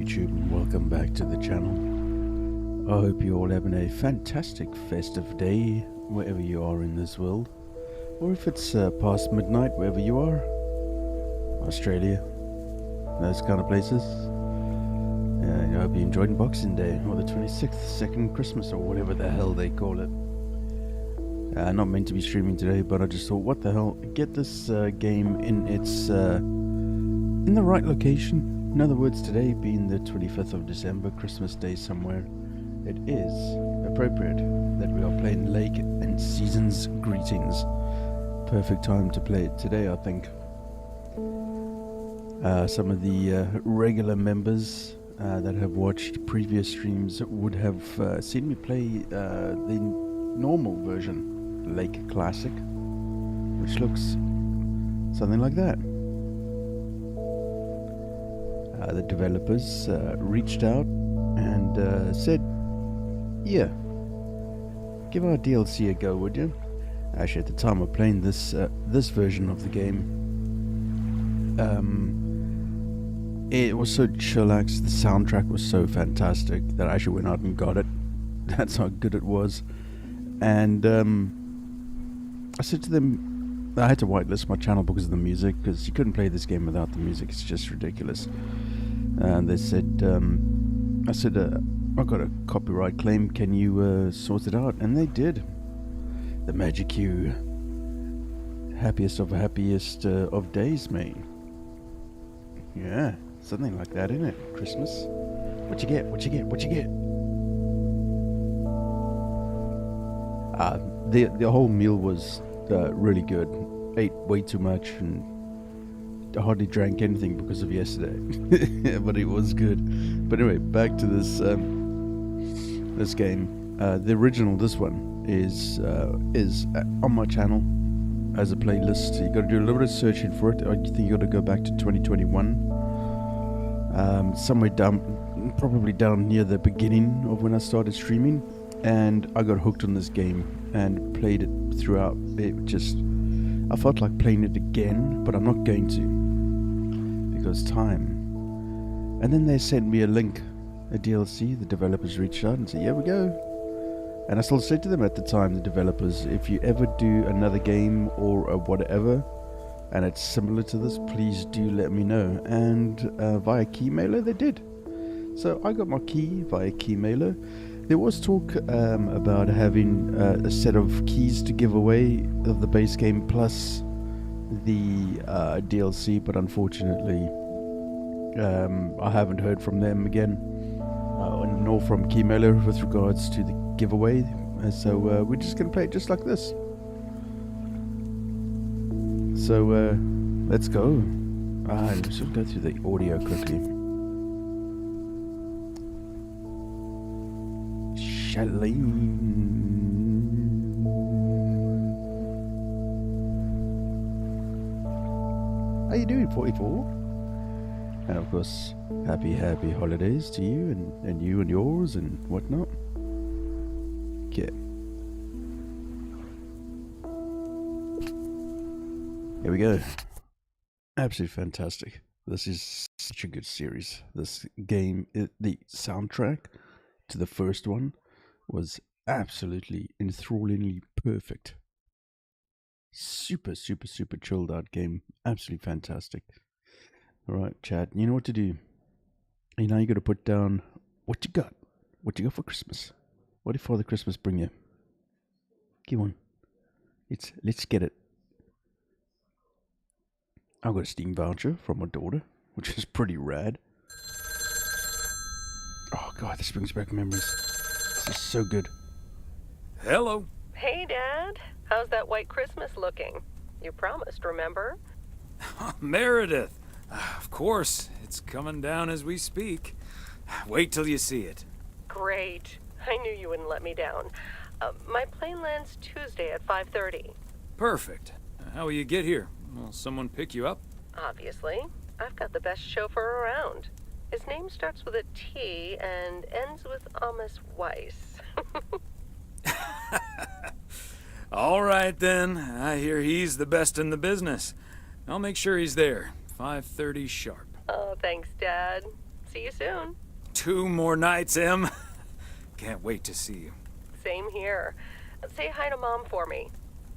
YouTube, and welcome back to the channel. I hope you're all having a fantastic festive day wherever you are in this world, or if it's past midnight wherever you are, Australia, those kind of places. I hope you enjoyed Boxing Day, or the 26th, second Christmas, or whatever the hell they call it. Not meant to be streaming today, but I just thought, what the hell, get this game in its in the right location. In other words, today being the 25th of December, Christmas Day somewhere, it is appropriate that we are playing Lake and Seasons Greetings. Perfect time to play it today, I think. Some of the regular members that have watched previous streams would have seen me play the normal version, Lake Classic, which looks something like that. The developers reached out and said, yeah, give our DLC a go, would you? Actually, at the time of playing this version of the game, it was so chillax, the soundtrack was so fantastic that I actually went out and got it. That's how good it was. And I said to them, I had to whitelist my channel because of the music, because you couldn't play this game without the music. It's just ridiculous. And they said, I said, I got a copyright claim. Can you sort it out? And they did. The Magic Q. Happiest of days, mate. Yeah, something like that, isn't it? Christmas. What you get? What you get? What you get? The whole meal was really good. Ate way too much and hardly drank anything because of yesterday. But it was good. But anyway, back to this this game. The original, this one, is on my channel as a playlist. You got to do a little bit of searching for it. I think you got to go back to 2021. Somewhere down, probably down near the beginning of when I started streaming. And I got hooked on this game and played it throughout. It just, I felt like playing it again, but I'm not going to, because time. And then they sent me a link, a DLC. The developers reached out and said, here we go. And I still said to them at the time, the developers, if you ever do another game or a whatever, and it's similar to this, please do let me know. And via Keymailer, they did. So I got my key via Keymailer. There was talk about having a set of keys to give away of the base game plus the DLC, but unfortunately I haven't heard from them again, nor from Keymailer with regards to the giveaway. So we're just going to play it just like this. So let's go. Let's just go through the audio quickly. How you doing, 44? And of course, happy holidays to you and you and yours and whatnot. Okay. Here we go. Absolutely fantastic. This is such a good series. This game, the soundtrack to the first one was absolutely enthrallingly perfect. Super chilled out game. Absolutely fantastic. Alright, chat, you know what to do. You know, you got to put down what you got. What you got for Christmas. What did Father Christmas bring you? Come on. Let's get it. I got a Steam voucher from my daughter, which is pretty rad. Oh god, this brings back memories. This is so good. Hello. Hey, Dad. How's that white Christmas looking? You promised, remember? Meredith. Of course. It's coming down as we speak. Wait till you see it. Great. I knew you wouldn't let me down. My plane lands Tuesday at 5:30. Perfect. How will you get here? Will someone pick you up? Obviously. I've got the best chauffeur around. His name starts with a T and ends with Amos Weiss. All right, then. I hear he's the best in the business. I'll make sure he's there. 5:30 sharp. Oh, thanks, Dad. See you soon. 2 more nights, Em. Can't wait to see you. Same here. Say hi to Mom for me.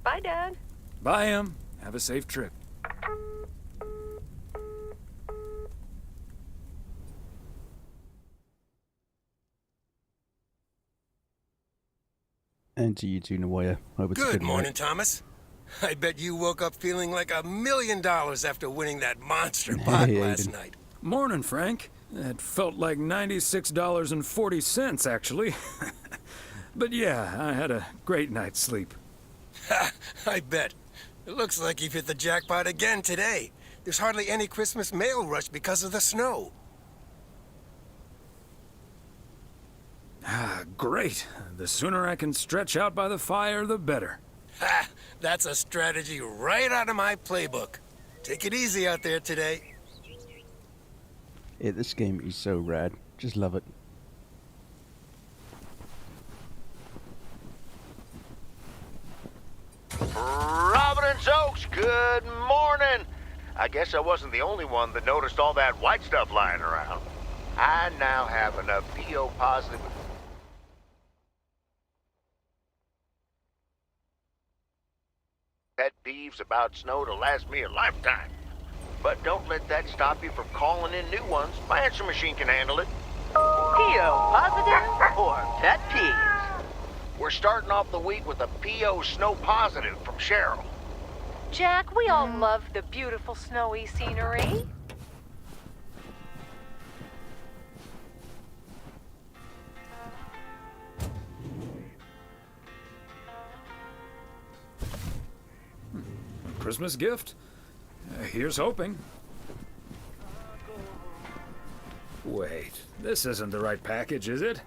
Bye, Dad. Bye, Em. Have a safe trip. And to you too, Nawaya. Hope it's a Good good morning, night. Thomas. I bet you woke up feeling like $1 million after winning that monster pot Hey, last Aiden. night. Morning, Frank. It felt like $96.40, actually. But yeah, I had a great night's sleep. Ha! I bet. It looks like you've hit the jackpot again today. There's hardly any Christmas mail rush because of the snow. Ah, great. The sooner I can stretch out by the fire, the better. Ha! That's a strategy right out of my playbook. Take it easy out there today. Yeah, this game is so rad. Just love it. Providence Oaks, good morning. I guess I wasn't the only one that noticed all that white stuff lying around. I now have enough PO positive pet peeves about snow to last me a lifetime. But don't let that stop you from calling in new ones. My answer machine can handle it. PO positive or pet peeves? We're starting off the week with a PO snow positive from Cheryl. Jack, we all love the beautiful snowy scenery. Christmas gift? Here's hoping. Wait, this isn't the right package, is it?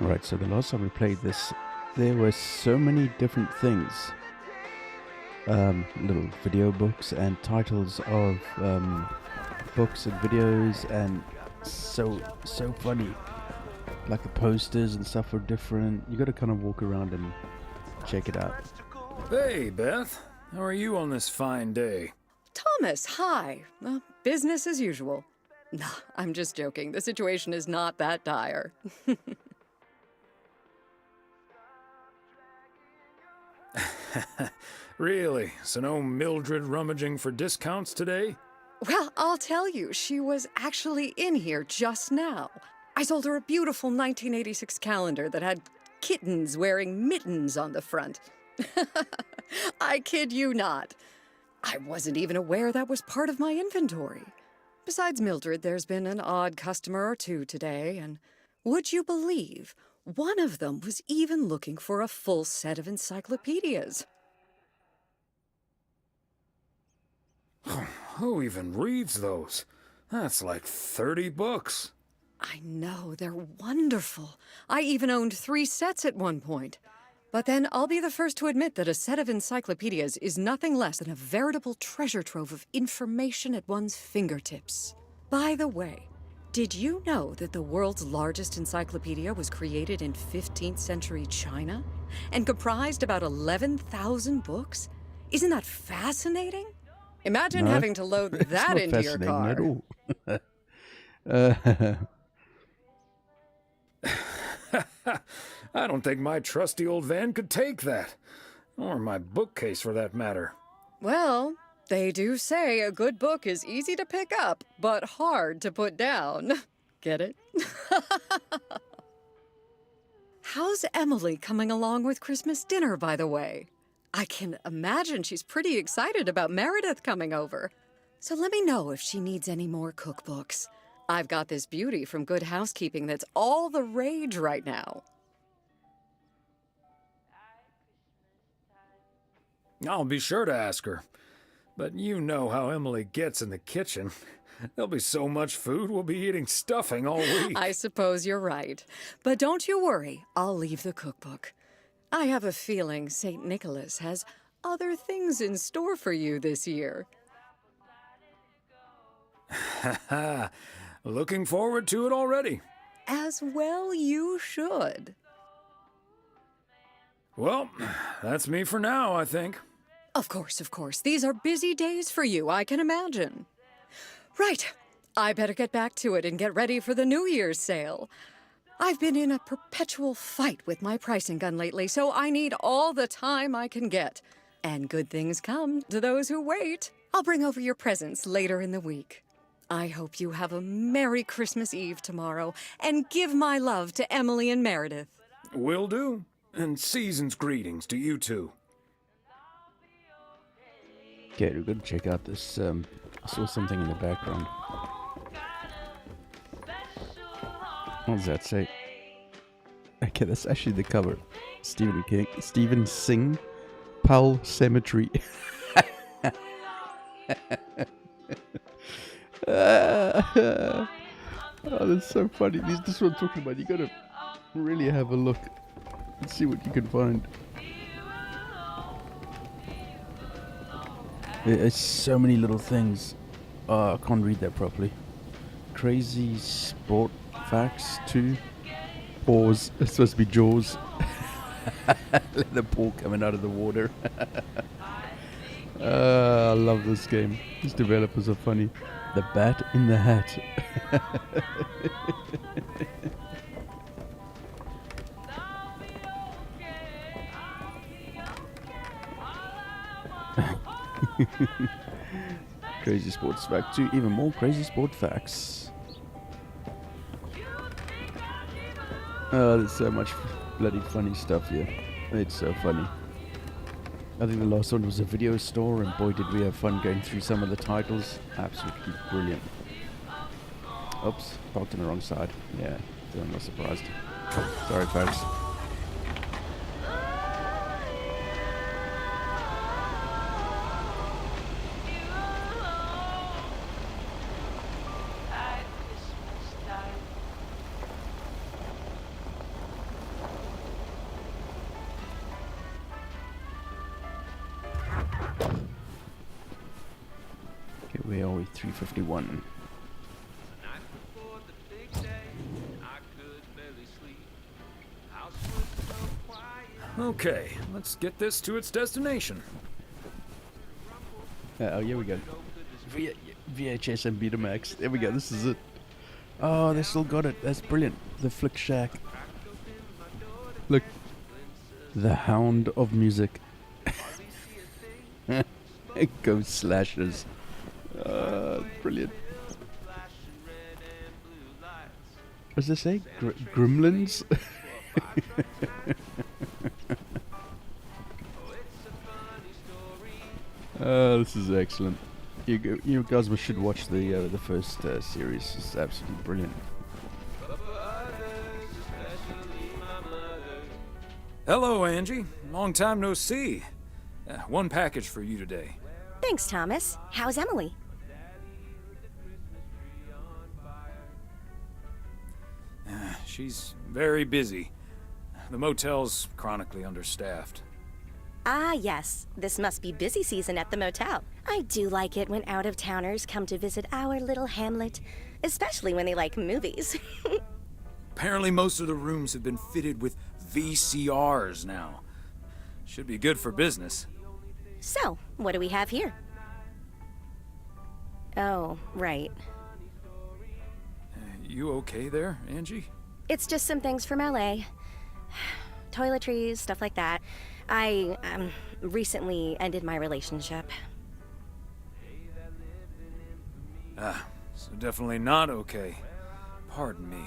Alright, so the last time we played this, there were so many different things. Little video books and titles of books and videos, and so funny. Like the posters and stuff were different. You got to kind of walk around and check it out. Hey, Beth. How are you on this fine day? Thomas, hi. Business as usual. No, I'm just joking. The situation is not that dire. Really? So no Mildred rummaging for discounts today? Well, I'll tell you, she was actually in here just now. I sold her a beautiful 1986 calendar that had kittens wearing mittens on the front. I kid you not. I wasn't even aware that was part of my inventory. Besides Mildred, there's been an odd customer or two today, and would you believe, one of them was even looking for a full set of encyclopedias. Who even reads those? That's like 30 books. I know, they're wonderful. I even owned 3 sets at one point. But then I'll be the first to admit that a set of encyclopedias is nothing less than a veritable treasure trove of information at one's fingertips. By the way, did you know that the world's largest encyclopedia was created in 15th century China and comprised about 11,000 books? Isn't that fascinating? Imagine No, having to load it's that not into your fascinating car. at all. I don't think my trusty old van could take that. Or my bookcase, for that matter. Well, they do say a good book is easy to pick up, but hard to put down. Get it? How's Emily coming along with Christmas dinner, by the way? I can imagine she's pretty excited about Meredith coming over. So let me know if she needs any more cookbooks. I've got this beauty from Good Housekeeping that's all the rage right now. I'll be sure to ask her. But you know how Emily gets in the kitchen. There'll be so much food, we'll be eating stuffing all week. I suppose you're right. But don't you worry, I'll leave the cookbook. I have a feeling St. Nicholas has other things in store for you this year. Looking forward to it already. As well you should. Well, that's me for now, I think. Of course, of course. These are busy days for you, I can imagine. Right. I better get back to it and get ready for the New Year's sale. I've been in a perpetual fight with my pricing gun lately, so I need all the time I can get. And good things come to those who wait. I'll bring over your presents later in the week. I hope you have a Merry Christmas Eve tomorrow, and give my love to Emily and Meredith. Will do. And season's greetings to you two. Okay, we're gonna check out this. I saw something in the background. What does that say? Okay, that's actually the cover. Stephen Singh, Pal Cemetery. Oh, that's so funny. This is what I'm talking about. You gotta really have a look and see what you can find. There's so many little things. I can't read that properly. Crazy sport facts 2. Paws. It's supposed to be Jaws. The paw coming out of the water. I love this game. These developers are funny. The Bat in the Hat. Crazy sports fact 2. Even more crazy sport facts. Oh, there's so much bloody funny stuff here. It's so funny. I think the last one was a video store, and boy did we have fun going through some of the titles. Absolutely brilliant. Oops, parked on the wrong side. Yeah, I'm not surprised. Sorry, folks. Where are we? 351. Okay, let's get this to its destination. Oh, here we go. VHS and Betamax. There we go. This is it. Oh, they still got it. That's brilliant. The Flick Shack. Look. The Hound of Music. Ghost Slashers. Brilliant. What does it say? Gremlins? This is excellent. You guys should watch the first series. It's absolutely brilliant. Hello, Angie. Long time no see. One package for you today. Thanks, Thomas. How's Emily? She's very busy. The motel's chronically understaffed. Ah, yes. This must be busy season at the motel. I do like it when out-of-towners come to visit our little hamlet, especially when they like movies. Apparently most of the rooms have been fitted with VCRs now. Should be good for business. So, what do we have here? Oh, right. You okay there, Angie? It's just some things from LA. Toiletries, stuff like that. I recently ended my relationship. So definitely not okay. Pardon me.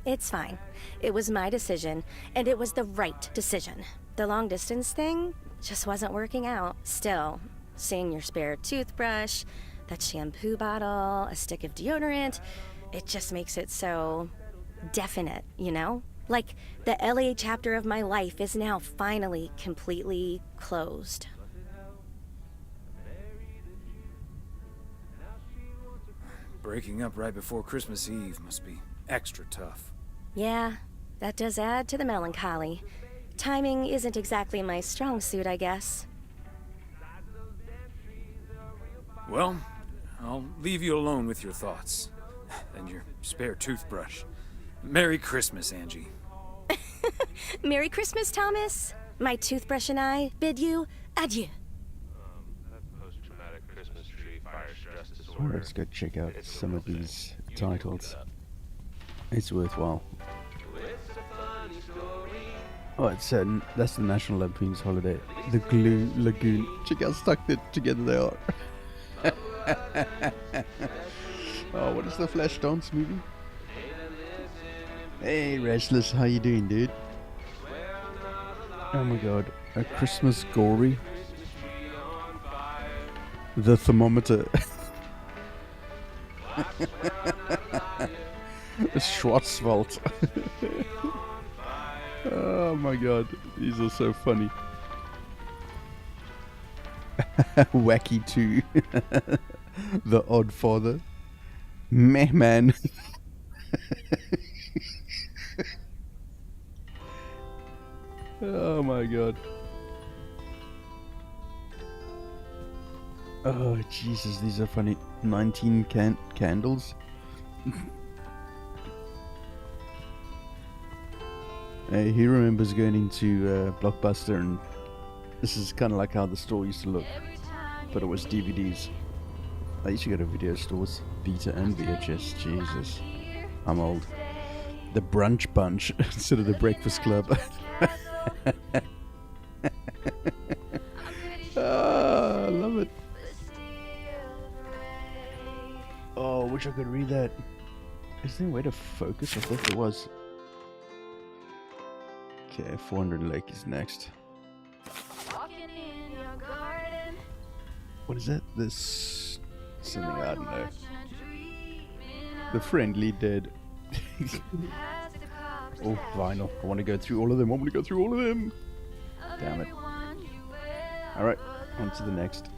It's fine. It was my decision, and it was the right decision. The long distance thing just wasn't working out. Still, seeing your spare toothbrush, that shampoo bottle, a stick of deodorant, it just makes it so definite, you know? Like, the LA chapter of my life is now finally completely closed. Breaking up right before Christmas Eve must be extra tough. Yeah, that does add to the melancholy. Timing isn't exactly my strong suit, I guess. Well, I'll leave you alone with your thoughts. And your spare toothbrush. Merry Christmas, Angie. Merry Christmas, Thomas. My toothbrush and I bid you adieu. Post-traumatic Christmas tree fire stress Well, disorder. let's go check out some of these titles. It's worthwhile. Oh, it's that's the National Lampoon's Holiday. The Glue Lagoon. Check how stuck together they are. Oh, what is the Flashdance movie? Hey, Restless, how you doing, dude? Oh my god, a Christmas gory. The Thermometer. Schwarzwald. Oh my god, these are so funny. Wacky 2. The Odd Father. Meh man. Oh my god. Oh Jesus, these are funny. 19 candles. He remembers going into Blockbuster, and this is kind of like how the store used to look, but it was DVDs. I used to go to video stores, Beta and VHS. Jesus, I'm old. The Brunch Bunch instead of the Breakfast Club. I love it. Oh, I wish I could read that. Is there a way to focus? I thought there was. Okay, 400 Lake is next. What is that? This something I don't know. The Friendly Dead. Oh, vinyl. I want to go through all of them. Damn it. Alright, on to the next.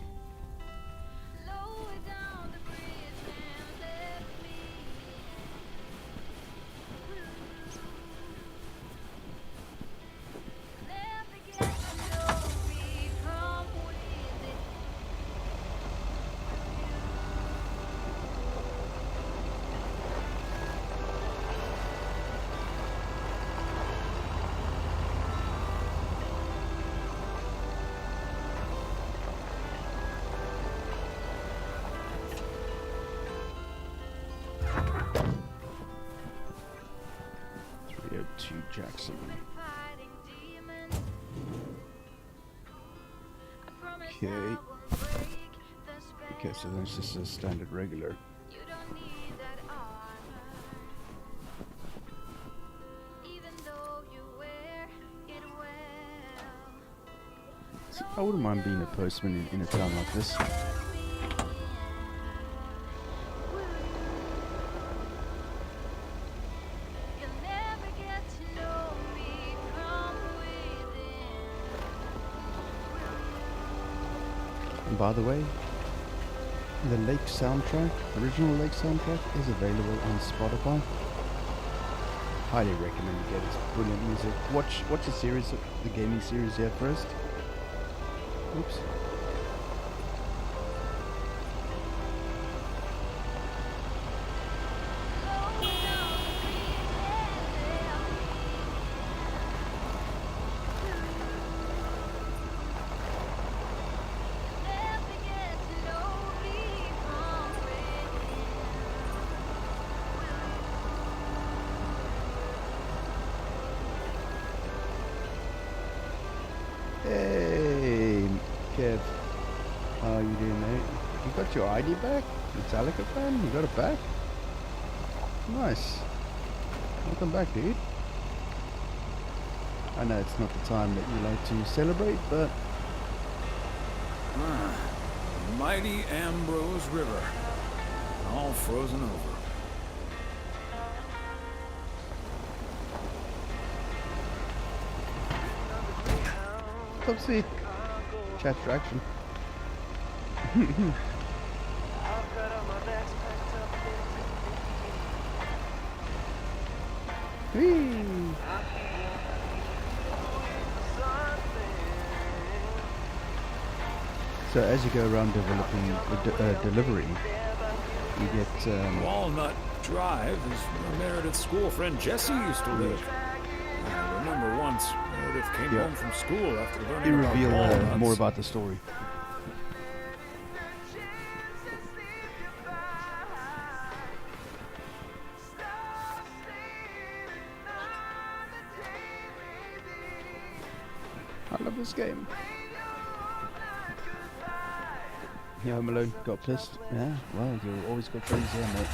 Jackson. Okay. Okay, so then it's just a standard regular. So I wouldn't mind being a postman in a town like this. By the way, the Lake soundtrack, original Lake soundtrack, is available on Spotify. Highly recommend you get it. It's brilliant music. Watch the series, the gaming series here first. Oops. Hey, Kev. How are you doing, mate? You got your ID back? Metallica fan? You got it back? Nice. Welcome back, dude. I know it's not the time that you like to celebrate, but... The mighty Ambrose River. All frozen over. Oopsie. Chat traction. Whee! So as you go around developing delivery, you get Walnut Drive is where Meredith's school friend Jesse used to live. I remember once Meredith came home from school after learning you about reveal walnuts. more about the story. I love this game. Yeah, Home Alone got pissed. Yeah, well, you always got friends there, mate.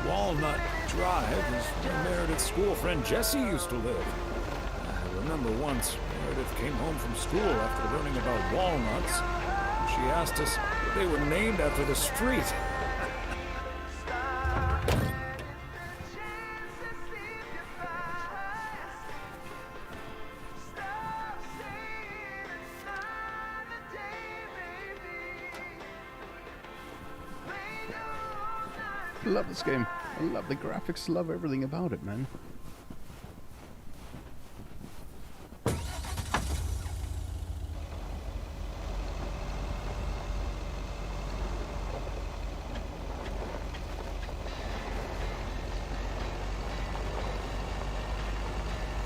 Walnut Drive is where Meredith's school friend Jesse used to live. I remember once Meredith came home from school after learning about walnuts. She asked us if they were named after the street. I love this game. I love the graphics, love everything about it, man.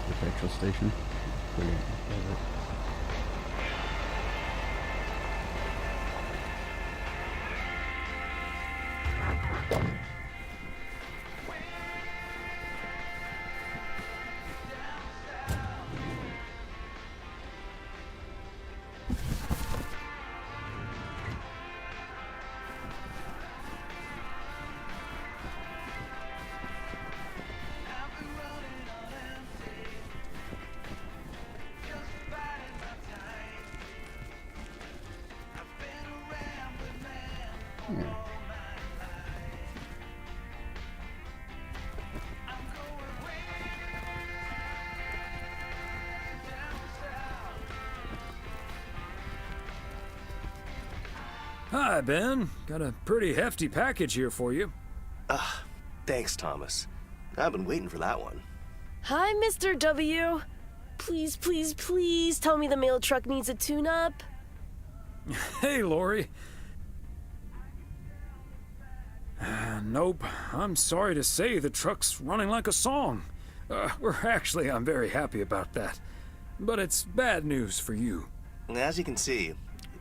The petrol station. Brilliant. Love it. Yeah. Hi, Ben. Got a pretty hefty package here for you. Thanks, Thomas. I've been waiting for that one. Hi, Mr. W. Please, please, please tell me the mail truck needs a tune-up. Hey, Lori. Nope. I'm sorry to say the truck's running like a song. I'm very happy about that. But it's bad news for you. As you can see,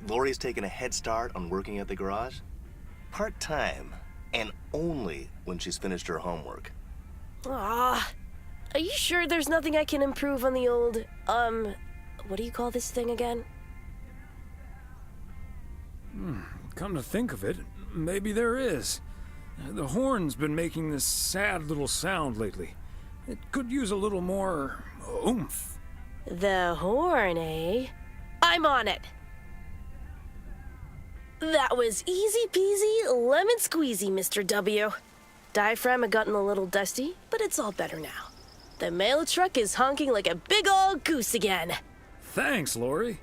Lori's taken a head start on working at the garage. Part-time, and only when she's finished her homework. Ah, are you sure there's nothing I can improve on the old, what do you call this thing again? Come to think of it, maybe there is. The horn's been making this sad little sound lately. It could use a little more oomph. The horn, eh? I'm on it. That was easy peasy, lemon squeezy, Mr. W. Diaphragm had gotten a little dusty, but it's all better now. The mail truck is honking like a big old goose again. Thanks, Lori.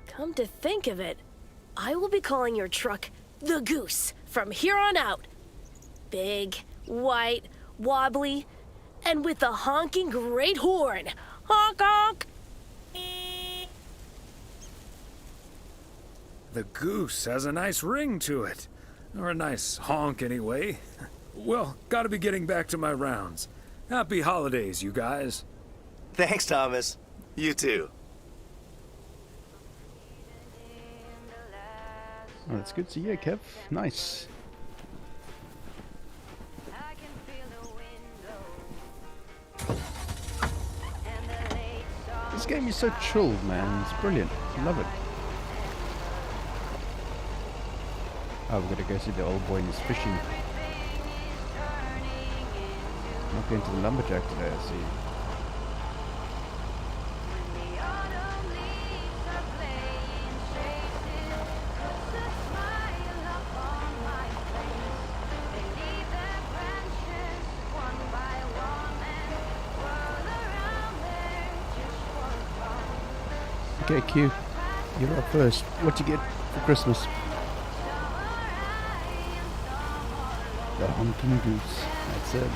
Come to think of it, I will be calling your truck the Goose from here on out. Big, white, wobbly, and with a honking great horn. Honk honk! The Goose has a nice ring to it. Or a nice honk, anyway. Well, gotta be getting back to my rounds. Happy holidays, you guys. Thanks, Thomas. You too. Oh, that's good to see you, Kev. Nice. This game is so chilled, man. It's brilliant. I love it. Oh, we're gonna go see the old boy in his fishing. Not going to the lumberjack today, I see. Okay, Q. You're up first. What you get for Christmas? The honking goose. That's it.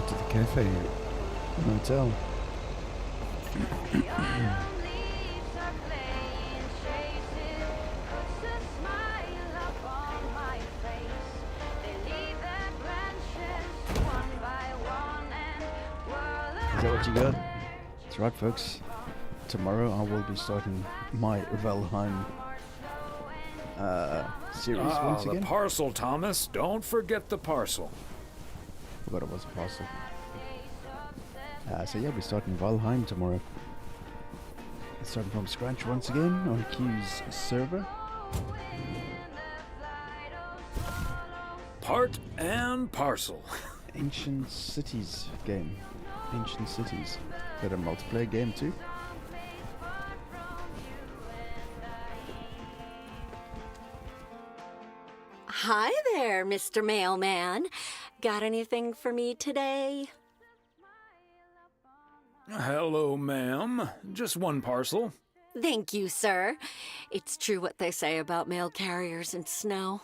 To the cafe motel. Is that what you got? That's right, folks. Tomorrow I will be starting my Valheim series once again. The parcel, Thomas. Don't forget the parcel. Forgot it was a parcel. So yeah, we're starting Valheim tomorrow. Starting from scratch once again on Q's server. Part and parcel. Ancient Cities game. Ancient Cities. Got a multiplayer game too. Hi there, Mr. Mailman. Got anything for me today? Hello, ma'am. Just one parcel. Thank you, sir. It's true what they say about mail carriers in snow.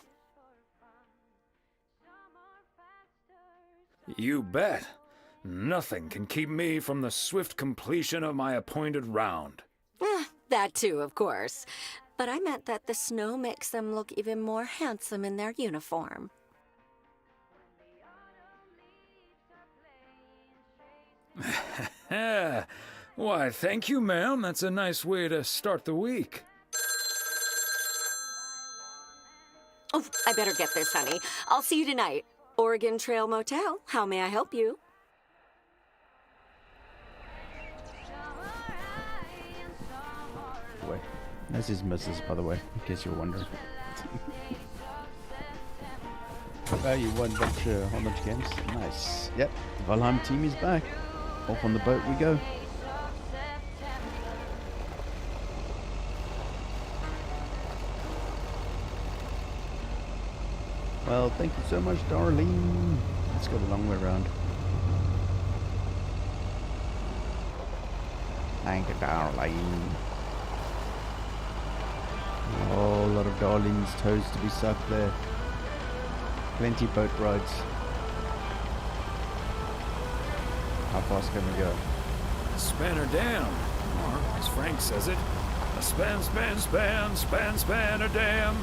You bet. Nothing can keep me from the swift completion of my appointed round. That too, of course. But I meant that the snow makes them look even more handsome in their uniform. Why, thank you, ma'am. That's a nice way to start the week. Oh, I better get this, honey. I'll see you tonight. Oregon Trail Motel. How may I help you? Wait, that's his missus, by the way, in case you're wondering. You won a whole bunch of games. Nice. Yep, the Valheim team is back. Off on the boat we go. Well, thank you so much, Darlene. Let's go the long way around. Thank you, Darlene. A whole lot of Darlene's toes to be sucked there. Plenty boat rides. How fast can we go? Span her down. Or, as Frank says it, a span, span, span, span, span a dam.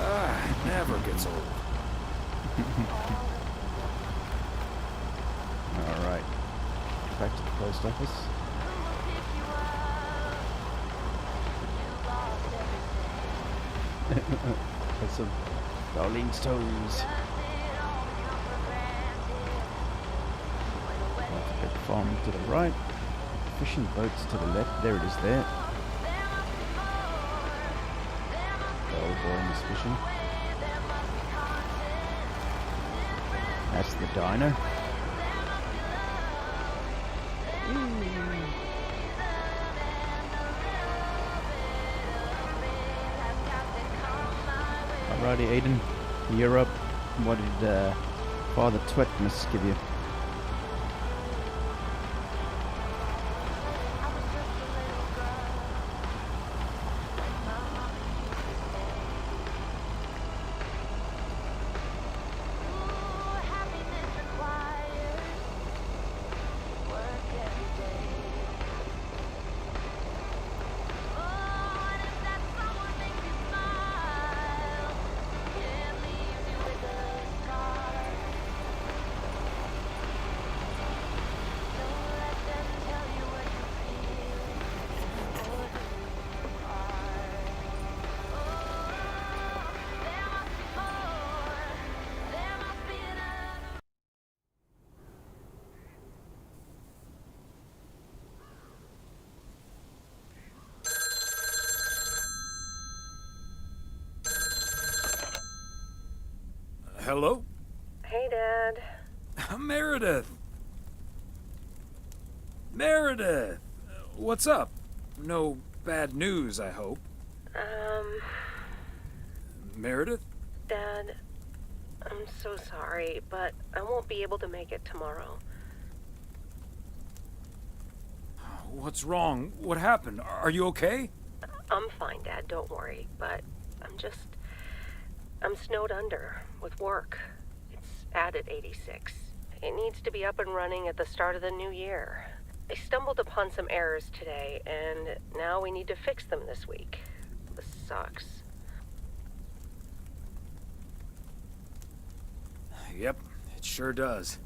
It never gets old. Alright. Back to the post office. Got some Darlene's toes. Big farm to the right. Fishing boats to the left. There it is there. The old boy is fishing. That's the diner. Alrighty, Aiden, you're up. What did Father Twitmus give you? Hello? Hey, Dad. Meredith! Meredith! What's up? No bad news, I hope. Meredith? Dad, I'm so sorry, but I won't be able to make it tomorrow. What's wrong? What happened? Are you okay? I'm fine, Dad, don't worry, but I'm snowed under with work. It's at 86. It needs to be up and running at the start of the new year. I stumbled upon some errors today, and now we need to fix them this week. This sucks. Yep, it sure does.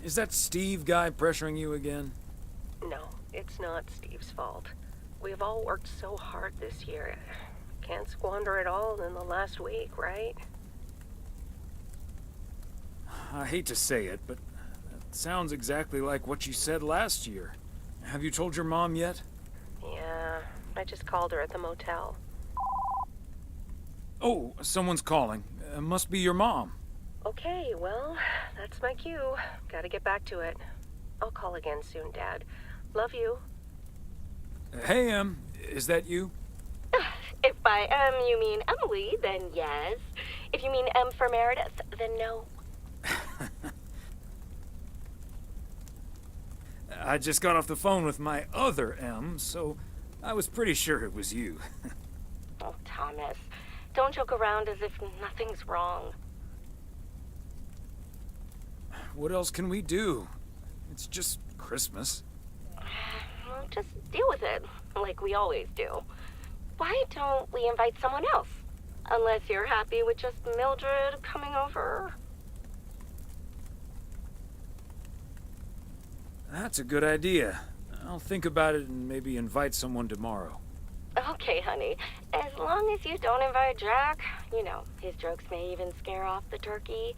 Is that Steve guy pressuring you again? No, it's not Steve's fault. We've all worked so hard this year. Can't squander it all in the last week, right? I hate to say it, but that sounds exactly like what you said last year. Have you told your mom yet? Yeah, I just called her at the motel. Oh, someone's calling. Must be your mom. Okay, well, that's my cue. Gotta get back to it. I'll call again soon, Dad. Love you. Hey, is that you? If by you mean Emily, then yes. If you mean M for Meredith, then no. I just got off the phone with my other M, so I was pretty sure it was you. Oh, Thomas, don't joke around as if nothing's wrong. What else can we do? It's just Christmas. Well, just deal with it, like we always do. Why don't we invite someone else? Unless you're happy with just Mildred coming over. That's a good idea. I'll think about it and maybe invite someone tomorrow. Okay, honey. As long as you don't invite Jack, you know, his jokes may even scare off the turkey.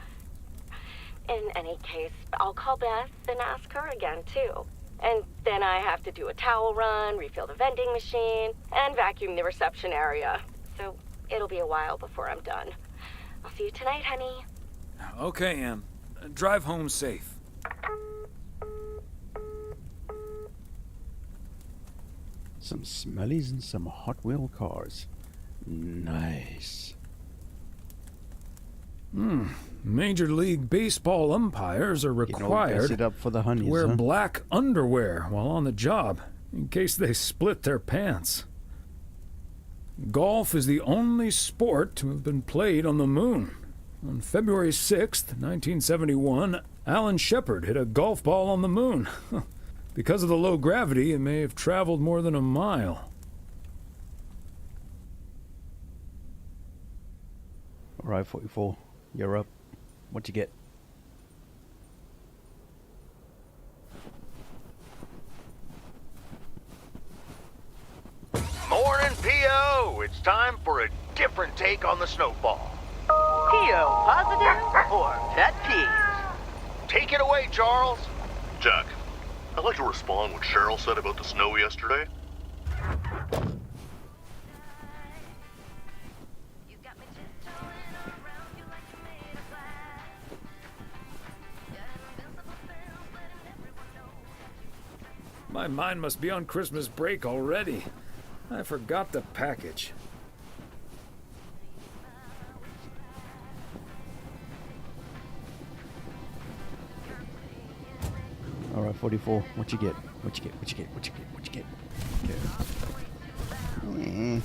In any case, I'll call Beth and ask her again, too. And then I have to do a towel run, refill the vending machine, and vacuum the reception area. So it'll be a while before I'm done. I'll see you tonight, honey. Okay, Em. Drive home safe. Some smellies and some Hot Wheel cars. Nice. Major League Baseball umpires are required it up for the honeys, to wear huh? black underwear while on the job, in case they split their pants. Golf is the only sport to have been played on the moon. On February 6th, 1971, Alan Shepard hit a golf ball on the moon. Because of the low gravity, it may have traveled more than a mile. All right, 44. You're up. What you get? Morning, P.O. It's time for a different take on the snowfall. P.O. positive or pet peeves? Take it away, Charles. Jack, I'd like to respond what Cheryl said about the snow yesterday. My mind must be on Christmas break already. I forgot the package. All right, 44. What you get? What you get? What you get? What you get? What you get? Okay.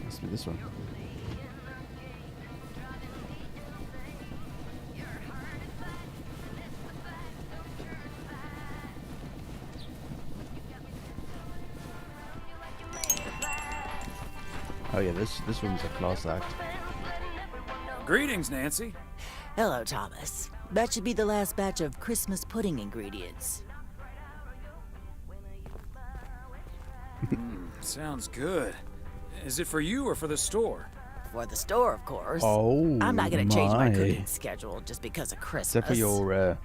Must be this one. Oh yeah, this one's a class act. Greetings, Nancy. Hello, Thomas. That should be the last batch of Christmas pudding ingredients. Sounds good. Is it for you or for the store? For the store, of course. Oh, I'm not gonna change my my. cooking schedule just because of Christmas. Except for your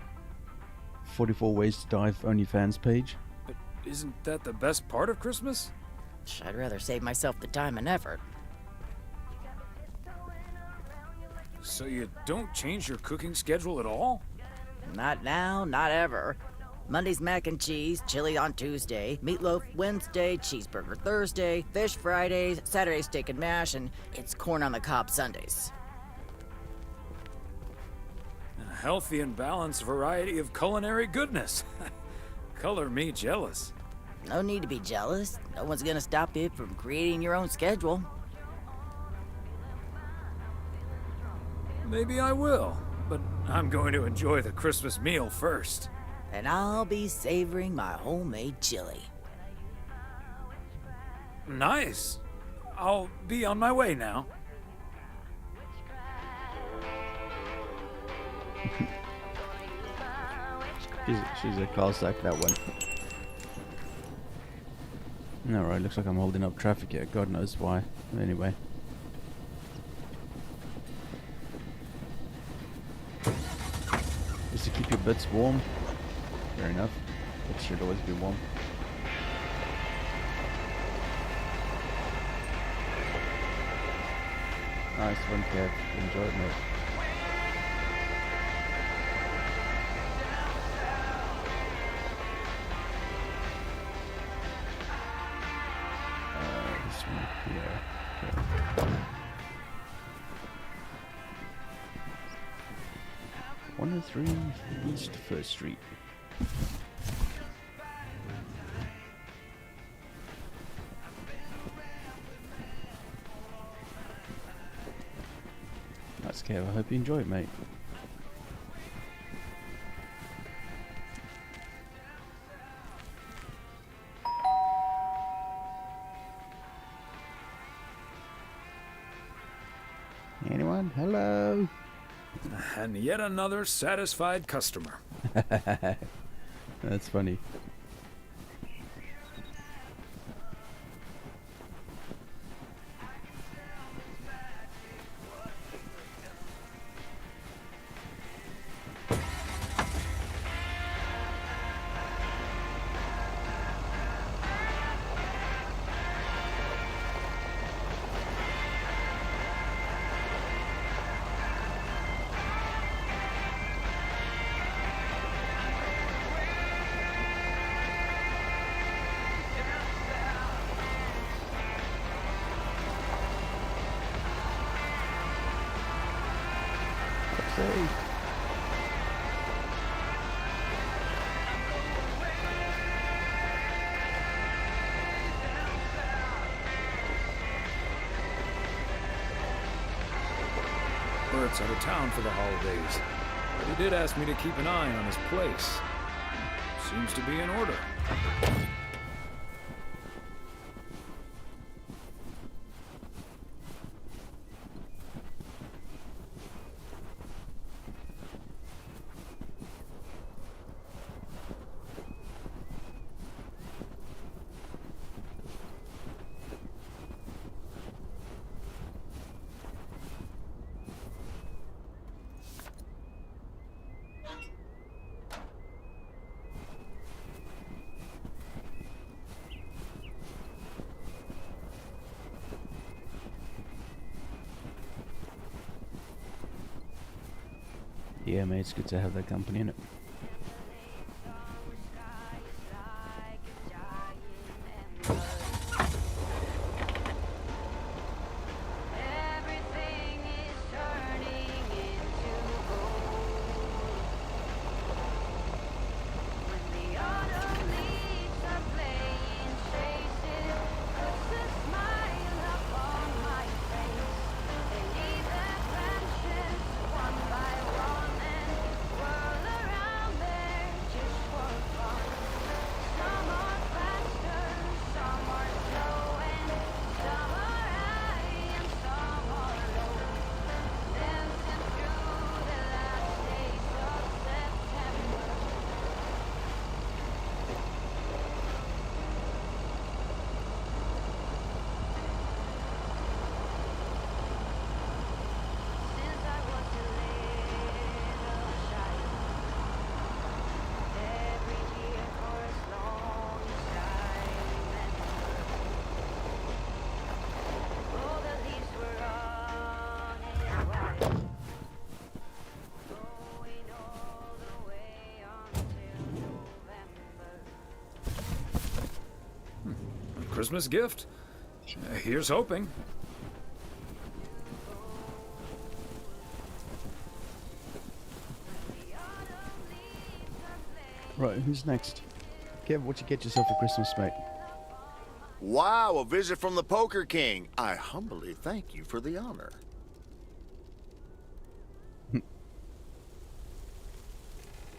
44 Ways to Dive OnlyFans page. But isn't that the best part of Christmas? I'd rather save myself the time and effort. So you don't change your cooking schedule at all? Not now, not ever. Monday's mac and cheese, chili on Tuesday, meatloaf Wednesday, cheeseburger Thursday, fish Fridays, Saturday steak and mash, and it's corn on the cob Sundays. A healthy and balanced variety of culinary goodness. Color me jealous. No need to be jealous. No one's gonna stop you from creating your own schedule. Maybe I will, but I'm going to enjoy the Christmas meal first. And I'll be savoring my homemade chili. Nice. I'll be on my way now. She's a Cossack, that one. Alright, looks like I'm holding up traffic here. God knows why. Anyway. Just to keep your bits warm. Fair enough. It should always be warm. Nice one, Kev. Enjoy it, mate. This one here. Okay. 103 East 1st Street. That's Kev. I hope you enjoy it, mate. Anyone? Hello? And yet another satisfied customer. That's funny. Bert's out of town for the holidays, but he did ask me to keep an eye on his place. Seems to be in order. Yeah, mate, it's good to have that company in it. Christmas gift? Here's hoping. Right, who's next? Kev, what you get yourself for Christmas, mate? Wow, a visit from the Poker King. I humbly thank you for the honor.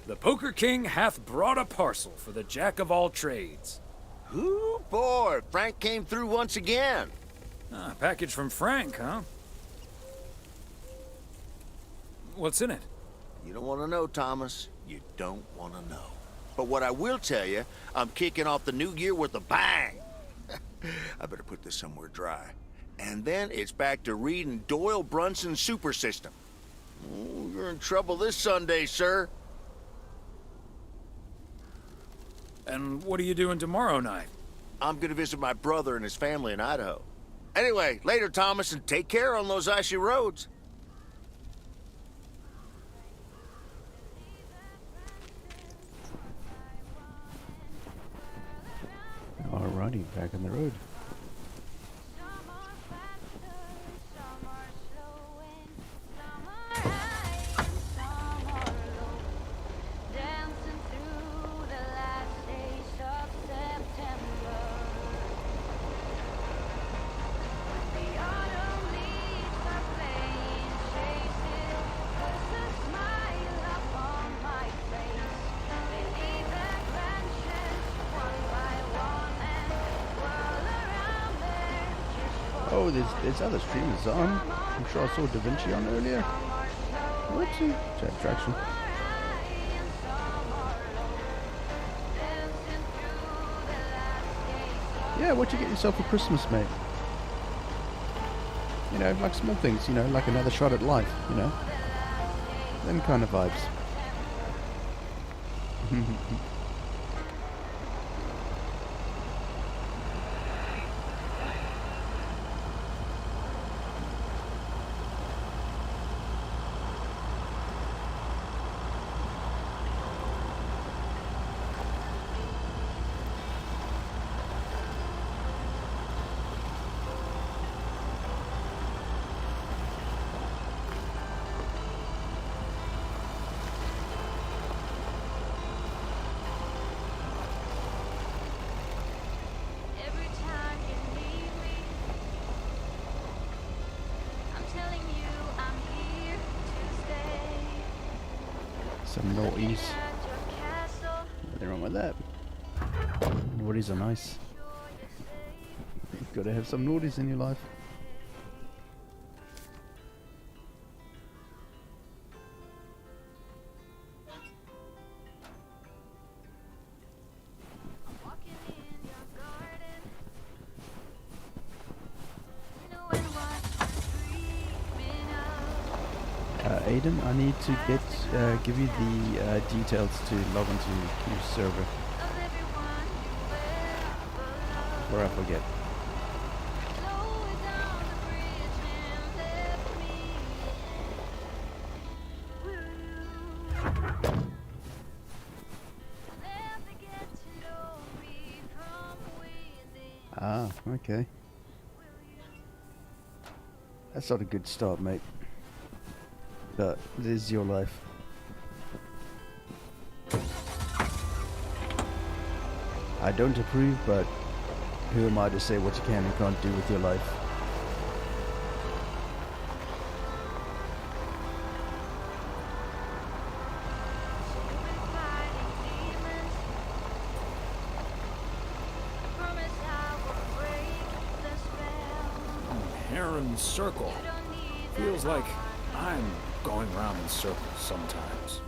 The Poker King hath brought a parcel for the Jack of all trades. Ooh, boy, Frank came through once again. Ah, package from Frank, huh? What's in it? You don't want to know, Thomas. You don't want to know. But what I will tell you, I'm kicking off the new year with a bang. I better put this somewhere dry. And then it's back to reading Doyle Brunson's Super System. Oh, you're in trouble this Sunday, sir. And what are you doing tomorrow night? I'm gonna visit my brother and his family in Idaho. Anyway, later, Thomas, and take care on those icy roads. Alrighty, back on the road. Oh, there's other streamers on. I'm sure I saw Da Vinci on earlier. Whoopsie. Chat traction. Yeah, what you get yourself for Christmas, mate? You know, like small things, you know, like another shot at life, you know? Them kind of vibes. Some naughties. Nothing wrong with that. Naughties are nice. You've got to have some naughties in your life. Aiden, I need to give you the details to log into Q's server before I forget. Ah, okay. That's not a good start, mate. But it is your life. I don't approve, but who am I to say what you can and can't do with your life? Heron Circle. Feels like I'm going round in circles sometimes.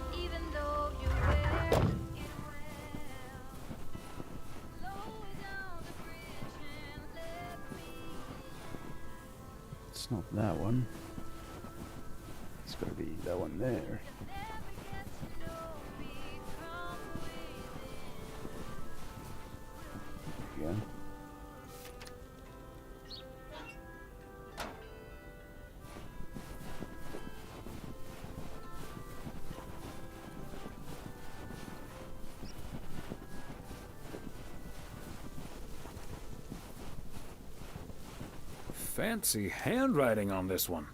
It's not that one. It's got to be that one there. Yeah. fancy handwriting on this one.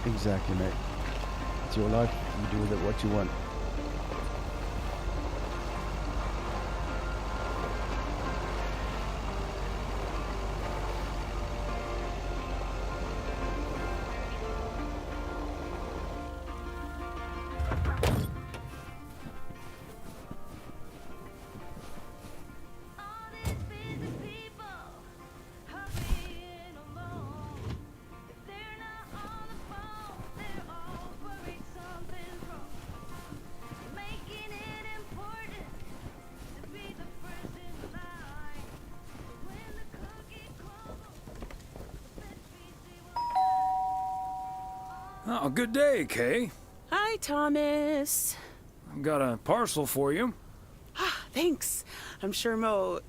Exactly, mate. It's your life. You do with it what you want. Oh, good day, Kay. Hi, Thomas. I've got a parcel for you. Thanks. I'm sure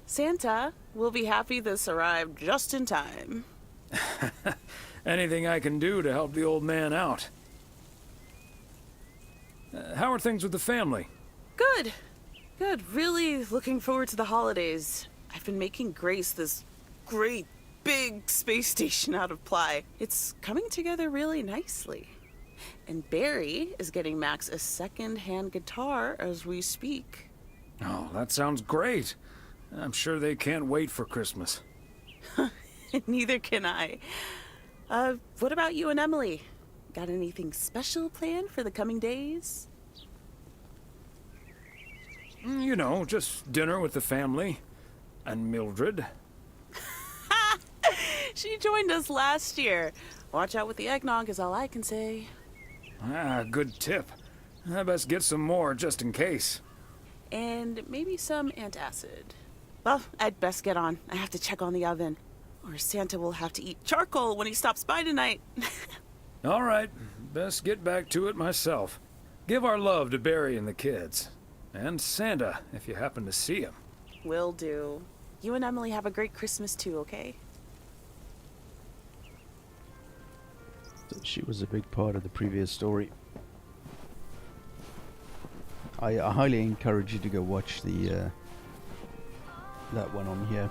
Santa will be happy this arrived just in time. Anything I can do to help the old man out. How are things with the family? Good. Good. Really looking forward to the holidays. I've been making Grace this great big space station out of ply. It's coming together really nicely. And Barry is getting Max a second-hand guitar as we speak. Oh, that sounds great. I'm sure they can't wait for Christmas. Neither can I. What about you and Emily? Got anything special planned for the coming days? You know, just dinner with the family. And Mildred. She joined us last year. Watch out with the eggnog is all I can say. Ah, good tip. I best get some more just in case. And maybe some antacid. Well, I'd best get on. I have to check on the oven. Or Santa will have to eat charcoal when he stops by tonight. All right, best get back to it myself. Give our love to Barry and the kids. And Santa, if you happen to see him. Will do. You and Emily have a great Christmas too, okay? She was a big part of the previous story. I highly encourage you to go watch the that one on here.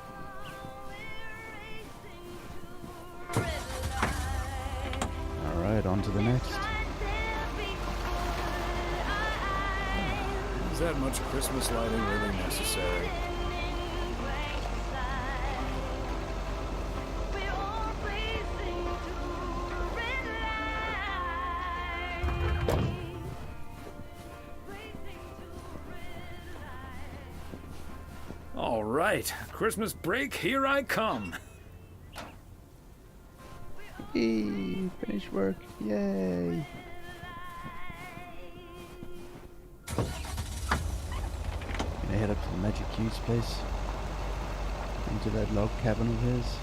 Alright, on to the next. Is that much Christmas lighting really necessary? All right, Christmas break, here I come. Hey, finished work, yay! Gonna head up to the Magic Q's place, into that log cabin of his,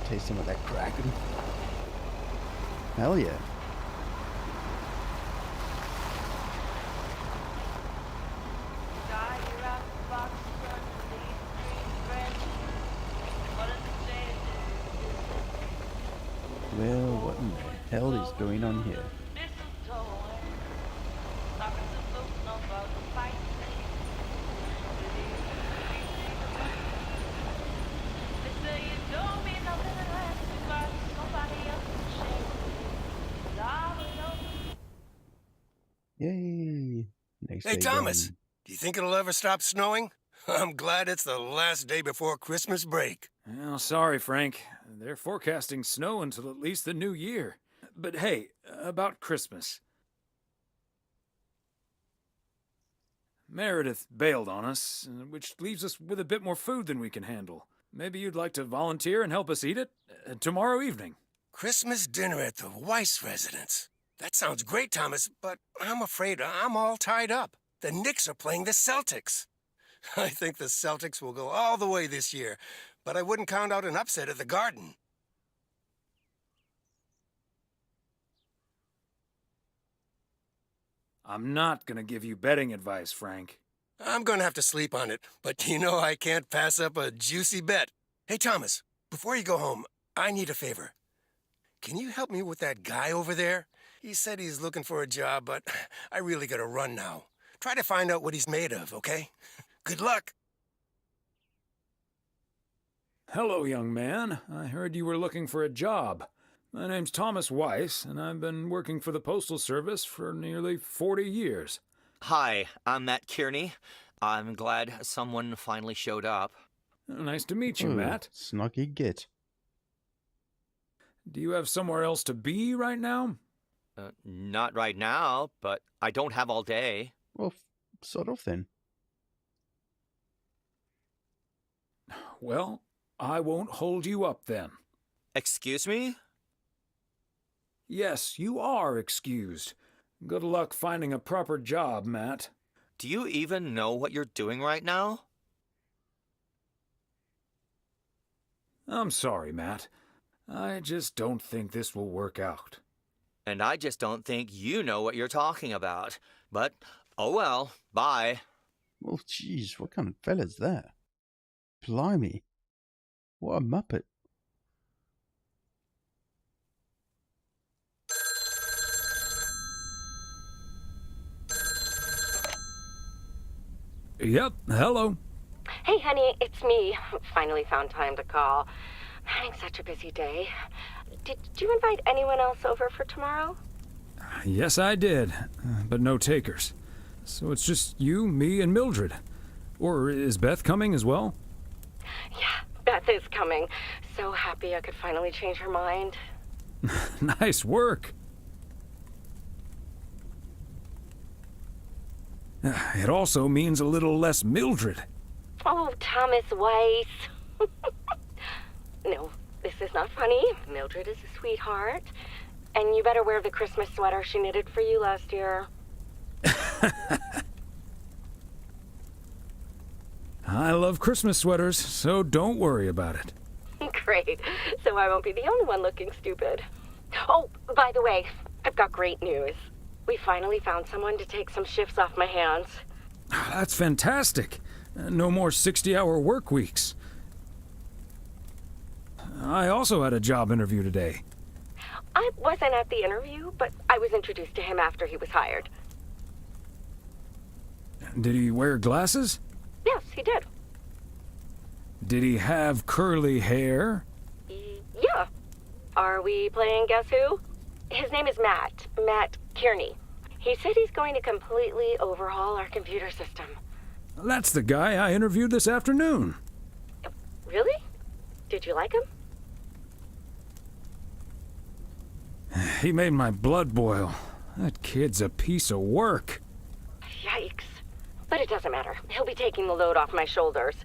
taste some of that Kraken. Hell yeah! Well, what in the hell is going on here? Yay! Next Hey, day Thomas, done. do you think it'll ever stop snowing? I'm glad it's the last day before Christmas break. Well, sorry, Frank. They're forecasting snow until at least the new year. But hey, about Christmas. Meredith bailed on us, which leaves us with a bit more food than we can handle. Maybe you'd like to volunteer and help us eat it tomorrow evening. Christmas dinner at the Weiss residence. That sounds great, Thomas, but I'm afraid I'm all tied up. The Knicks are playing the Celtics. I think the Celtics will go all the way this year, but I wouldn't count out an upset at the Garden. I'm not gonna give you betting advice, Frank. I'm gonna have to sleep on it, but you know I can't pass up a juicy bet. Hey, Thomas, before you go home, I need a favor. Can you help me with that guy over there? He said he's looking for a job, but I really gotta run now. Try to find out what he's made of, okay? Good luck. Hello, young man. I heard you were looking for a job. My name's Thomas Weiss, and I've been working for the Postal Service for nearly 40 years. Hi, I'm Matt Kearney. I'm glad someone finally showed up. Nice to meet you, Matt. Snuggy git. Do you have somewhere else to be right now? Not right now, but I don't have all day. Well, sort of then. Well, I won't hold you up then. Excuse me? Yes, you are excused. Good luck finding a proper job, Matt. Do you even know what you're doing right now? I'm sorry, Matt. I just don't think this will work out. And I just don't think you know what you're talking about. But, oh well, bye. Well, jeez, what kind of fella's that? Blimey. What a muppet. Yep, hello. Hey, honey, it's me. Finally found time to call. Having such a busy day. Did you invite anyone else over for tomorrow? Yes, I did, but no takers. So it's just you, me, and Mildred. Or is Beth coming as well? Yeah, Beth is coming. So happy I could finally change her mind. Nice work. It also means a little less Mildred. Oh, Thomas Weiss. No, this is not funny. Mildred is a sweetheart. And you better wear the Christmas sweater she knitted for you last year. I love Christmas sweaters, so don't worry about it. Great. So I won't be the only one looking stupid. Oh, by the way, I've got great news. We finally found someone to take some shifts off my hands. That's fantastic. No more 60-hour work weeks. I also had a job interview today. I wasn't at the interview, but I was introduced to him after he was hired. Did he wear glasses? Yes, he did. Did he have curly hair? Yeah. Are we playing Guess Who? His name is Matt. Matt Kearney. He said he's going to completely overhaul our computer system. That's the guy I interviewed this afternoon. Really? Did you like him? He made my blood boil. That kid's a piece of work. Yikes. But it doesn't matter. He'll be taking the load off my shoulders.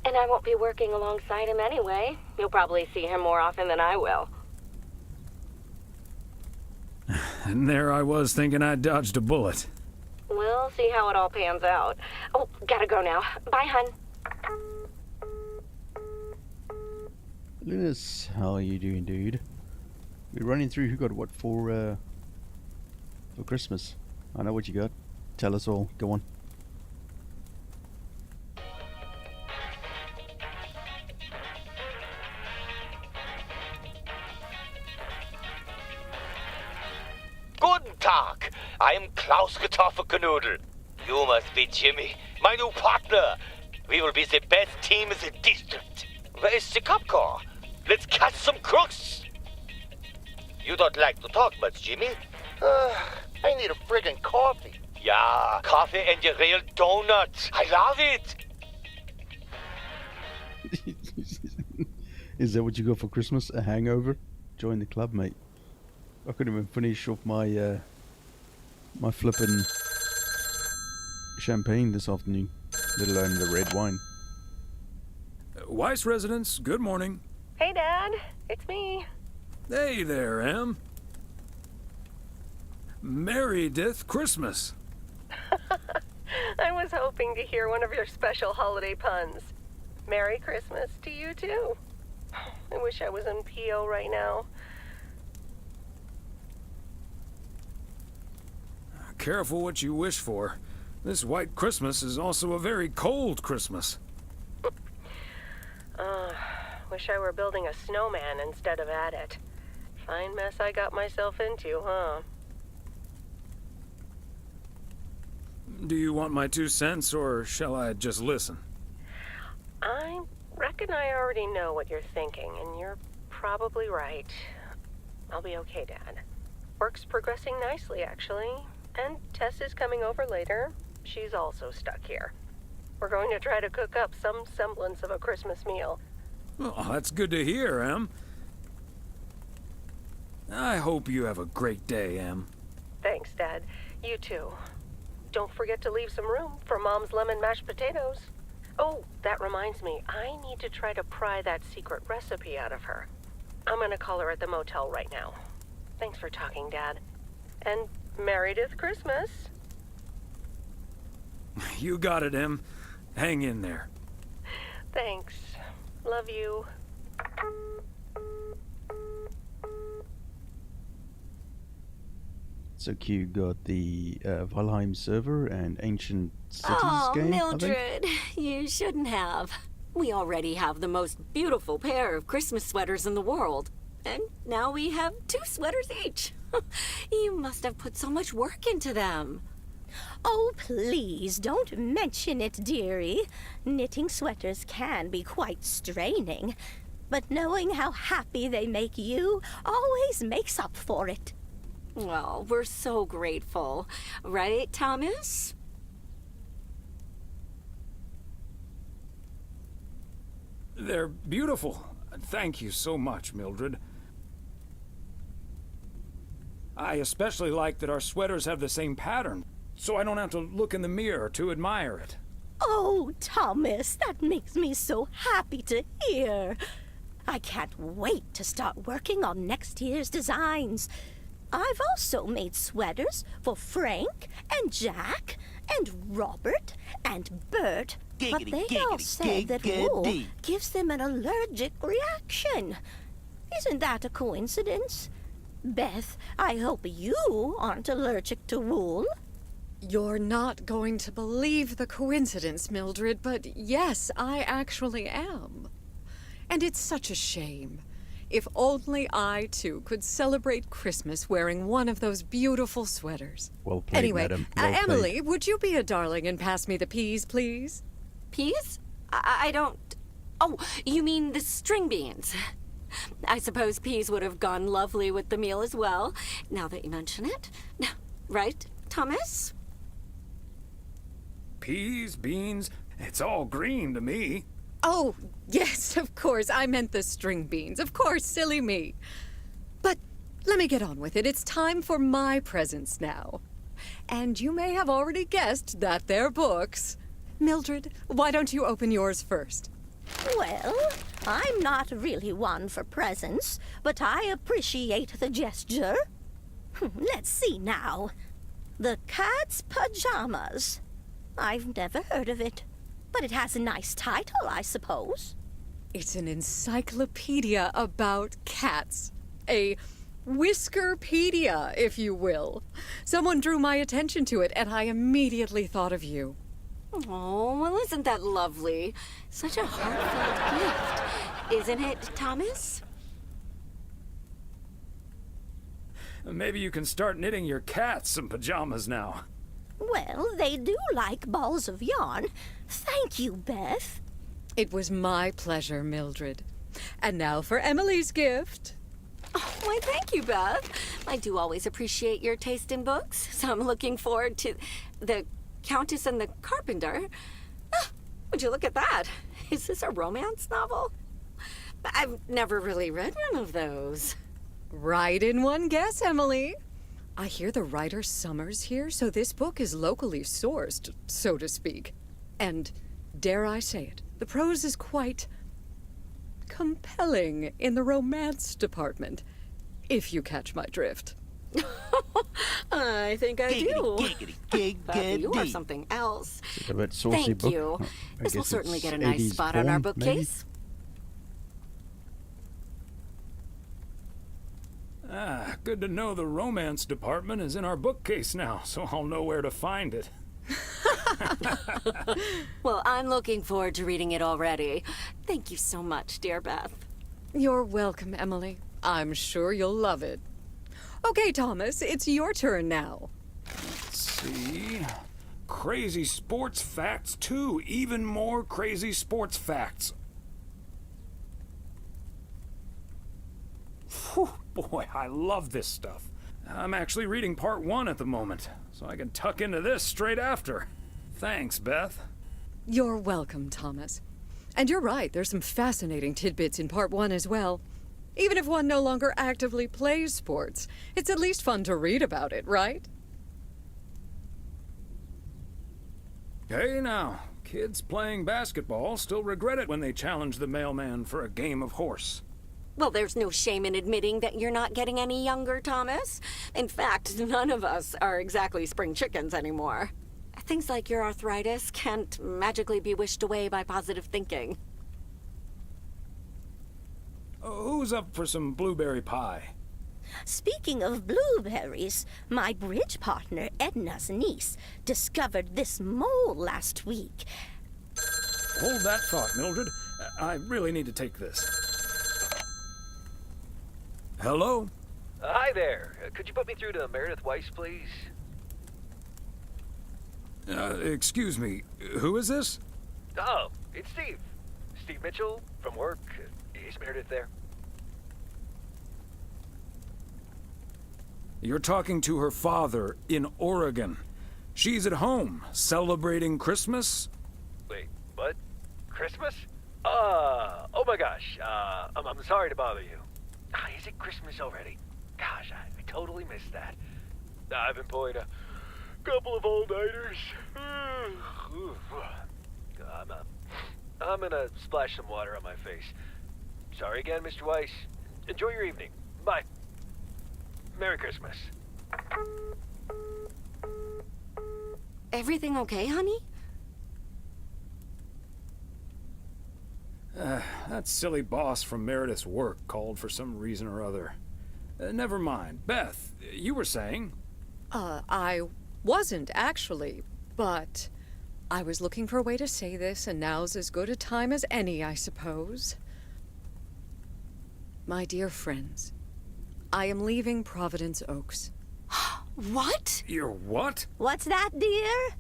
And I won't be working alongside him anyway. You'll probably see him more often than I will. And there I was thinking I dodged a bullet. We'll see how it all pans out. Oh, gotta go now. Bye, hun. Linus, how are you doing, dude? We're running through who got what for Christmas. I know what you got. Tell us all. Go on. Guten Tag. I'm Klaus Kartoffelknoodle. You must be Jimmy, my new partner. We will be the best team in the district. Where is the cop car? Let's catch some crooks. You don't like to talk much, Jimmy? I need a friggin' coffee. Yeah, coffee and your real donut. I love it. Is that what you got for Christmas? A hangover? Join the club, mate. I couldn't even finish off my my flippin' champagne this afternoon, let alone the red wine. Weiss residents, good morning. Hey, Dad. It's me. Hey there, Em. Merry Death Christmas. I was hoping to hear one of your special holiday puns. Merry Christmas to you, too. I wish I was in PO right now. Careful what you wish for. This white Christmas is also a very cold Christmas. Wish I were building a snowman instead of at it. Fine mess I got myself into, huh? Do you want my 2 cents, or shall I just listen? I reckon I already know what you're thinking, and you're probably right. I'll be okay, Dad. Work's progressing nicely, actually. And Tess is coming over later. She's also stuck here. We're going to try to cook up some semblance of a Christmas meal. Oh, that's good to hear, Em. I hope you have a great day, Em. Thanks, Dad. You too. Don't forget to leave some room for Mom's lemon mashed potatoes. Oh, that reminds me. I need to try to pry that secret recipe out of her. I'm gonna call her at the motel right now. Thanks for talking, Dad. And Meredith Christmas. You got it, Em. Hang in there. Thanks. Love you. So Q got the Valheim server and Ancient Cities game, Mildred, you shouldn't have. We already have the most beautiful pair of Christmas sweaters in the world. And now we have 2 sweaters each. You must have put so much work into them. Oh, please don't mention it, dearie. Knitting sweaters can be quite straining, but knowing how happy they make you always makes up for it. Well, we're so grateful. Right, Thomas? They're beautiful. Thank you so much, Mildred. I especially like that our sweaters have the same pattern, so I don't have to look in the mirror to admire it. Oh, Thomas, that makes me so happy to hear. I can't wait to start working on next year's designs. I've also made sweaters for Frank and Jack and Robert and Bert, but they all say that wool gives them an allergic reaction. Isn't that a coincidence? Beth, I hope you aren't allergic to wool. You're not going to believe the coincidence, Mildred, but yes, I actually am. And it's such a shame. If only I, too, could celebrate Christmas wearing one of those beautiful sweaters. Well played, anyway, madam. Well Emily, played. would you be a darling and pass me the peas, please? Peas? I don't... Oh, you mean the string beans. I suppose peas would have gone lovely with the meal as well, now that you mention it. Right, Thomas? Peas, beans, it's all green to me. Oh, yes, of course. I meant the string beans. Of course, silly me. But let me get on with it. It's time for my presents now. And you may have already guessed that they're books. Mildred, why don't you open yours first? Well, I'm not really one for presents, but I appreciate the gesture. Let's see now. The Cat's Pajamas. I've never heard of it, but it has a nice title, I suppose. It's an encyclopedia about cats. A Whiskerpedia, if you will. Someone drew my attention to it, and I immediately thought of you. Oh, well, isn't that lovely? Such a heartfelt gift. Isn't it, Thomas? Maybe you can start knitting your cats some pajamas now. Well, they do like balls of yarn. Thank you, Beth. It was my pleasure, Mildred. And now for Emily's gift. Oh, why, thank you, Beth. I do always appreciate your taste in books, so I'm looking forward to the Countess and the Carpenter. Ah, would you look at that? Is this a romance novel? I've never really read one of those. Right in one guess, Emily. I hear the writer Summers here, so this book is locally sourced, so to speak. And, dare I say it, the prose is quite compelling in the romance department, if you catch my drift. I think I do. Giggity, But you are giggity. something else. Is it a bit saucy Thank book? you. I This will guess certainly it's get a nice 80s spot on our porn, maybe? bookcase. Ah, good to know the romance department is in our bookcase now, so I'll know where to find it. Well, I'm looking forward to reading it already. Thank you so much, dear Beth. You're welcome, Emily. I'm sure you'll love it. Okay, Thomas, it's your turn now. Let's see. Crazy sports facts 2. Even more crazy sports facts. Whew, boy, I love this stuff. I'm actually reading part 1 at the moment, so I can tuck into this straight after. Thanks, Beth. You're welcome, Thomas. And you're right, there's some fascinating tidbits in part 1 as well. Even if one no longer actively plays sports, it's at least fun to read about it, right? Hey now, kids playing basketball still regret it when they challenge the mailman for a game of horse. Well, there's no shame in admitting that you're not getting any younger, Thomas. In fact, none of us are exactly spring chickens anymore. Things like your arthritis can't magically be wished away by positive thinking. Who's up for some blueberry pie? Speaking of blueberries, my bridge partner Edna's niece discovered this mole last week. Hold that thought, Mildred. I really need to take this. Hello? Hi there. Could you put me through to Meredith Weiss, please? Excuse me, who is this? Oh, it's Steve. Steve Mitchell from work. Is Meredith there? You're talking to her father in Oregon. She's at home, celebrating Christmas. Wait, what? Christmas? Oh my gosh. I'm sorry to bother you. Is it Christmas already? Gosh, I totally missed that. I've been pulling a couple of all-nighters. I'm gonna splash some water on my face. Sorry again, Mr. Weiss. Enjoy your evening. Bye. Merry Christmas. Everything okay, honey? That silly boss from Meredith's work called for some reason or other. Never mind. Beth, you were saying? I wasn't actually, but I was looking for a way to say this, and now's as good a time as any, I suppose. My dear friends, I am leaving Providence Oaks. What? You're what? What's that, dear?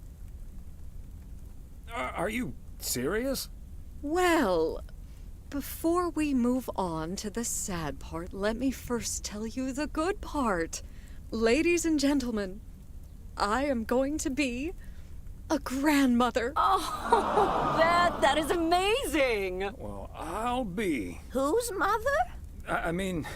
Are you serious? Well, before we move on to the sad part, let me first tell you the good part. Ladies and gentlemen, I am going to be a grandmother. Oh, Beth, that is amazing. Well, I'll be. Whose mother? I mean...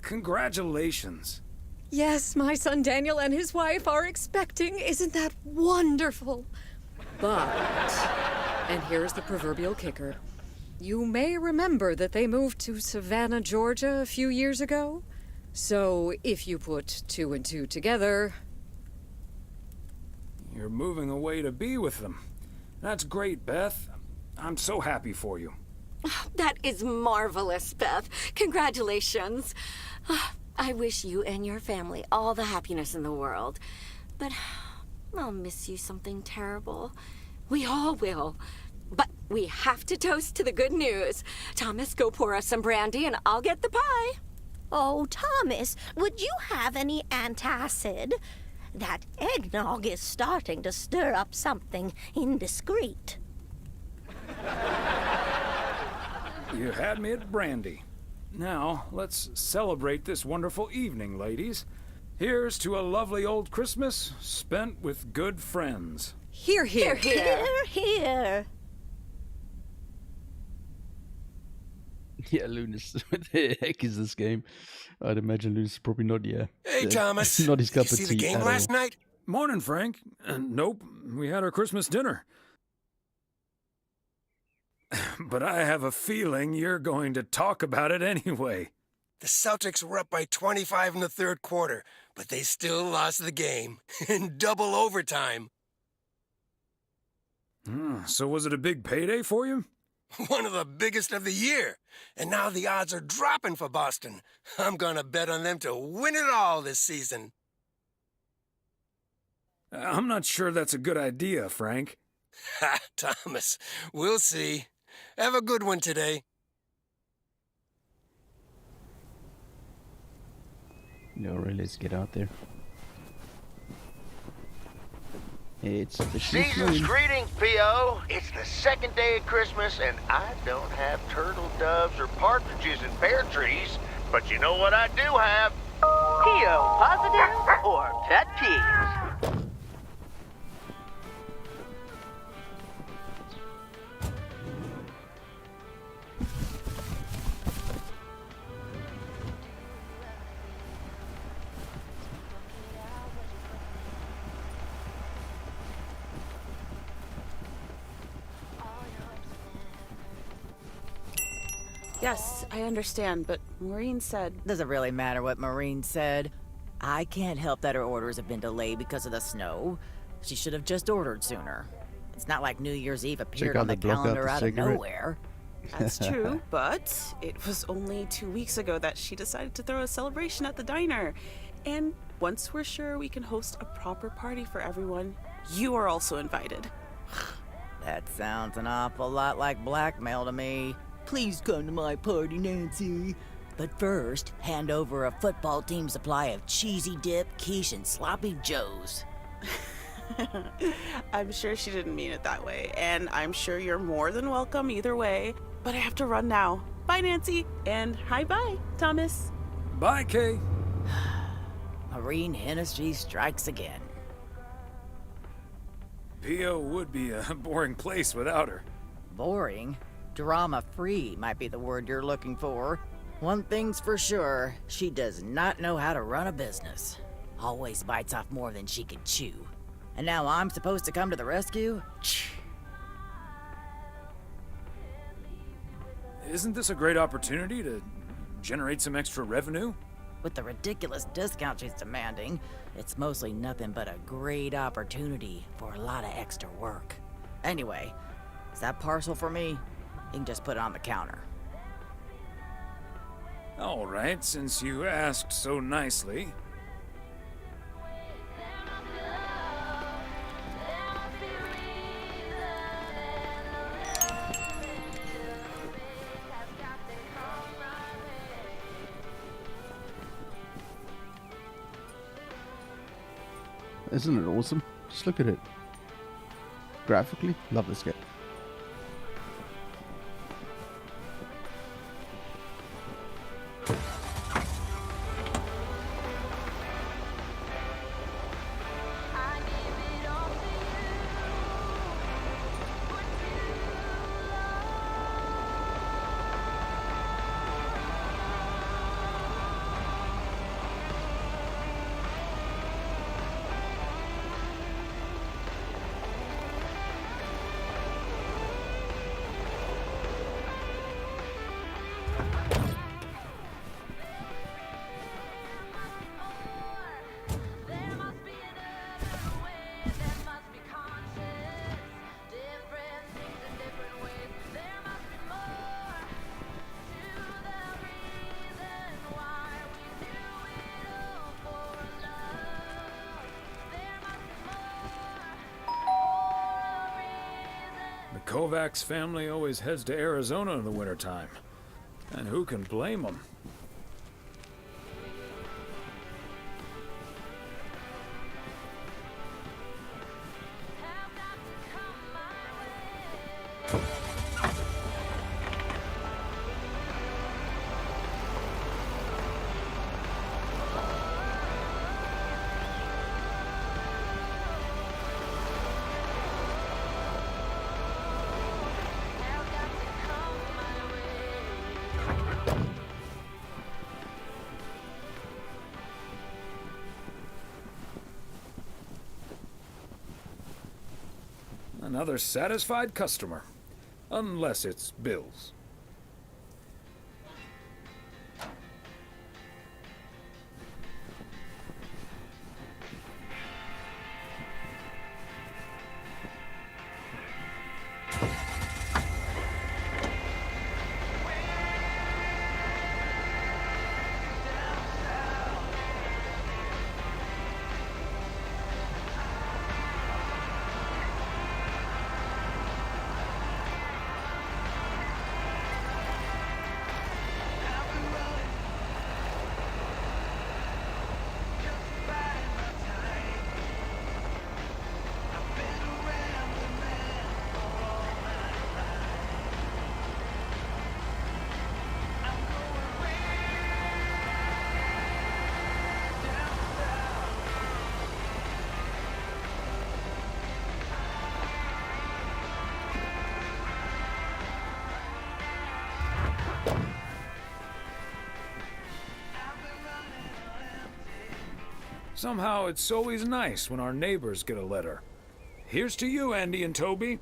Congratulations. Yes, my son Daniel and his wife are expecting. Isn't that wonderful? But, and here's the proverbial kicker. You may remember that they moved to Savannah, Georgia a few years ago. So if you put 2 and 2 together... You're moving away to be with them. That's great, Beth. I'm so happy for you. That is marvelous, Beth. Congratulations. I wish you and your family all the happiness in the world. But I'll miss you something terrible. We all will. But we have to toast to the good news. Thomas, go pour us some brandy and I'll get the pie. Oh, Thomas, would you have any antacid? That eggnog is starting to stir up something indiscreet. You had me at brandy. Now, let's celebrate this wonderful evening, ladies. Here's to a lovely old Christmas spent with good friends. Hear, hear. Hear, hear. Yeah, Lunas. What the heck is this game? I'd imagine Lunas is probably not, yeah. Hey, Thomas. Not his Did you cup of see the tea game at last all. night? Morning, Frank. Nope, we had our Christmas dinner. But I have a feeling you're going to talk about it anyway. The Celtics were up by 25 in the third quarter, but they still lost the game in double overtime. So was it a big payday for you? One of the biggest of the year. And now the odds are dropping for Boston. I'm gonna bet on them to win it all this season. I'm not sure that's a good idea, Frank. Ha, Thomas. We'll see. Have a good one today. No, really, let's get out there. It's the Season's greetings, P.O. It's the second day of Christmas, and I don't have turtle doves or partridges in pear trees. But you know what I do have? P.O. positive or pet peeves? Yes, I understand, but Maureen said... Doesn't really matter what Maureen said. I can't help that her orders have been delayed because of the snow. She should have just ordered sooner. It's not like New Year's Eve appeared on the calendar out of nowhere. That's true, but it was only 2 weeks ago that she decided to throw a celebration at the diner. And once we're sure we can host a proper party for everyone, you are also invited. That sounds an awful lot like blackmail to me. Please come to my party, Nancy. But first, hand over a football team supply of cheesy dip, quiche, and sloppy joes. I'm sure she didn't mean it that way, and I'm sure you're more than welcome either way. But I have to run now. Bye, Nancy, and hi-bye, Thomas. Bye, Kay. Maureen Hennessy strikes again. P.O. would be a boring place without her. Boring? Drama-free might be the word you're looking for. One thing's for sure, she does not know how to run a business. Always bites off more than she can chew. And now I'm supposed to come to the rescue? Isn't this a great opportunity to generate some extra revenue? With the ridiculous discount she's demanding, it's mostly nothing but a great opportunity for a lot of extra work. Anyway, is that parcel for me? You can just put it on the counter. All right, since you asked so nicely. Isn't it awesome? Just look at it. Graphically, love this game. The Kovacs family always heads to Arizona in the wintertime. And who can blame them? Another satisfied customer. Unless it's Bill's. Somehow it's always nice when our neighbors get a letter. Here's to you, Andy and Toby.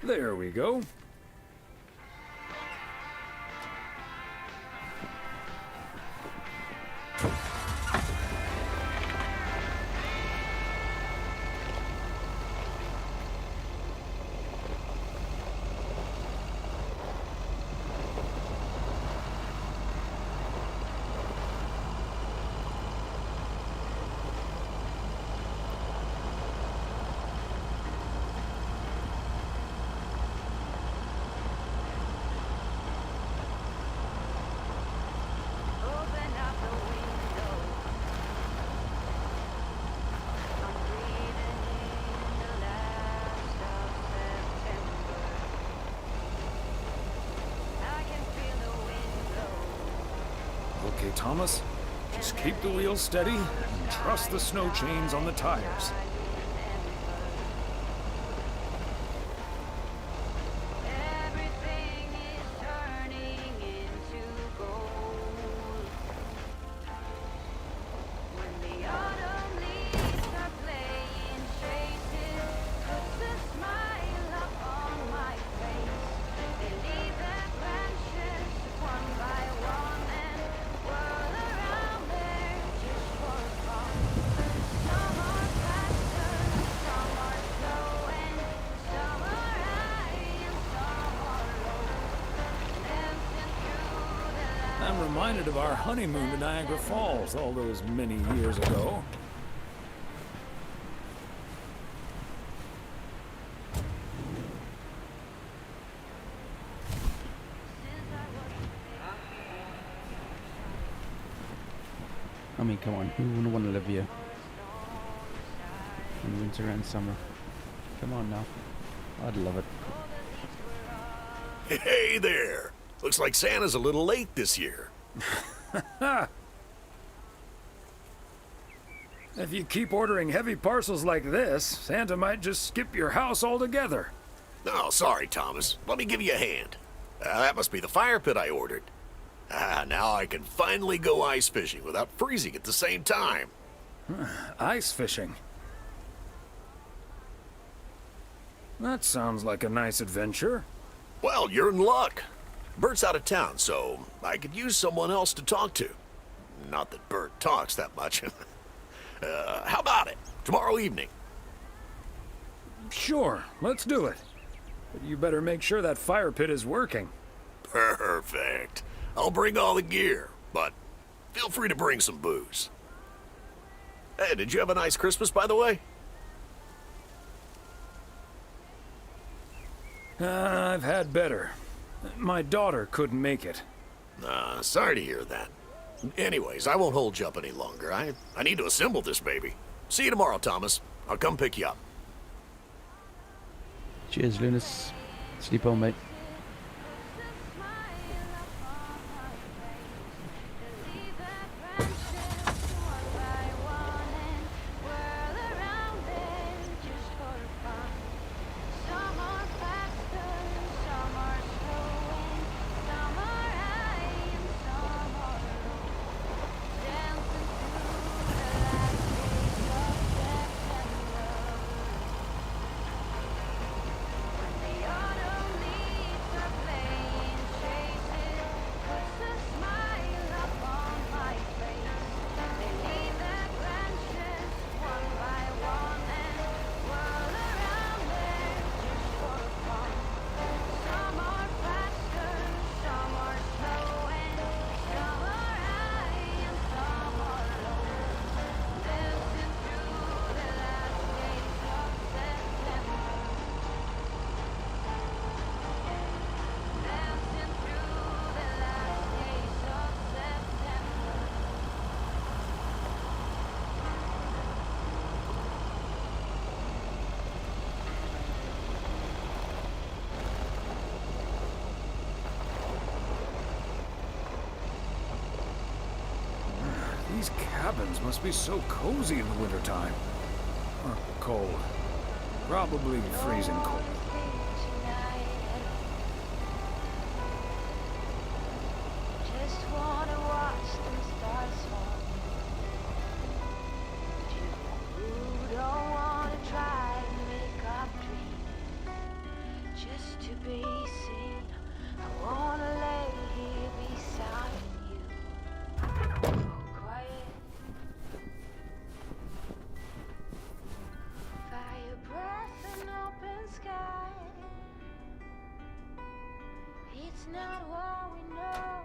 There we go. Okay, Thomas, just keep the wheels steady and trust the snow chains on the tires. I'm reminded of our honeymoon to Niagara Falls all those many years ago. I mean, come on, who wouldn't want to live here? In winter and summer. Come on now. I'd love it. Hey there! Looks like Santa's a little late this year. If you keep ordering heavy parcels like this, Santa might just skip your house altogether. Oh, sorry, Thomas. Let me give you a hand. That must be the fire pit I ordered. Now I can finally go ice fishing without freezing at the same time. Ice fishing? That sounds like a nice adventure. Well, you're in luck. Bert's out of town, so I could use someone else to talk to. Not that Bert talks that much. How about it? Tomorrow evening? Sure, let's do it. But you better make sure that fire pit is working. Perfect. I'll bring all the gear, but feel free to bring some booze. Hey, did you have a nice Christmas, by the way? I've had better. My daughter couldn't make it. Sorry to hear that. Anyways, I won't hold you up any longer. I need to assemble this baby. See you tomorrow, Thomas. I'll come pick you up. Cheers, Lunas. Sleep on, mate. These cabins must be so cozy in the wintertime. Or cold. Probably freezing cold. Just wanna watch them stars fall. You don't wanna try and make up dreams. Just to be seen, I wanna lay here beside you. Quiet. Fire breath and open sky. It's not what we know,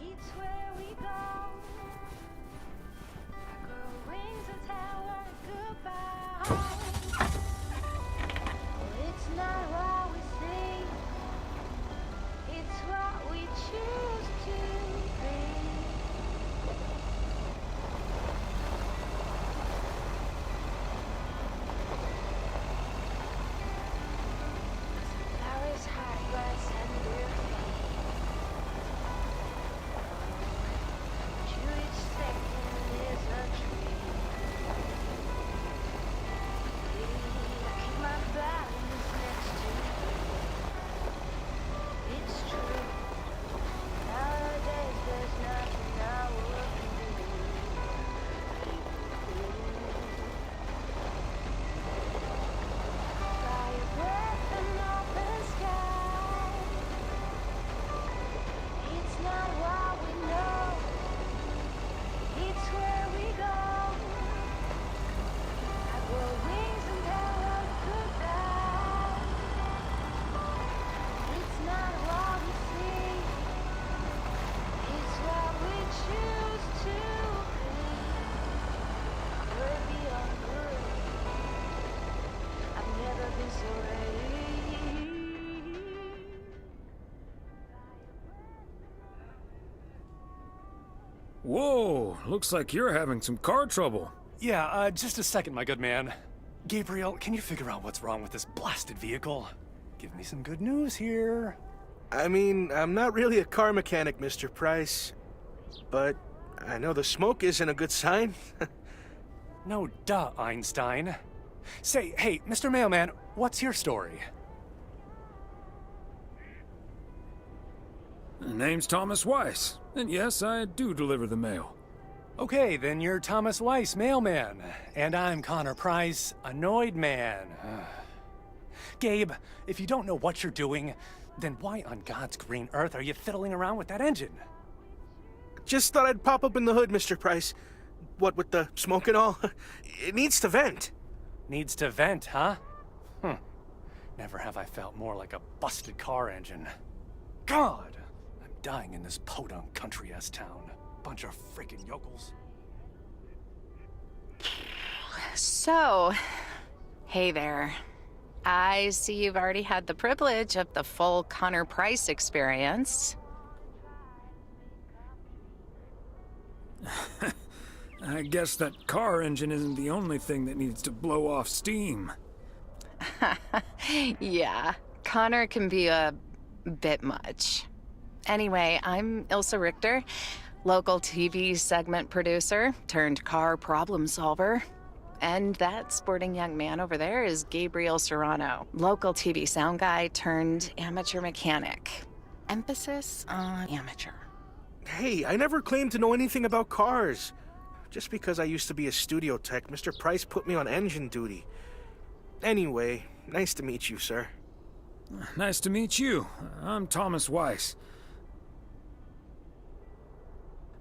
it's where we go. I grow wings and tell her goodbye. Oh, it's not what we see, it's what we choose to be. Flowers hide rise under your feet. To each second is a tree. I keep my balance next to you. It's true. Nowadays there's nothing I wouldn't do. Fire breath and open sky. It's not what we know, it's where we go. I grow wings and tell her goodbye. It's not what we see, it's what we choose to be. Good beyond good, I've never been so ready. Whoa, looks like you're having some car trouble. Yeah, just a second, my good man. Gabriel, can you figure out what's wrong with this blasted vehicle? Give me some good news here. I mean, I'm not really a car mechanic, Mr. Price, but I know the smoke isn't a good sign. No duh, Einstein. Say, hey, Mr. Mailman, what's your story? Name's Thomas Weiss, and yes, I do deliver the mail. Okay, then you're Thomas Weiss, mailman. And I'm Connor Price, annoyed man. Gabe, if you don't know what you're doing, then why on God's green earth are you fiddling around with that engine? Just thought I'd pop up in the hood, Mr. Price. What with the smoke and all? It needs to vent. Needs to vent, huh? Never have I felt more like a busted car engine. God! I'm dying in this podunk country-ass town. Bunch of freaking yokels. So, hey there. I see you've already had the privilege of the full Connor Price experience. I guess that car engine isn't the only thing that needs to blow off steam. Yeah, Connor can be a bit much. Anyway, I'm Ilsa Richter, local TV segment producer turned car problem solver. And that sporting young man over there is Gabriel Serrano, local TV sound guy turned amateur mechanic. Emphasis on amateur. Hey, I never claimed to know anything about cars. Just because I used to be a studio tech, Mr. Price put me on engine duty. Anyway, nice to meet you, sir. Nice to meet you. I'm Thomas Weiss.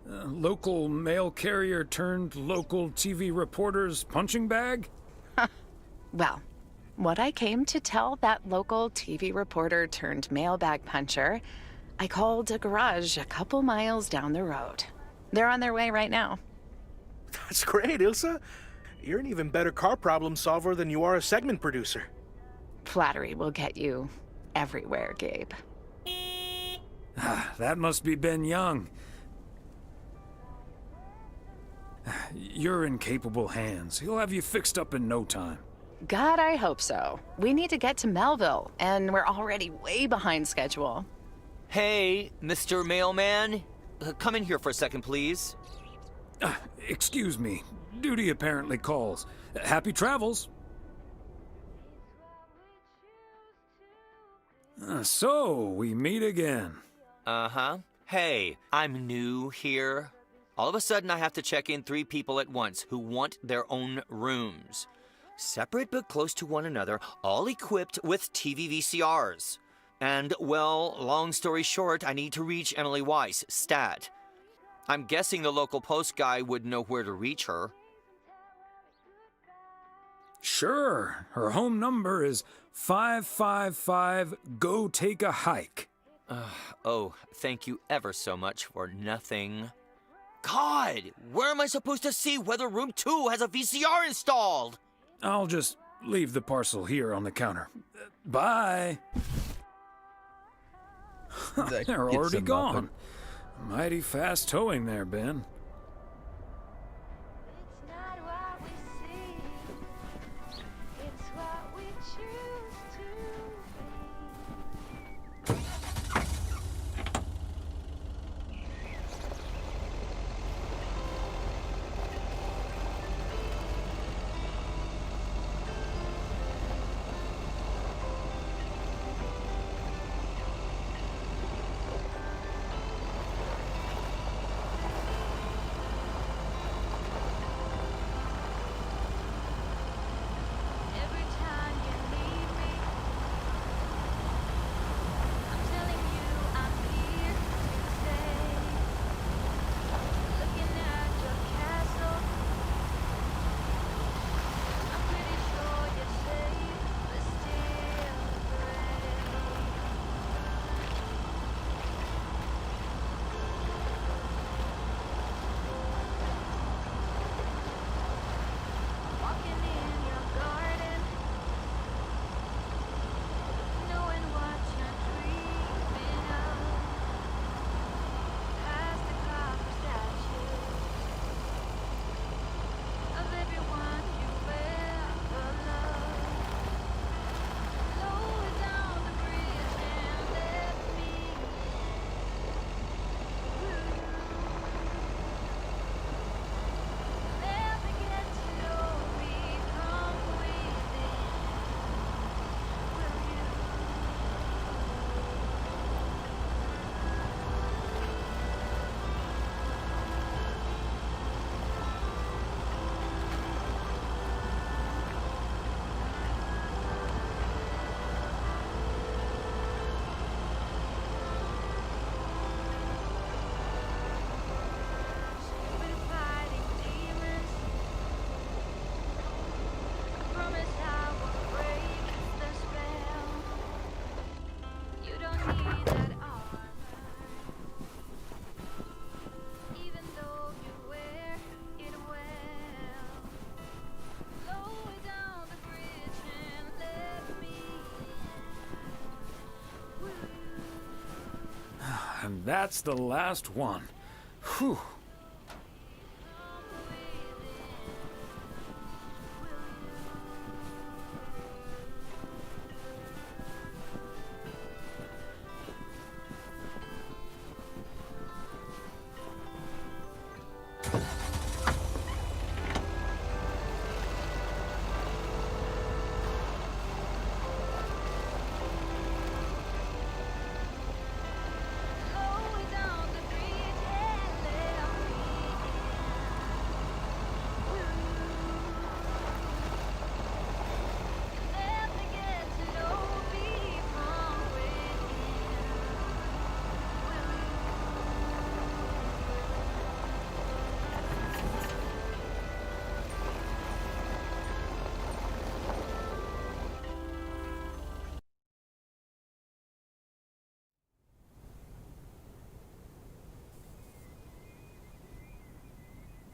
Local mail carrier turned local TV reporter's punching bag? Well, what I came to tell that local TV reporter turned mailbag puncher, I called a garage a couple miles down the road. They're on their way right now. That's great, Ilsa. You're an even better car problem solver than you are a segment producer. Flattery will get you everywhere, Gabe. That must be Ben Young. You're in capable hands. He'll have you fixed up in no time. God, I hope so. We need to get to Melville, and we're already way behind schedule. Hey, Mr. Mailman. Come in here for a second, please. Excuse me. Duty apparently calls. Happy travels. So, we meet again. Uh-huh. Hey, I'm new here. All of a sudden, I have to check in 3 people at once who want their own rooms. Separate but close to one another, all equipped with TV VCRs. And, well, long story short, I need to reach Emily Weiss, stat. I'm guessing the local post guy would know where to reach her. Sure. Her home number is 555 Go Take a Hike. Oh, thank you ever so much for nothing. God, where am I supposed to see whether room 2 has a VCR installed? I'll just leave the parcel here on the counter. Bye. They're already gone. Mighty fast towing there, Ben. And that's the last one. Whew.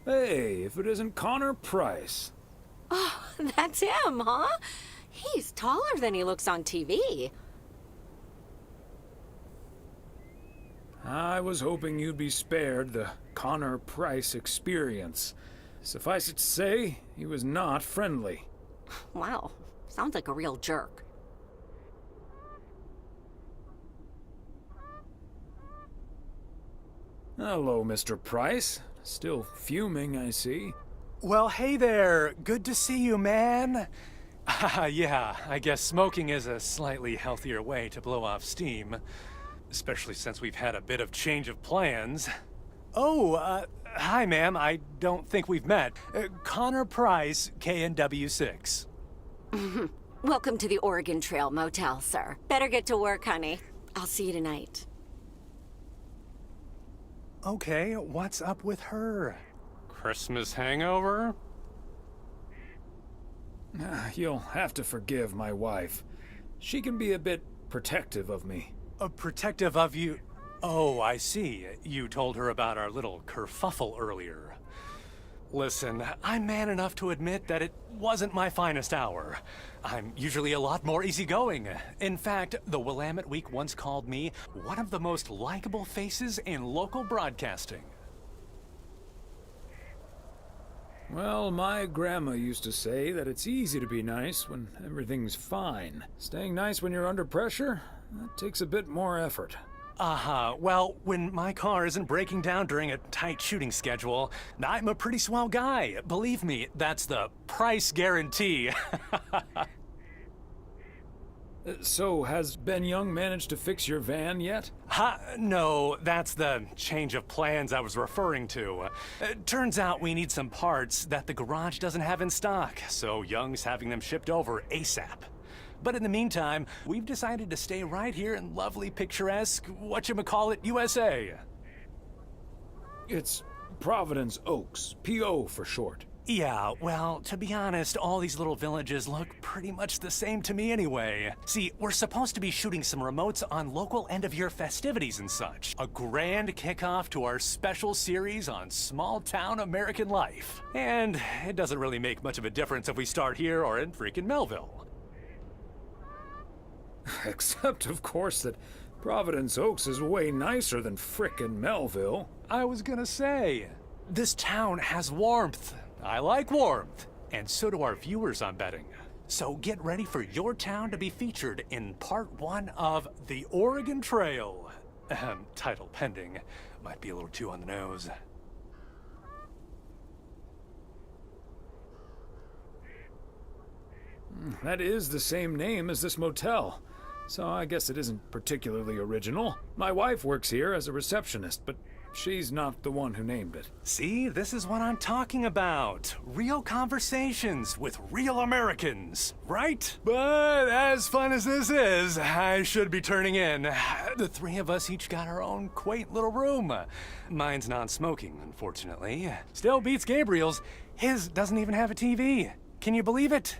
Hey, if it isn't Connor Price. Oh, that's him, huh? He's taller than he looks on TV. I was hoping you'd be spared the Connor Price experience. Suffice it to say, he was not friendly. Wow, sounds like a real jerk. Hello, Mr. Price. Still fuming, I see. Well, hey there. Good to see you, man. Yeah, I guess smoking is a slightly healthier way to blow off steam. Especially since we've had a bit of change of plans. Oh, hi, ma'am. I don't think we've met. Connor Price, KNW6. Welcome to the Oregon Trail Motel, sir. Better get to work, honey. I'll see you tonight. Okay, what's up with her? Christmas hangover? You'll have to forgive my wife. She can be a bit protective of me. Protective of you? Oh, I see. You told her about our little kerfuffle earlier. Listen, I'm man enough to admit that it wasn't my finest hour. I'm usually a lot more easygoing. In fact, the Willamette Week once called me one of the most likable faces in local broadcasting. Well, my grandma used to say that it's easy to be nice when everything's fine. Staying nice when you're under pressure, that takes a bit more effort. Well, when my car isn't breaking down during a tight shooting schedule, I'm a pretty swell guy. Believe me, that's the price guarantee. So, has Ben Young managed to fix your van yet? No, that's the change of plans I was referring to. Turns out we need some parts that the garage doesn't have in stock, so Young's having them shipped over ASAP. But in the meantime, we've decided to stay right here in lovely, picturesque, whatchamacallit, USA. It's Providence Oaks, P.O. for short. Yeah, well, to be honest, all these little villages look pretty much the same to me anyway. See, we're supposed to be shooting some remotes on local end-of-year festivities and such. A grand kickoff to our special series on small-town American life. And it doesn't really make much of a difference if we start here or in freaking Melville. Except, of course, that Providence Oaks is way nicer than frickin' Melville. I was gonna say, this town has warmth. I like warmth. And so do our viewers, I'm betting. So get ready for your town to be featured in part 1 of The Oregon Trail. Title pending. Might be a little too on the nose. That is the same name as this motel. So I guess it isn't particularly original. My wife works here as a receptionist, but she's not the one who named it. See, this is what I'm talking about. Real conversations with real Americans, right? But as fun as this is, I should be turning in. The 3 of us each got our own quaint little room. Mine's non-smoking, unfortunately. Still beats Gabriel's. His doesn't even have a TV. Can you believe it?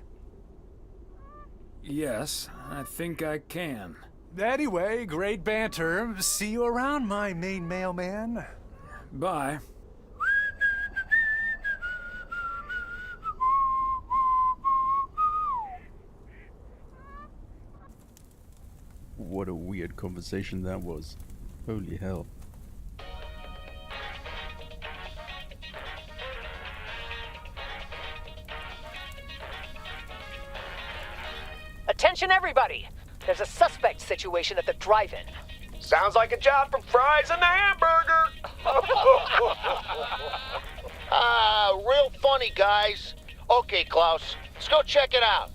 Yes, I think I can. Anyway, great banter. See you around, my main mailman. Bye. What a weird conversation that was. Holy hell. Attention everybody! There's a suspect situation at the drive-in. Sounds like a job from Fries and the Hamburger. Real funny, guys. Okay, Klaus, let's go check it out.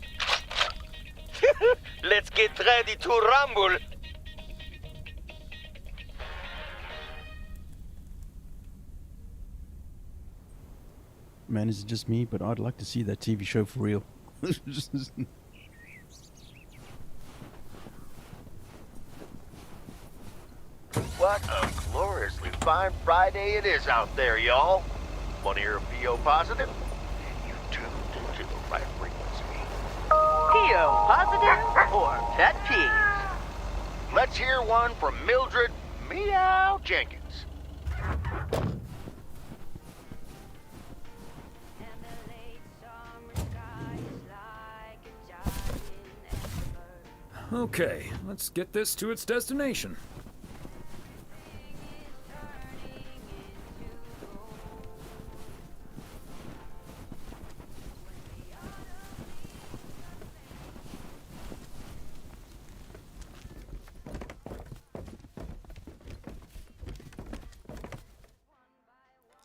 Let's get ready to rumble. Man, is it just me? But I'd like to see that TV show for real. What a gloriously fine Friday it is out there, y'all. Want to hear a PO positive? You tuned into the right frequency. PO positive or pet peeves? Let's hear one from Mildred Meow Jenkins. Okay, let's get this to its destination.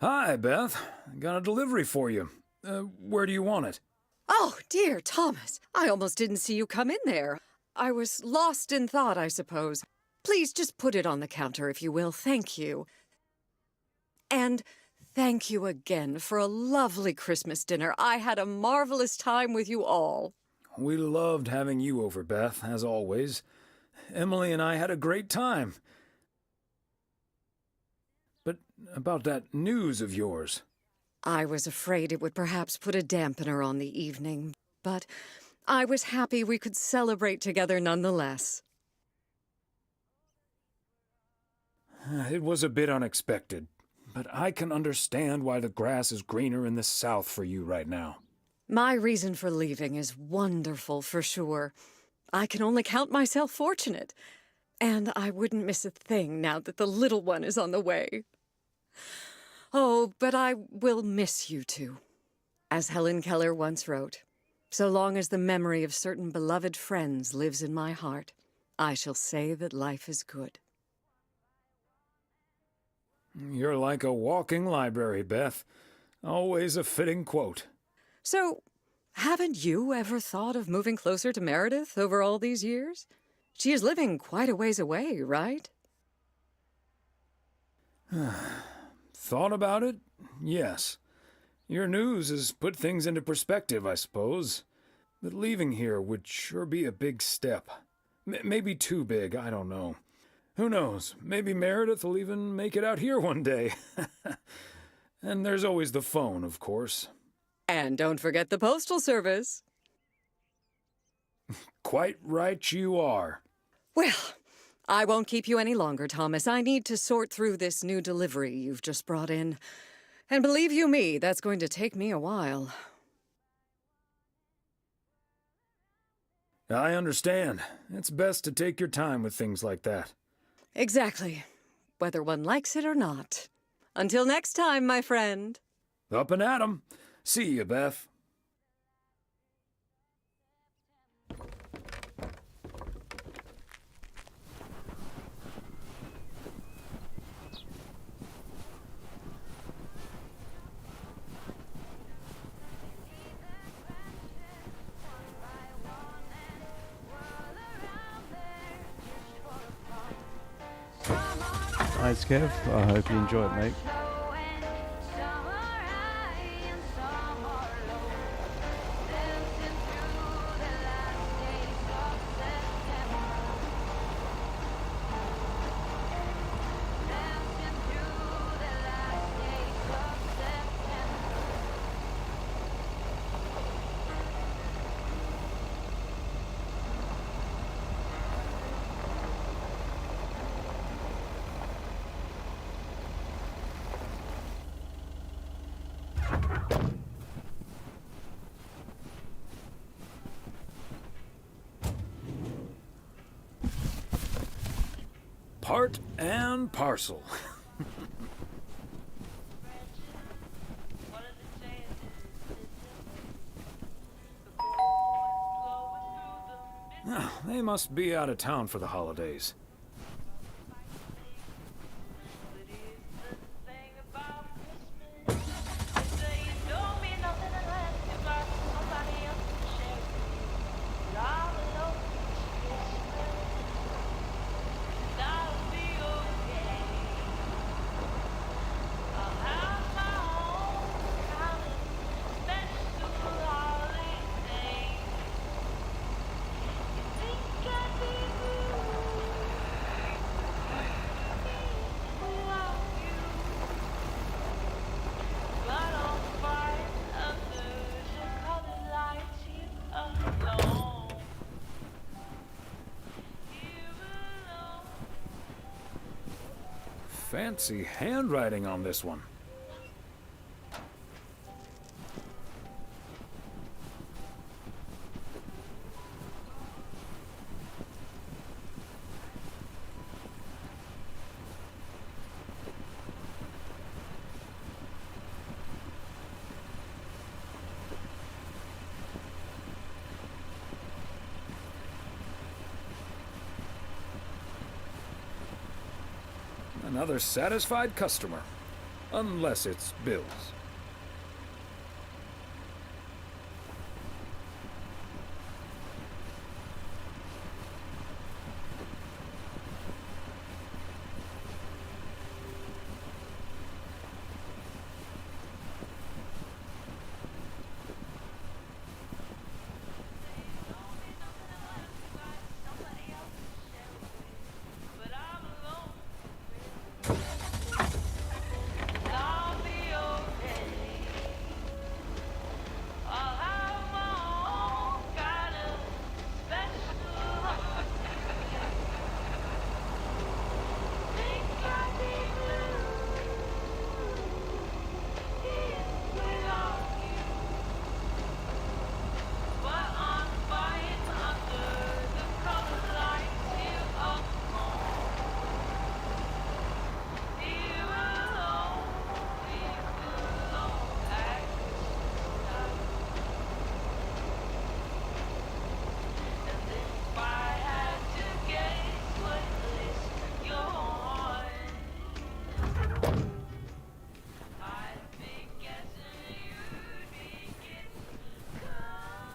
Hi, Beth. Got a delivery for you. Where do you want it? Oh, dear Thomas. I almost didn't see you come in there. I was lost in thought, I suppose. Please just put it on the counter, if you will. Thank you. And thank you again for a lovely Christmas dinner. I had a marvelous time with you all. We loved having you over, Beth, as always. Emily and I had a great time. But about that news of yours. I was afraid it would perhaps put a dampener on the evening, but I was happy we could celebrate together nonetheless. It was a bit unexpected, but I can understand why the grass is greener in the south for you right now. My reason for leaving is wonderful, for sure. I can only count myself fortunate, and I wouldn't miss a thing now that the little one is on the way. Oh, but I will miss you two. As Helen Keller once wrote, so long as the memory of certain beloved friends lives in my heart, I shall say that life is good. You're like a walking library, Beth. Always a fitting quote. So, haven't you ever thought of moving closer to Meredith over all these years? She is living quite a ways away, right? Thought about it? Yes. Your news has put things into perspective, I suppose. But leaving here would sure be a big step. Maybe too big, I don't know. Who knows? Maybe Meredith will even make it out here one day. And there's always the phone, of course. And don't forget the postal service. Quite right you are. Well, I won't keep you any longer, Thomas. I need to sort through this new delivery you've just brought in. And believe you me, that's going to take me a while. I understand. It's best to take your time with things like that. Exactly. Whether one likes it or not. Until next time, my friend. Up and at 'em. See you, Beth. Nice, Kev. I hope you enjoy it, mate. Part and parcel. They must be out of town for the holidays. Fancy handwriting on this one. Another satisfied customer. Unless it's Bill's.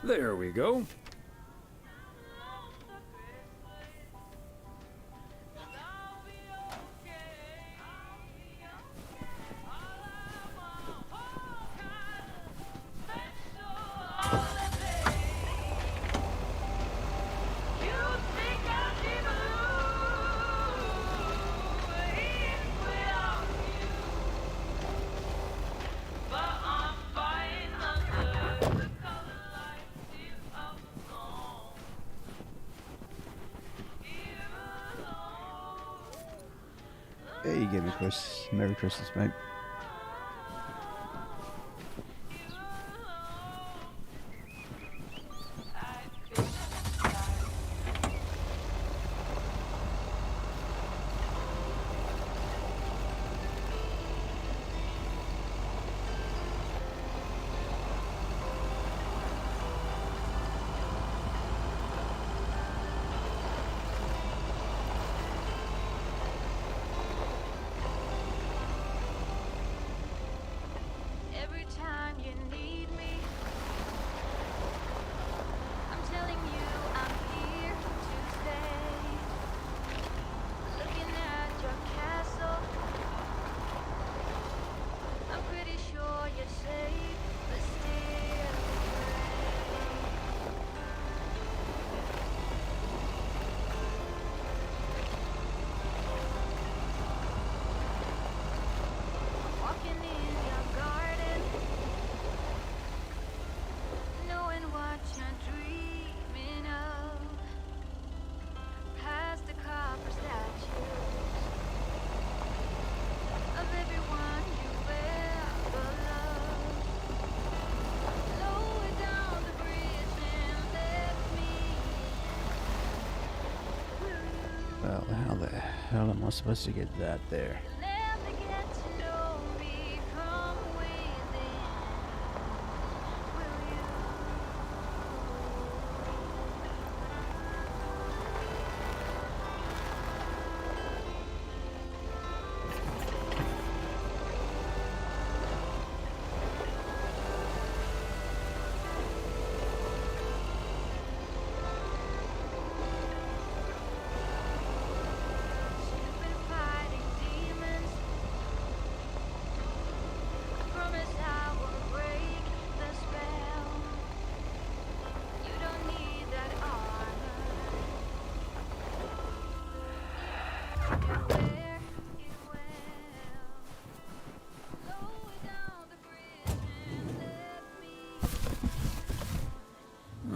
There we go. Hey, Gaming Chris. Merry Christmas, mate. Well, how the hell am I supposed to get that there?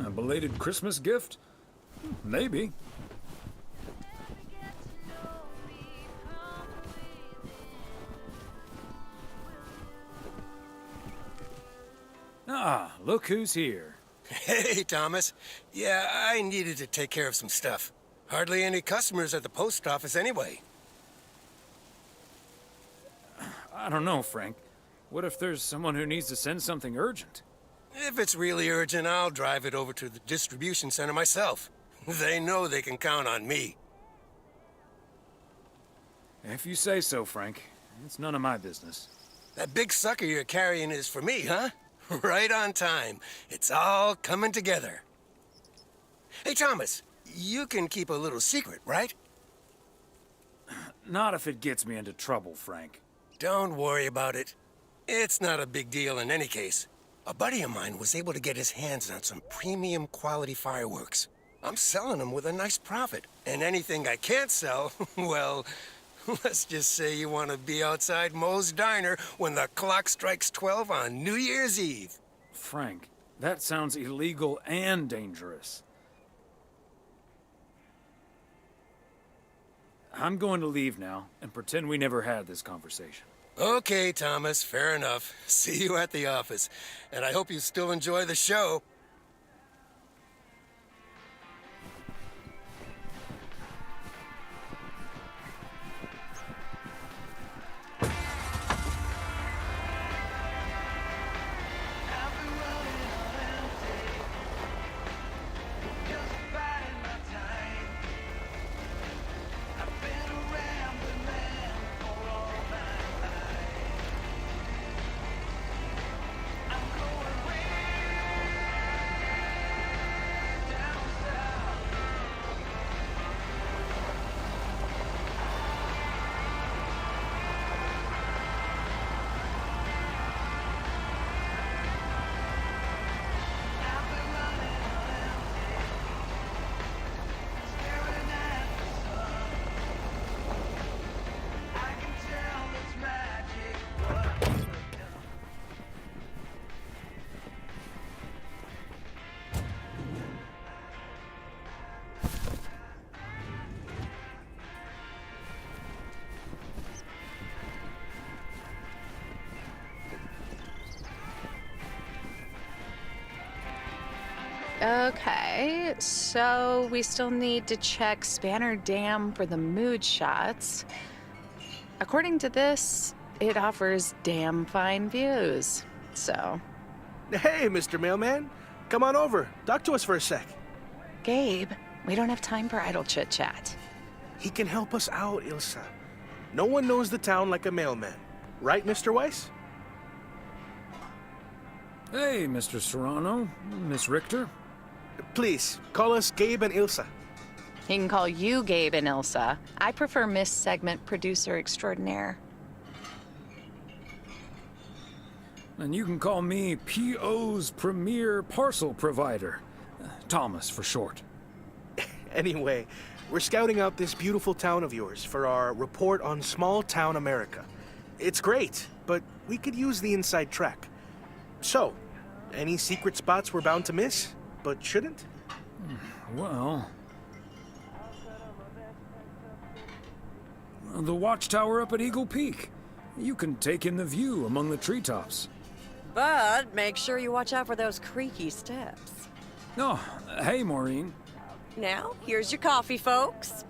A belated Christmas gift? Maybe. Ah, look who's here. Hey, Thomas. Yeah, I needed to take care of some stuff. Hardly any customers at the post office anyway. I don't know, Frank. What if there's someone who needs to send something urgent? If it's really urgent, I'll drive it over to the distribution center myself. They know they can count on me. If you say so, Frank. It's none of my business. That big sucker you're carrying is for me, huh? Right on time. It's all coming together. Hey, Thomas, you can keep a little secret, right? Not if it gets me into trouble, Frank. Don't worry about it. It's not a big deal in any case. A buddy of mine was able to get his hands on some premium quality fireworks. I'm selling them with a nice profit. And anything I can't sell, well, let's just say you want to be outside Moe's Diner when the clock strikes 12 on New Year's Eve. Frank, that sounds illegal and dangerous. I'm going to leave now and pretend we never had this conversation. Okay, Thomas, fair enough. See you at the office. And I hope you still enjoy the show. Okay, so we still need to check Spanner Dam for the mood shots. According to this, it offers damn fine views, so... Hey, Mr. Mailman. Come on over. Talk to us for a sec. Gabe, we don't have time for idle chit-chat. He can help us out, Ilsa. No one knows the town like a mailman. Right, Mr. Weiss? Hey, Mr. Serrano, Miss Richter. Please, call us Gabe and Ilsa. He can call you Gabe and Ilsa. I prefer Miss Segment Producer Extraordinaire. And you can call me PO's Premier Parcel Provider. Thomas, for short. Anyway, we're scouting out this beautiful town of yours for our report on small town America. It's great, but we could use the inside track. So, any secret spots we're bound to miss, but shouldn't? Well... the watchtower up at Eagle Peak. You can take in the view among the treetops. But make sure you watch out for those creaky steps. Oh, hey, Maureen. Now, here's your coffee, folks.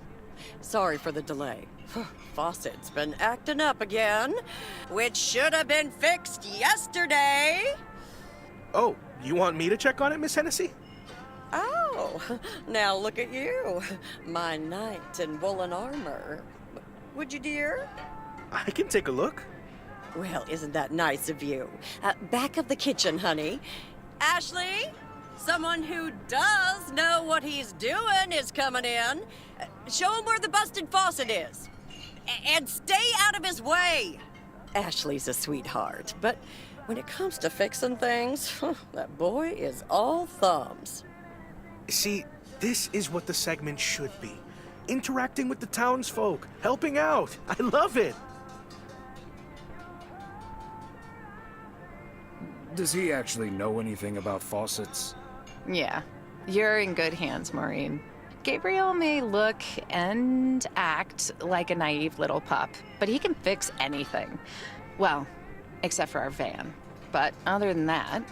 Sorry for the delay. Faucet's been acting up again, which should have been fixed yesterday. Oh, you want me to check on it, Miss Hennessy? Oh, now look at you. My knight in woolen armor. Would you, dear? I can take a look. Well, isn't that nice of you? Back of the kitchen, honey. Ashley, someone who does know what he's doing is coming in. Show him where the busted faucet is. And stay out of his way. Ashley's a sweetheart, but when it comes to fixing things, that boy is all thumbs. See, this is what the segment should be. Interacting with the townsfolk, helping out. I love it. Does he actually know anything about faucets? Yeah, you're in good hands, Maureen. Gabriel may look and act like a naive little pup, but he can fix anything. Well, except for our van. But other than that...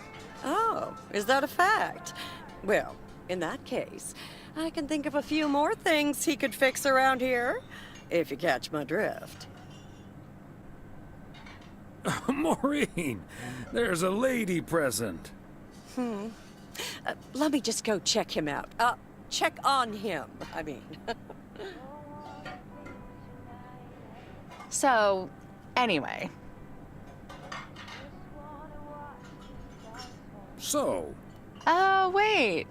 Oh, is that a fact? Well, in that case, I can think of a few more things he could fix around here, if you catch my drift. Maureen, there's a lady present. Let me just go check him out. Check on him, I mean. So, anyway, So? Oh, wait.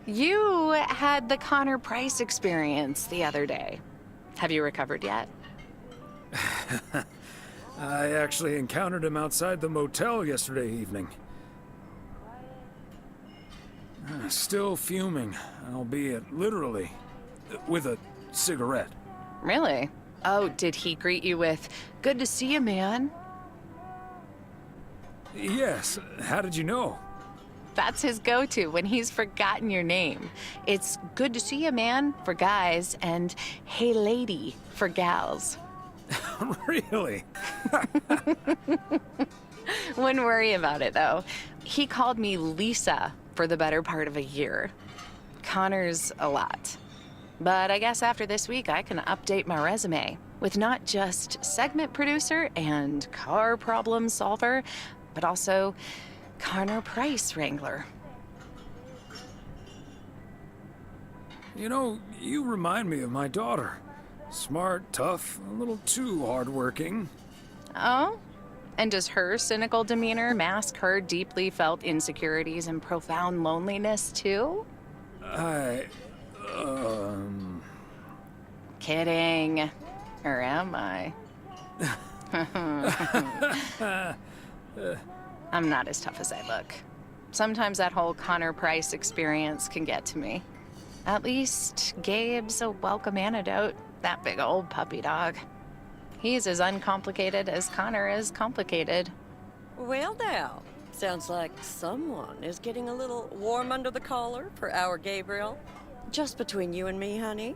You had the Connor Price experience the other day. Have you recovered yet? I actually encountered him outside the motel yesterday evening. Still fuming, albeit literally, with a cigarette. Really? Oh, did he greet you with, "Good to see you, man"? Yes. How did you know? That's his go-to when he's forgotten your name. It's "Good to see you, man" for guys and "Hey, lady" for gals. Really? Wouldn't worry about it, though. He called me Lisa for the better part of a year. Connor's a lot. But I guess after this week, I can update my resume with not just segment producer and car problem solver, but also Connor Price wrangler. You know, you remind me of my daughter. Smart, tough, a little too hardworking. Oh? And does her cynical demeanor mask her deeply felt insecurities and profound loneliness, too? Kidding. Or am I? I'm not as tough as I look. Sometimes that whole Connor Price experience can get to me. At least Gabe's a welcome antidote, that big old puppy dog. He's as uncomplicated as Connor is complicated. Well now, sounds like someone is getting a little warm under the collar for our Gabriel. Just between you and me, honey,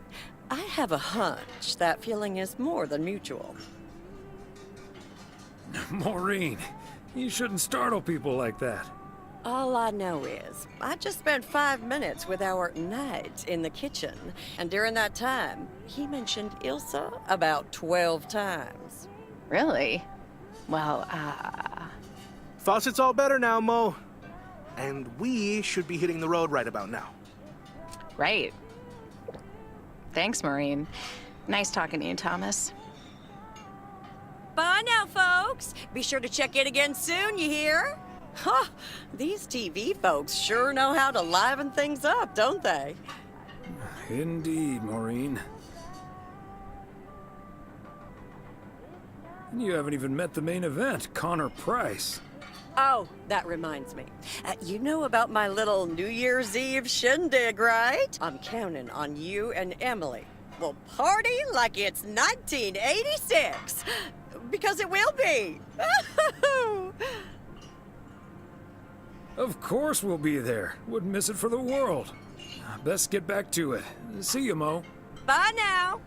I have a hunch that feeling is more than mutual. Maureen, you shouldn't startle people like that. All I know is, I just spent 5 minutes with our knight in the kitchen, and during that time, he mentioned Ilsa about 12 times. Really? Well, Faucet's all better now, Mo. And we should be hitting the road right about now. Right. Thanks, Maureen. Nice talking to you, Thomas. Bye now, folks. Be sure to check in again soon, you hear? Huh, these TV folks sure know how to liven things up, don't they? Indeed, Maureen. You haven't even met the main event, Connor Price. Oh, that reminds me. You know about my little New Year's Eve shindig, right? I'm counting on you and Emily. We'll party like it's 1986. Because it will be. Of course we'll be there. Wouldn't miss it for the world. Best get back to it. See you, Mo. Bye now.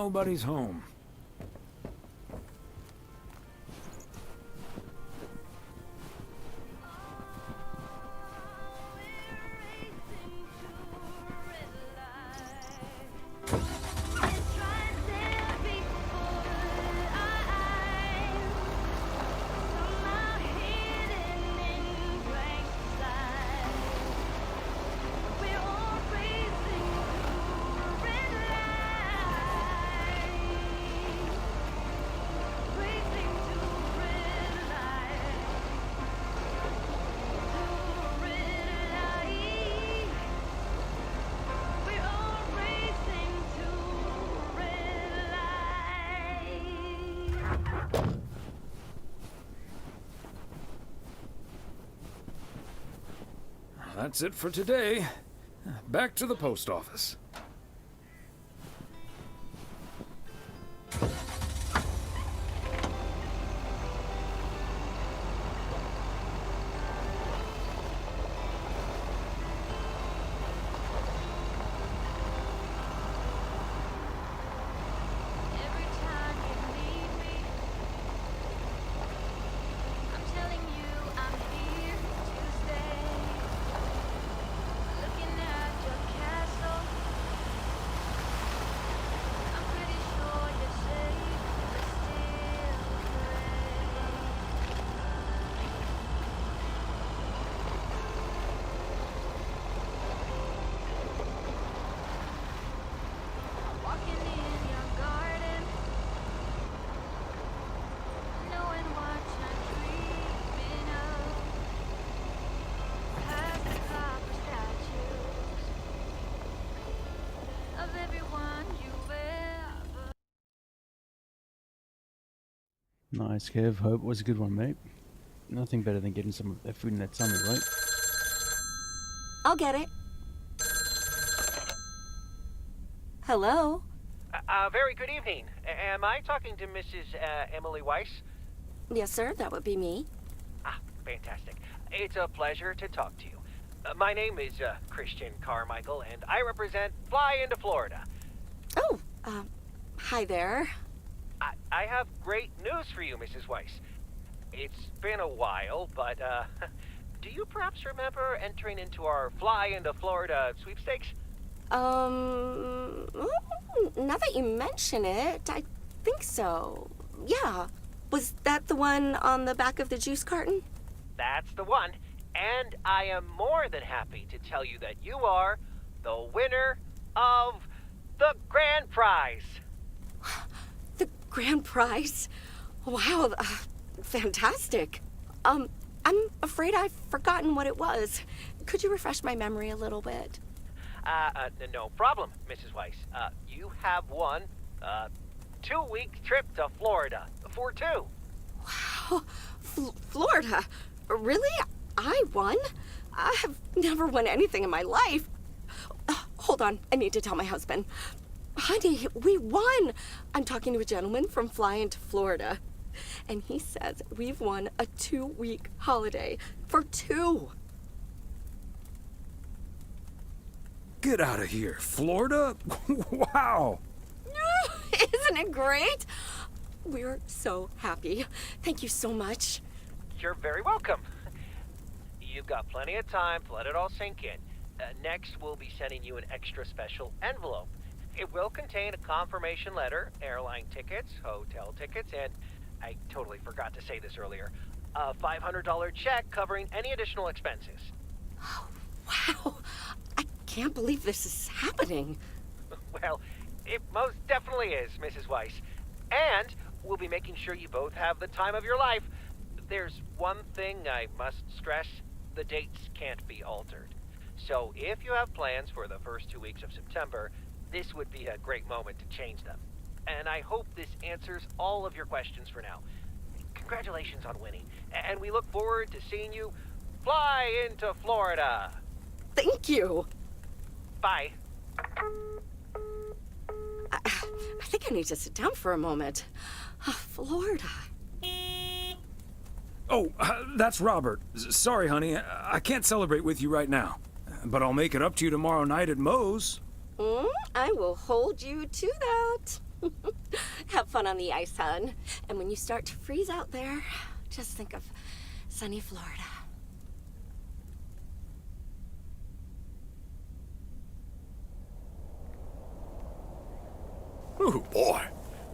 nobody's home. That's it for today. Back to the post office. Nice, Kev. Hope it was a good one, mate. Nothing better than getting some of that food in that summer, right? I'll get it. Hello? Very good evening. Am I talking to Mrs. Emily Weiss? Yes, sir, that would be me. Ah, fantastic. It's a pleasure to talk to you. My name is Christian Carmichael, and I represent Fly into Florida. Oh, hi there. I have great news for you, Mrs. Weiss. It's been a while, but do you perhaps remember entering into our Fly into Florida sweepstakes? Now that you mention it, I think so. Yeah. Was that the one on the back of the juice carton? That's the one. And I am more than happy to tell you that you are the winner of the grand prize. The grand prize? Wow, fantastic. I'm afraid I've forgotten what it was. Could you refresh my memory a little bit? No problem, Mrs. Weiss. You have won a 2-week trip to Florida for 2. Wow, Florida? Really? I won? I have never won anything in my life. Hold on, I need to tell my husband. Honey, we won! I'm talking to a gentleman from Fly into Florida. And he says we've won a 2-week holiday for 2. Get out of here, Florida? Wow! Isn't it great? We're so happy. Thank you so much. You're very welcome. You've got plenty of time to let it all sink in. Next, we'll be sending you an extra special envelope. It will contain a confirmation letter, airline tickets, hotel tickets, and I totally forgot to say this earlier, a $500 check covering any additional expenses. Oh, wow. I can't believe this is happening. Well, it most definitely is, Mrs. Weiss. And we'll be making sure you both have the time of your life. There's one thing I must stress. The dates can't be altered. So if you have plans for the first 2 weeks of September, this would be a great moment to change them. And I hope this answers all of your questions for now. Congratulations on winning. And we look forward to seeing you fly into Florida. Thank you. Bye. I think I need to sit down for a moment. Florida. Oh, that's Robert. Sorry, honey. I can't celebrate with you right now. But I'll make it up to you tomorrow night at Moe's. I will hold you to that. Have fun on the ice, hon. And when you start to freeze out there, just think of sunny Florida. Ooh, boy.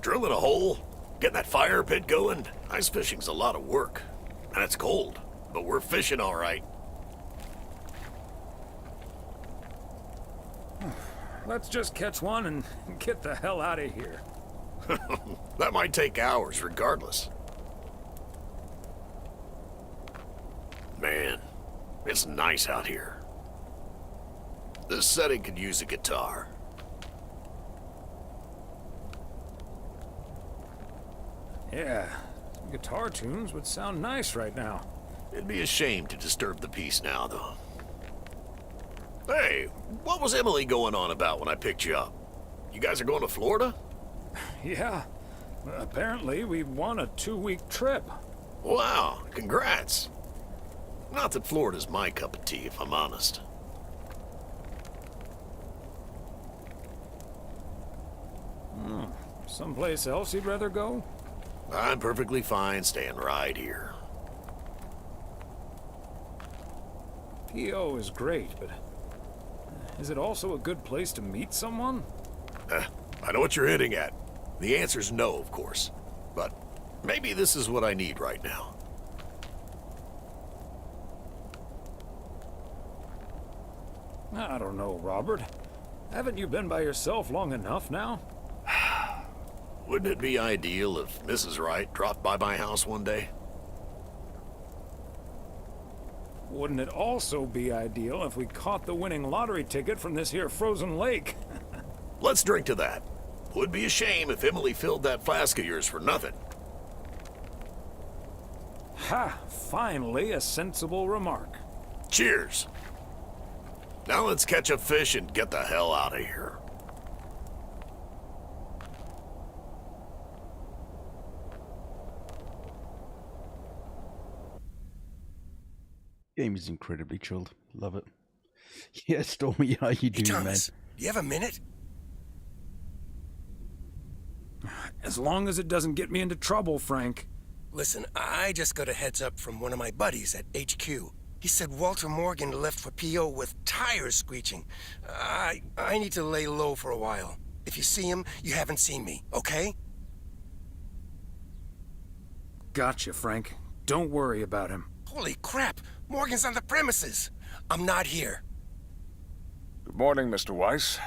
Drilling a hole, getting that fire pit going. Ice fishing's a lot of work. And it's cold, but we're fishing all right. Let's just catch one and get the hell out of here. That might take hours, regardless. Man, it's nice out here. This setting could use a guitar. Yeah, some guitar tunes would sound nice right now. It'd be a shame to disturb the peace now, though. Hey, what was Emily going on about when I picked you up? You guys are going to Florida? Yeah, apparently we won a 2-week trip. Wow, congrats. Not that Florida's my cup of tea, if I'm honest. Someplace else you'd rather go? I'm perfectly fine staying right here. PO is great, but is it also a good place to meet someone? I know what you're hitting at. The answer's no, of course. But maybe this is what I need right now. I don't know, Robert. Haven't you been by yourself long enough now? Wouldn't it be ideal if Mrs. Wright dropped by my house one day? Wouldn't it also be ideal if we caught the winning lottery ticket from this here frozen lake? Let's drink to that. Would be a shame if Emily filled that flask of yours for nothing. Ha! Finally, a sensible remark. Cheers. Now let's catch a fish and get the hell out of here. Game is incredibly chilled. Love it. Yeah, Stormy, how you doing, Thomas, man? Do you have a minute? As long as it doesn't get me into trouble, Frank. Listen, I just got a heads up from one of my buddies at HQ. He said Walter Morgan left for PO with tires screeching. I need to lay low for a while. If you see him, you haven't seen me, okay? Gotcha, Frank. Don't worry about him. Holy crap! Morgan's on the premises! I'm not here. Good morning, Mr. Weiss.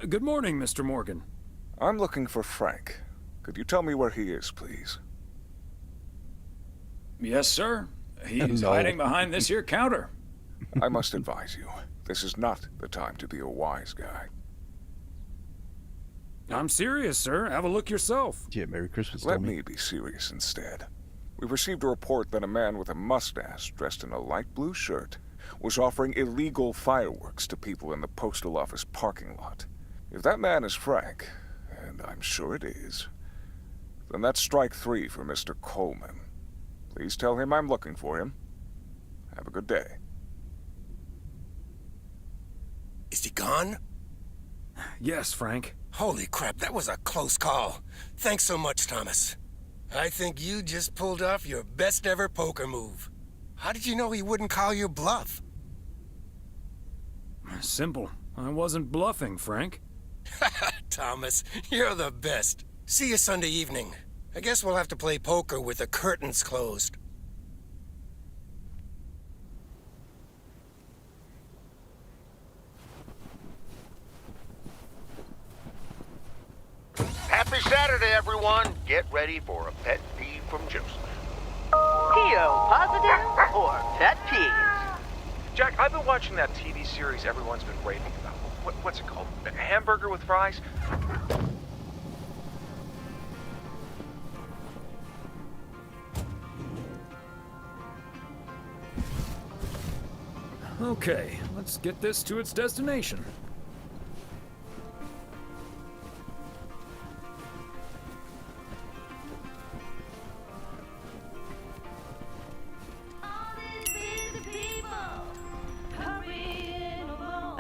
Good morning, Mr. Morgan. I'm looking for Frank. Could you tell me where he is, please? Yes, sir. He's hiding behind this here counter. I must advise you, this is not the time to be a wise guy. I'm serious, sir. Have a look yourself. Yeah, Merry Christmas, Let Tommy. me be serious instead. We received a report that a man with a mustache, dressed in a light blue shirt, was offering illegal fireworks to people in the postal office parking lot. If that man is Frank, and I'm sure it is, then that's strike 3 for Mr. Coleman. Please tell him I'm looking for him. Have a good day. Is he gone? Yes, Frank. Holy crap, that was a close call. Thanks so much, Thomas. I think you just pulled off your best ever poker move. How did you know he wouldn't call your bluff? Simple. I wasn't bluffing, Frank. Thomas, you're the best. See you Sunday evening. I guess we'll have to play poker with the curtains closed. Happy Saturday, everyone. Get ready for a pet peeve from Joseph. PO positive or pet peeves? Jack, I've been watching that TV series everyone's been raving about. What's it called? A hamburger with fries? Okay, let's get this to its destination.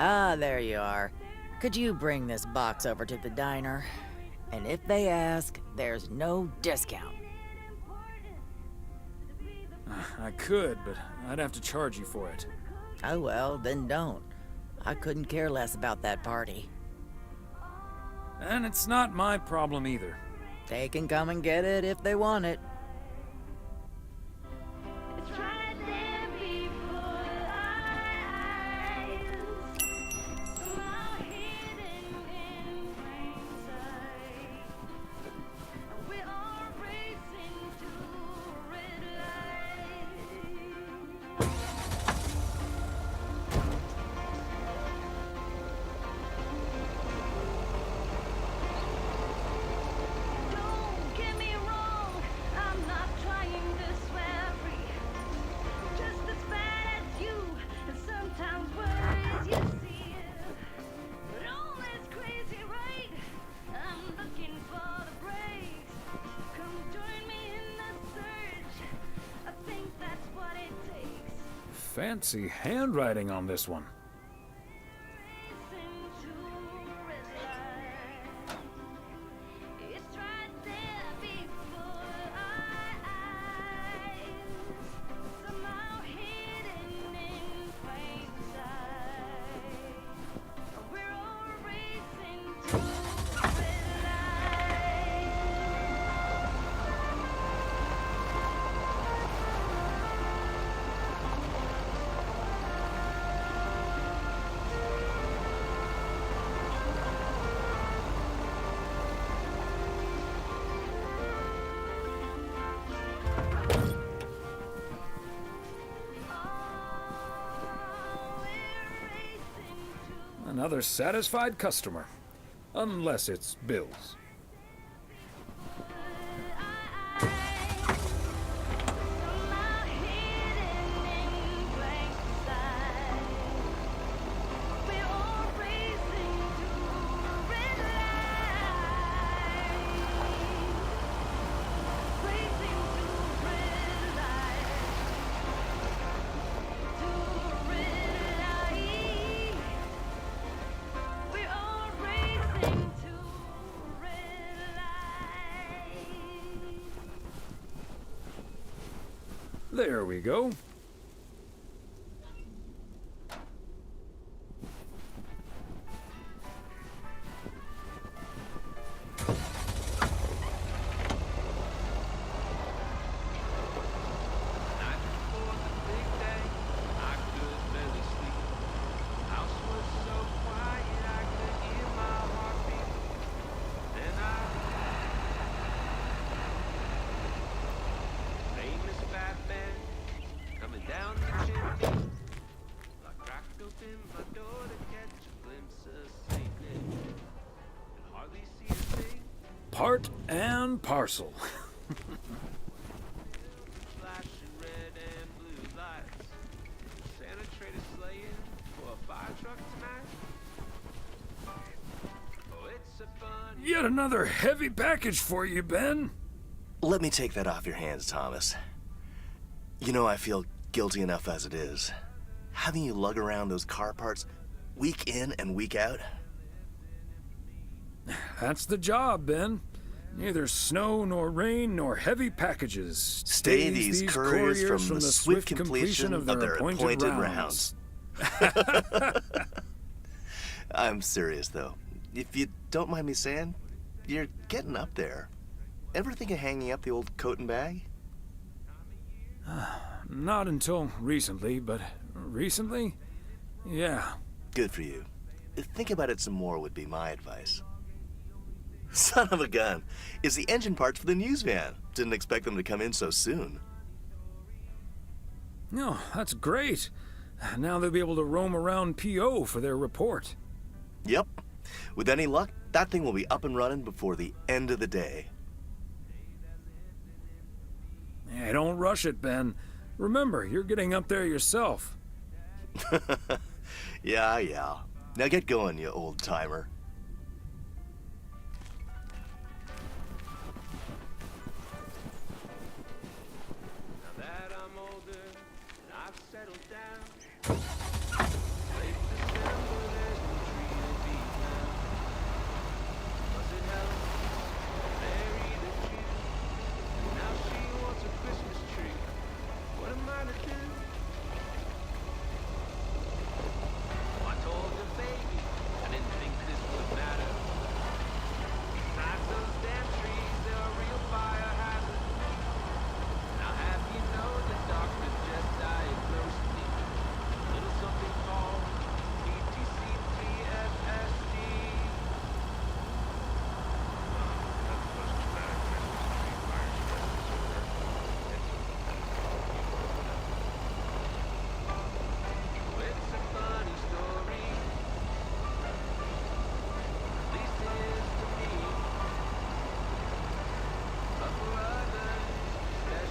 Ah, there you are. Could you bring this box over to the diner? And if they ask, there's no discount. I could, but I'd have to charge you for it. Oh well, then don't. I couldn't care less about that party. And it's not my problem either. They can come and get it if they want it. Fancy handwriting on this one. Another satisfied customer. Unless it's Bill's. There we go. Part and parcel. Yet another heavy package for you, Ben. Let me take that off your hands, Thomas. You know I feel guilty enough as it is. Having you lug around those car parts week in and week out. That's the job, Ben. Neither snow nor rain nor heavy packages Stay these couriers from the swift completion of their appointed rounds. I'm serious, though. If you don't mind me saying, you're getting up there. Ever think of hanging up the old coat and bag? Not until recently, but recently? Yeah. Good for you. Think about it some more would be my advice. Son of a gun. It's the engine parts for the news van. Didn't expect them to come in so soon. No, that's great. Now they'll be able to roam around PO for their report. Yep. With any luck, that thing will be up and running before the end of the day. Hey, don't rush it, Ben. Remember, you're getting up there yourself. Yeah. Now get going, you old-timer.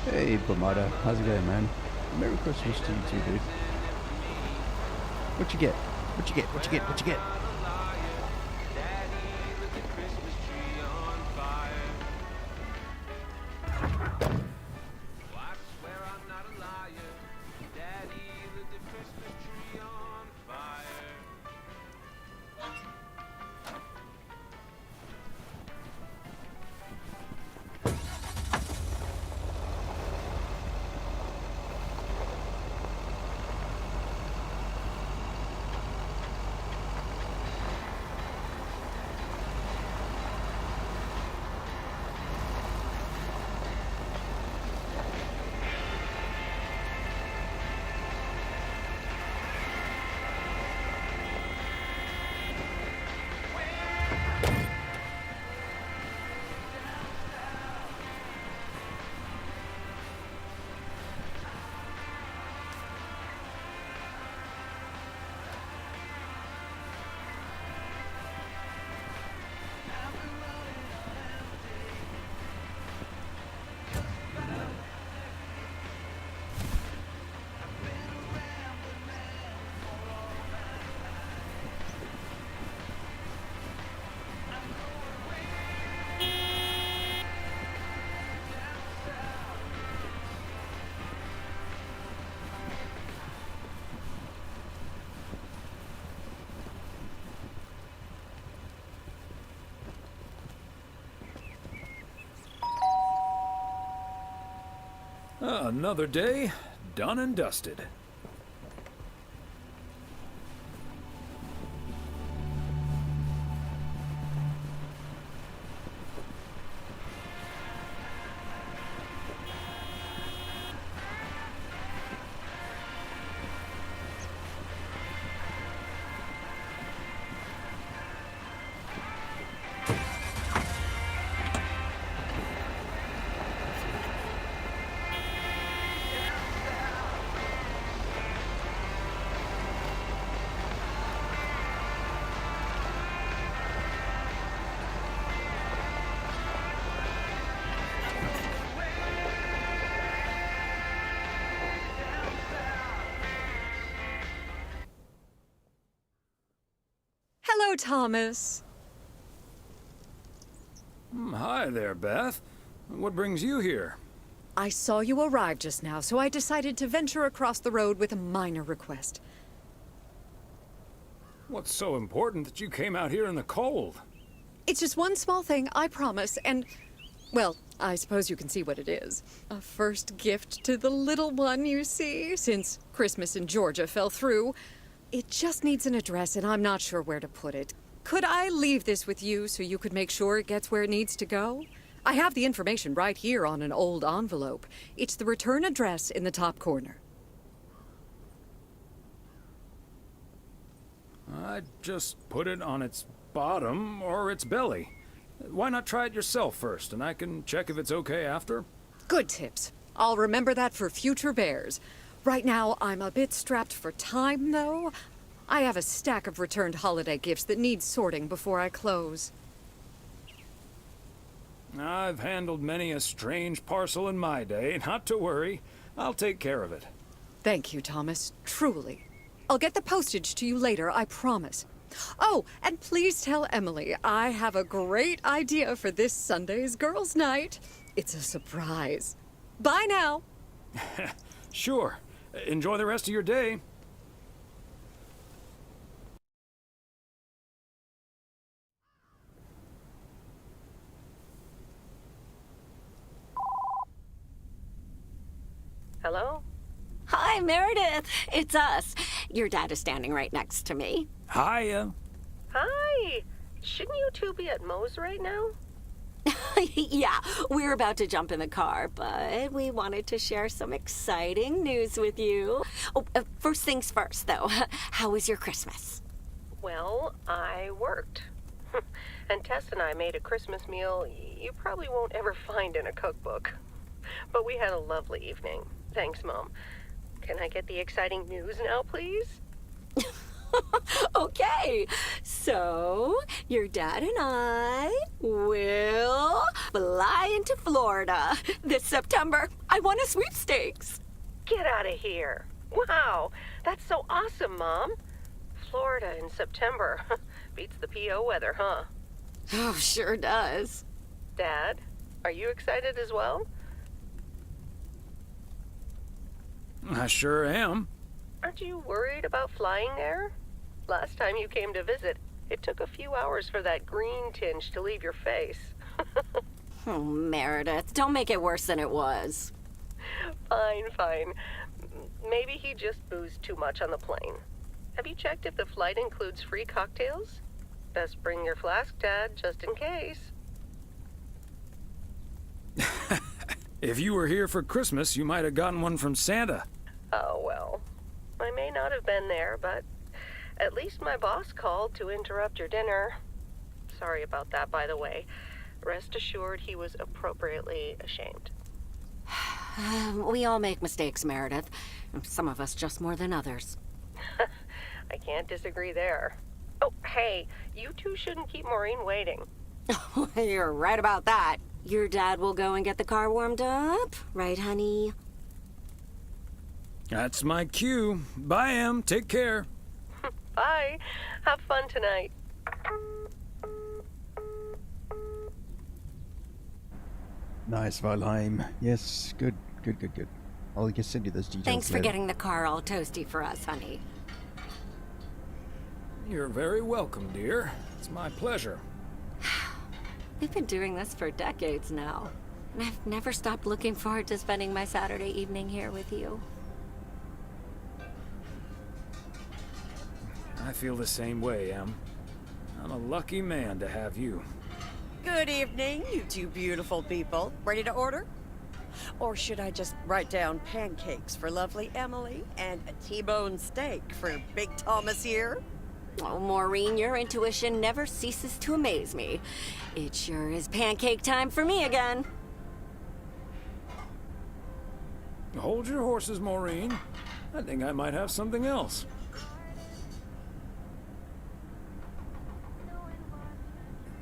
Hey, Blamada. How's it going, man? Merry Christmas to you too, dude. What you get? What you get? What you get? What you get? Another day, done and dusted. Hello, Thomas. Hi there, Beth. What brings you here? I saw you arrive just now, so I decided to venture across the road with a minor request. What's so important that you came out here in the cold? It's just one small thing, I promise, and, well, I suppose you can see what it is. A first gift to the little one, you see, since Christmas in Georgia fell through. It just needs an address, and I'm not sure where to put it. Could I leave this with you so you could make sure it gets where it needs to go? I have the information right here on an old envelope. It's the return address in the top corner. I'd just put it on its bottom or its belly. Why not try it yourself first, and I can check if it's okay after? Good tips. I'll remember that for future bears. Right now, I'm a bit strapped for time, though. I have a stack of returned holiday gifts that need sorting before I close. I've handled many a strange parcel in my day. Not to worry. I'll take care of it. Thank you, Thomas. Truly. I'll get the postage to you later, I promise. Oh, and please tell Emily I have a great idea for this Sunday's girls' night. It's a surprise. Bye now. Sure. Enjoy the rest of your day. Hello? Hi, Meredith. It's us. Your dad is standing right next to me. Hiya. Hi. Shouldn't you two be at Moe's right now? Yeah, we're about to jump in the car, but we wanted to share some exciting news with you. Oh, first things first, though. How was your Christmas? Well, I worked. And Tess and I made a Christmas meal you probably won't ever find in a cookbook. But we had a lovely evening. Thanks, Mom. Can I get the exciting news now, please? Okay, so your dad and I will fly into Florida this September. I won a sweepstakes. Get out of here. Wow, that's so awesome, Mom. Florida in September. Beats the PO weather, huh? Oh, sure does. Dad, are you excited as well? I sure am. Aren't you worried about flying there? Last time you came to visit, it took a few hours for that green tinge to leave your face. Oh, Meredith, don't make it worse than it was. Fine, fine. Maybe he just boozed too much on the plane. Have you checked if the flight includes free cocktails? Best bring your flask, Dad, just in case. If you were here for Christmas, you might have gotten one from Santa. Oh, well. I may not have been there, but at least my boss called to interrupt your dinner. Sorry about that, by the way. Rest assured he was appropriately ashamed. We all make mistakes, Meredith. Some of us just more than others. I can't disagree there. Oh, hey, you two shouldn't keep Maureen waiting. You're right about that. Your dad will go and get the car warmed up, right, honey? That's my cue. Bye, Em. Take care. Bye. Have fun tonight. Nice, Valheim. Yes, good. I'll just send you those details. Thanks for later. getting the car all toasty for us, honey. You're very welcome, dear. It's my pleasure. We've been doing this for decades now, and I've never stopped looking forward to spending my Saturday evening here with you. I feel the same way, Em. I'm a lucky man to have you. Good evening, you two beautiful people. Ready to order? Or should I just write down pancakes for lovely Emily and a T-bone steak for Big Thomas here? Oh, Maureen, your intuition never ceases to amaze me. It sure is pancake time for me again. Hold your horses, Maureen. I think I might have something else.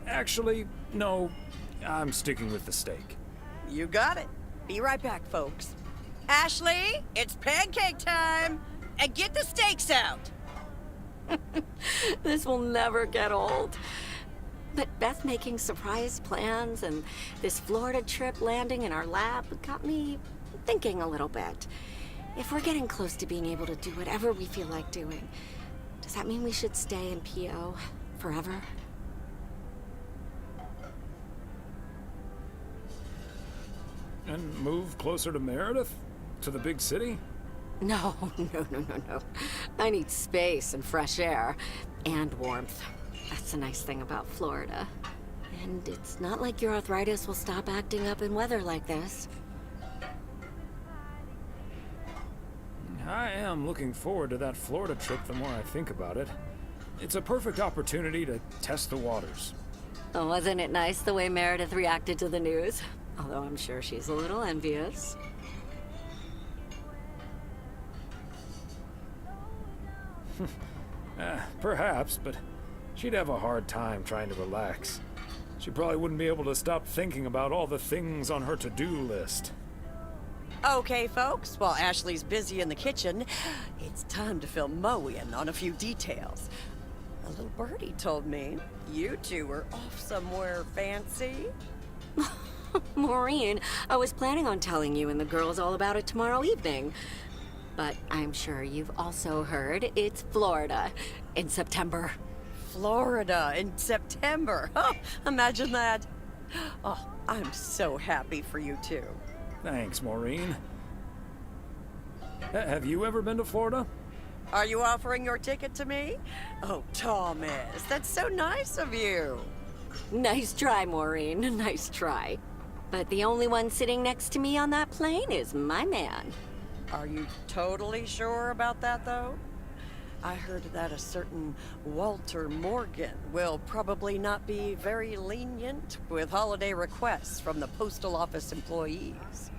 Actually, no. I'm sticking with the steak. You got it. Be right back, folks. Ashley, it's pancake time! And get the steaks out! This will never get old. But Beth making surprise plans and this Florida trip landing in our lab got me thinking a little bit. If we're getting close to being able to do whatever we feel like doing, does that mean we should stay in PO forever? And move closer to Meredith? To the big city? No. I need space and fresh air and warmth. That's the nice thing about Florida. And it's not like your arthritis will stop acting up in weather like this. I am looking forward to that Florida trip the more I think about it. It's a perfect opportunity to test the waters. Oh, wasn't it nice the way Meredith reacted to the news? Although I'm sure she's a little envious. Perhaps, but she'd have a hard time trying to relax. She probably wouldn't be able to stop thinking about all the things on her to-do list. Okay, folks, while Ashley's busy in the kitchen, it's time to fill Mo in on a few details. A little birdie told me you two were off somewhere fancy. Maureen, I was planning on telling you and the girls all about it tomorrow evening. But I'm sure you've also heard it's Florida in September. Florida in September. Oh, imagine that. Oh, I'm so happy for you two. Thanks, Maureen. Have you ever been to Florida? Are you offering your ticket to me? Oh, Thomas, that's so nice of you. Nice try, Maureen. Nice try. But the only one sitting next to me on that plane is my man. Are you totally sure about that, though? I heard that a certain Walter Morgan will probably not be very lenient with holiday requests from the postal office employees.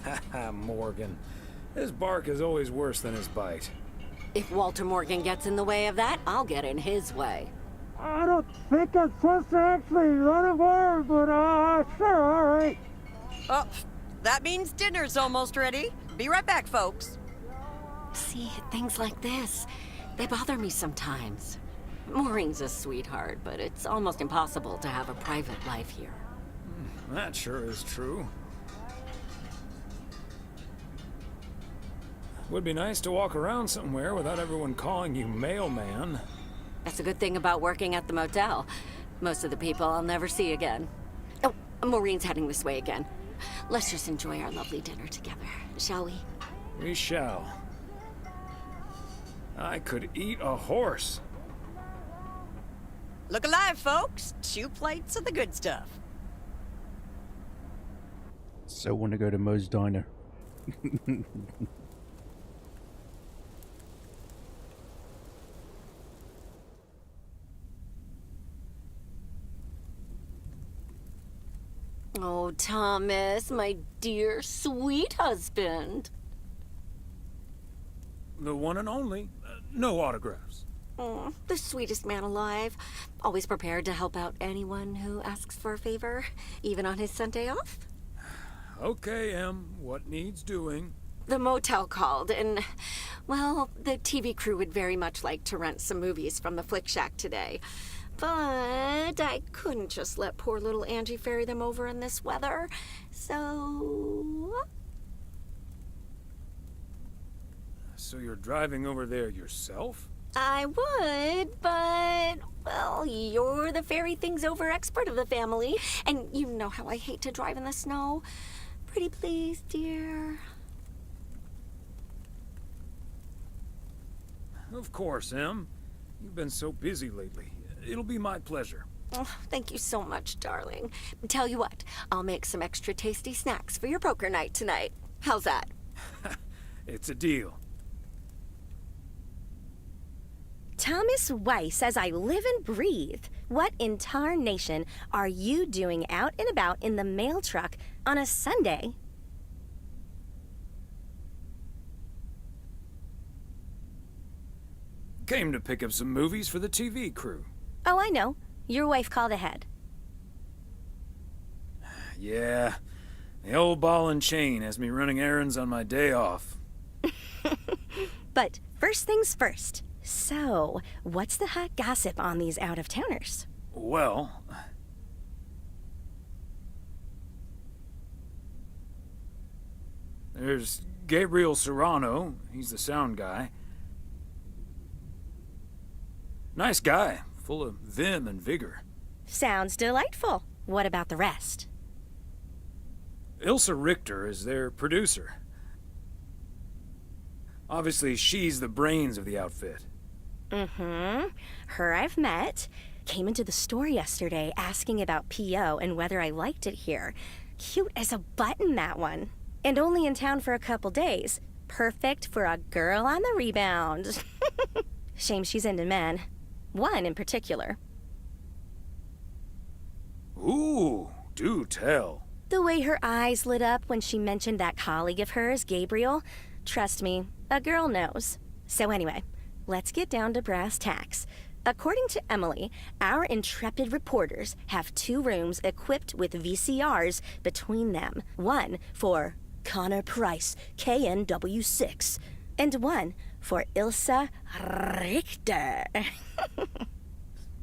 Haha, Morgan. His bark is always worse than his bite. If Walter Morgan gets in the way of that, I'll get in his way. I don't think I'm supposed to actually run a bar, but sure, all right. Oh, that means dinner's almost ready. Be right back, folks. See, things like this, they bother me sometimes. Maureen's a sweetheart, but it's almost impossible to have a private life here. That sure is true. Would be nice to walk around somewhere without everyone calling you mailman. That's a good thing about working at the motel. Most of the people I'll never see again. Oh, Maureen's heading this way again. Let's just enjoy our lovely dinner together, shall we? We shall. I could eat a horse. Look alive, folks. 2 plates of the good stuff. So want to go to Moe's Diner. Oh, Thomas, my dear, sweet husband. The one and only. No autographs. Oh, the sweetest man alive. Always prepared to help out anyone who asks for a favor, even on his Sunday off. Okay, Em. What needs doing? The motel called, and, well, the TV crew would very much like to rent some movies from the Flick Shack today. But I couldn't just let poor little Angie ferry them over in this weather, so... So you're driving over there yourself? I would, but, well, you're the ferry things over expert of the family, and you know how I hate to drive in the snow. Pretty please, dear. Of course, Em. You've been so busy lately. It'll be my pleasure. Oh, thank you so much, darling. Tell you what, I'll make some extra tasty snacks for your poker night tonight. How's that? It's a deal. Thomas Weiss says I live and breathe. What in tarnation are you doing out and about in the mail truck on a Sunday? Came to pick up some movies for the TV crew. Oh, I know. Your wife called ahead. Yeah, the old ball and chain has me running errands on my day off. But first things first. So, what's the hot gossip on these out-of-towners? Well... there's Gabriel Serrano. He's the sound guy. Nice guy, full of vim and vigor. Sounds delightful. What about the rest? Ilsa Richter is their producer. Obviously, she's the brains of the outfit. Mm-hmm. Her I've met. Came into the store yesterday asking about PO and whether I liked it here. Cute as a button, that one. And only in town for a couple days. Perfect for a girl on the rebound. Shame she's into men. One in particular. Ooh, do tell. The way her eyes lit up when she mentioned that colleague of hers, Gabriel. Trust me, a girl knows. So anyway, let's get down to brass tacks. According to Emily, our intrepid reporters have 2 rooms equipped with VCRs between them. One for Connor Price, KNW6, and one for Ilsa Richter.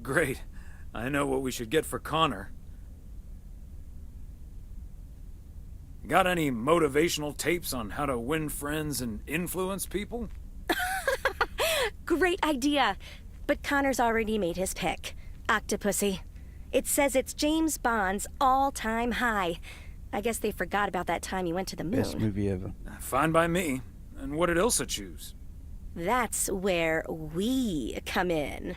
Great. I know what we should get for Connor. Got any motivational tapes on how to win friends and influence people? Great idea. But Connor's already made his pick. Octopussy. It says it's James Bond's all-time high. I guess they forgot about that time he went to the moon. Best movie ever. Fine by me. And what did Ilsa choose? That's where we come in.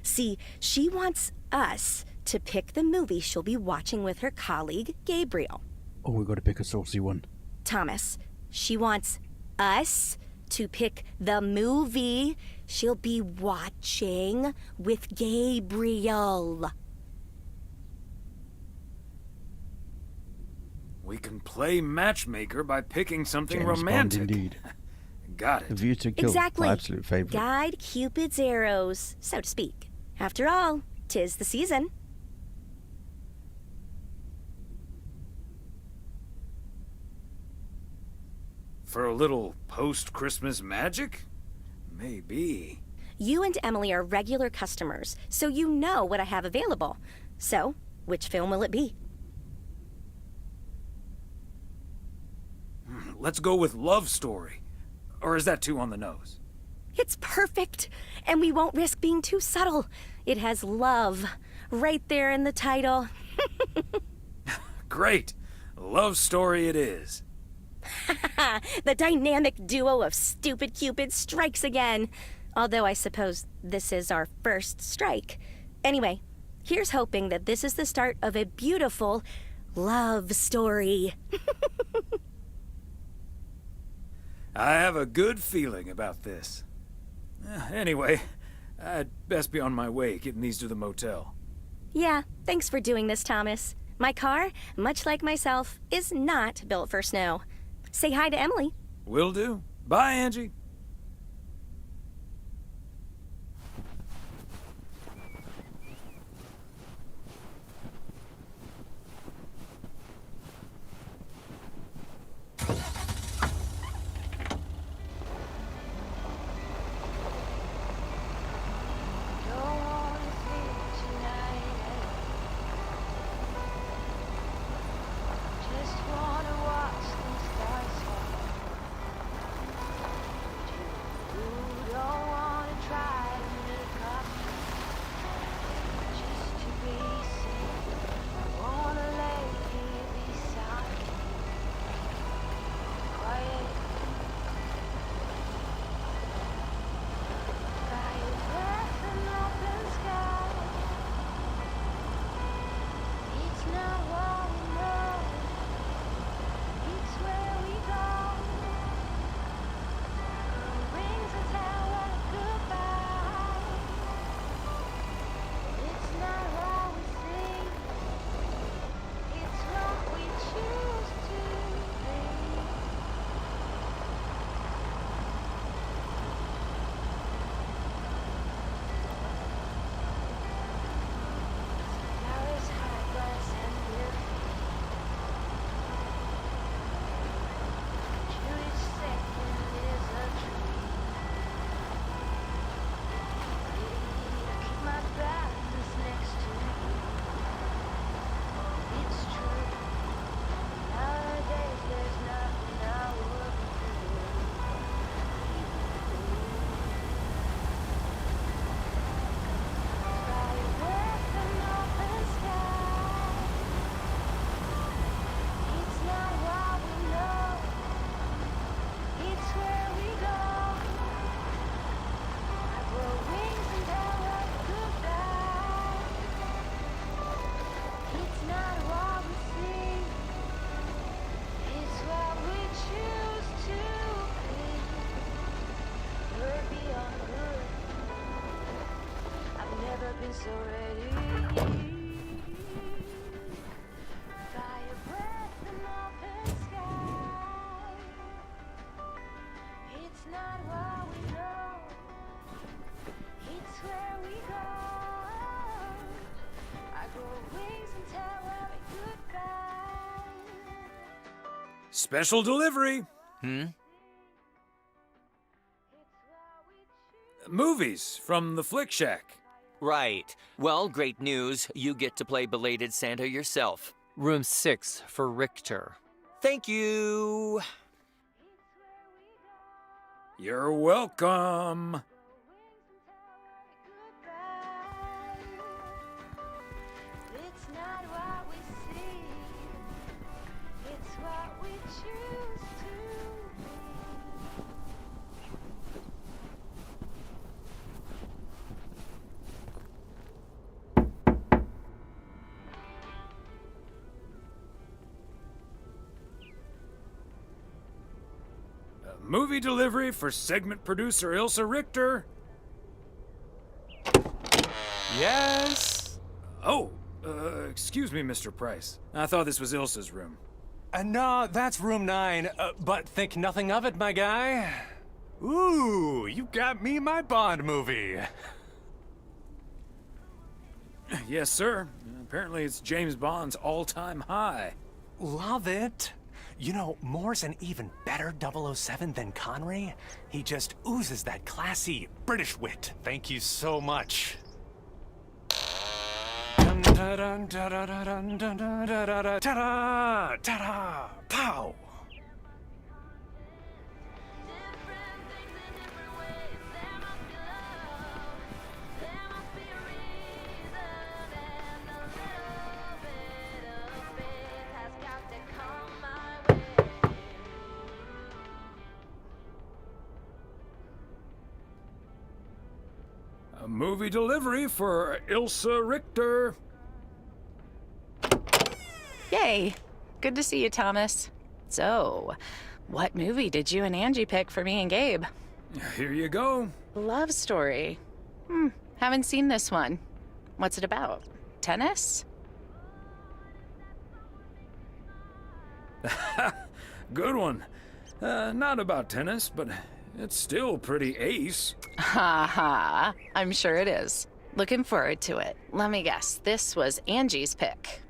See, she wants us to pick the movie she'll be watching with her colleague, Gabriel. Oh, we gotta pick a saucy one. Thomas, she wants us to pick the movie she'll be watching with Gabriel. We can play matchmaker by picking something James romantic. Bond indeed. Got The it. View to Kill, Exactly. my absolute favorite. Guide Cupid's arrows, so to speak. After all, 'tis the season. For a little post-Christmas magic? Maybe. You and Emily are regular customers, so you know what I have available. So, which film will it be? Let's go with Love Story. Or is that too on the nose? It's perfect, and we won't risk being too subtle. It has love right there in the title. Great. Love Story it is. The dynamic duo of stupid Cupid strikes again. Although I suppose this is our first strike. Anyway, here's hoping that this is the start of a beautiful love story. I have a good feeling about this. Anyway, I'd best be on my way, getting these to the motel. Yeah, thanks for doing this, Thomas. My car, much like myself, is not built for snow. Say hi to Emily. Will do. Bye, Angie. Special delivery. Movies from the Flick Shack. Right. Well, great news. You get to play belated Santa yourself. Room 6 for Richter. Thank you. You're welcome. Movie delivery for segment producer Ilsa Richter. Yes? Oh, excuse me, Mr. Price. I thought this was Ilsa's room. No, that's room 9, but think nothing of it, my guy. Ooh, you got me my Bond movie. Yes, sir. Apparently it's James Bond's all-time high. Love it. You know, Moore's an even better 007 than Connery. He just oozes that classy British wit. Thank you so much. Dun-da-dun, da-da-da-dun, dun-da-da-da-da, ta-da, ta-da, pow! A movie delivery for Ilsa Richter. Yay! Good to see you, Thomas. So, what movie did you and Angie pick for me and Gabe? Here you go. Love story. Haven't seen this one. What's it about? Tennis? Good one. Not about tennis, but it's still pretty ace. Ha ha. I'm sure it is. Looking forward to it. Let me guess. This was Angie's pick.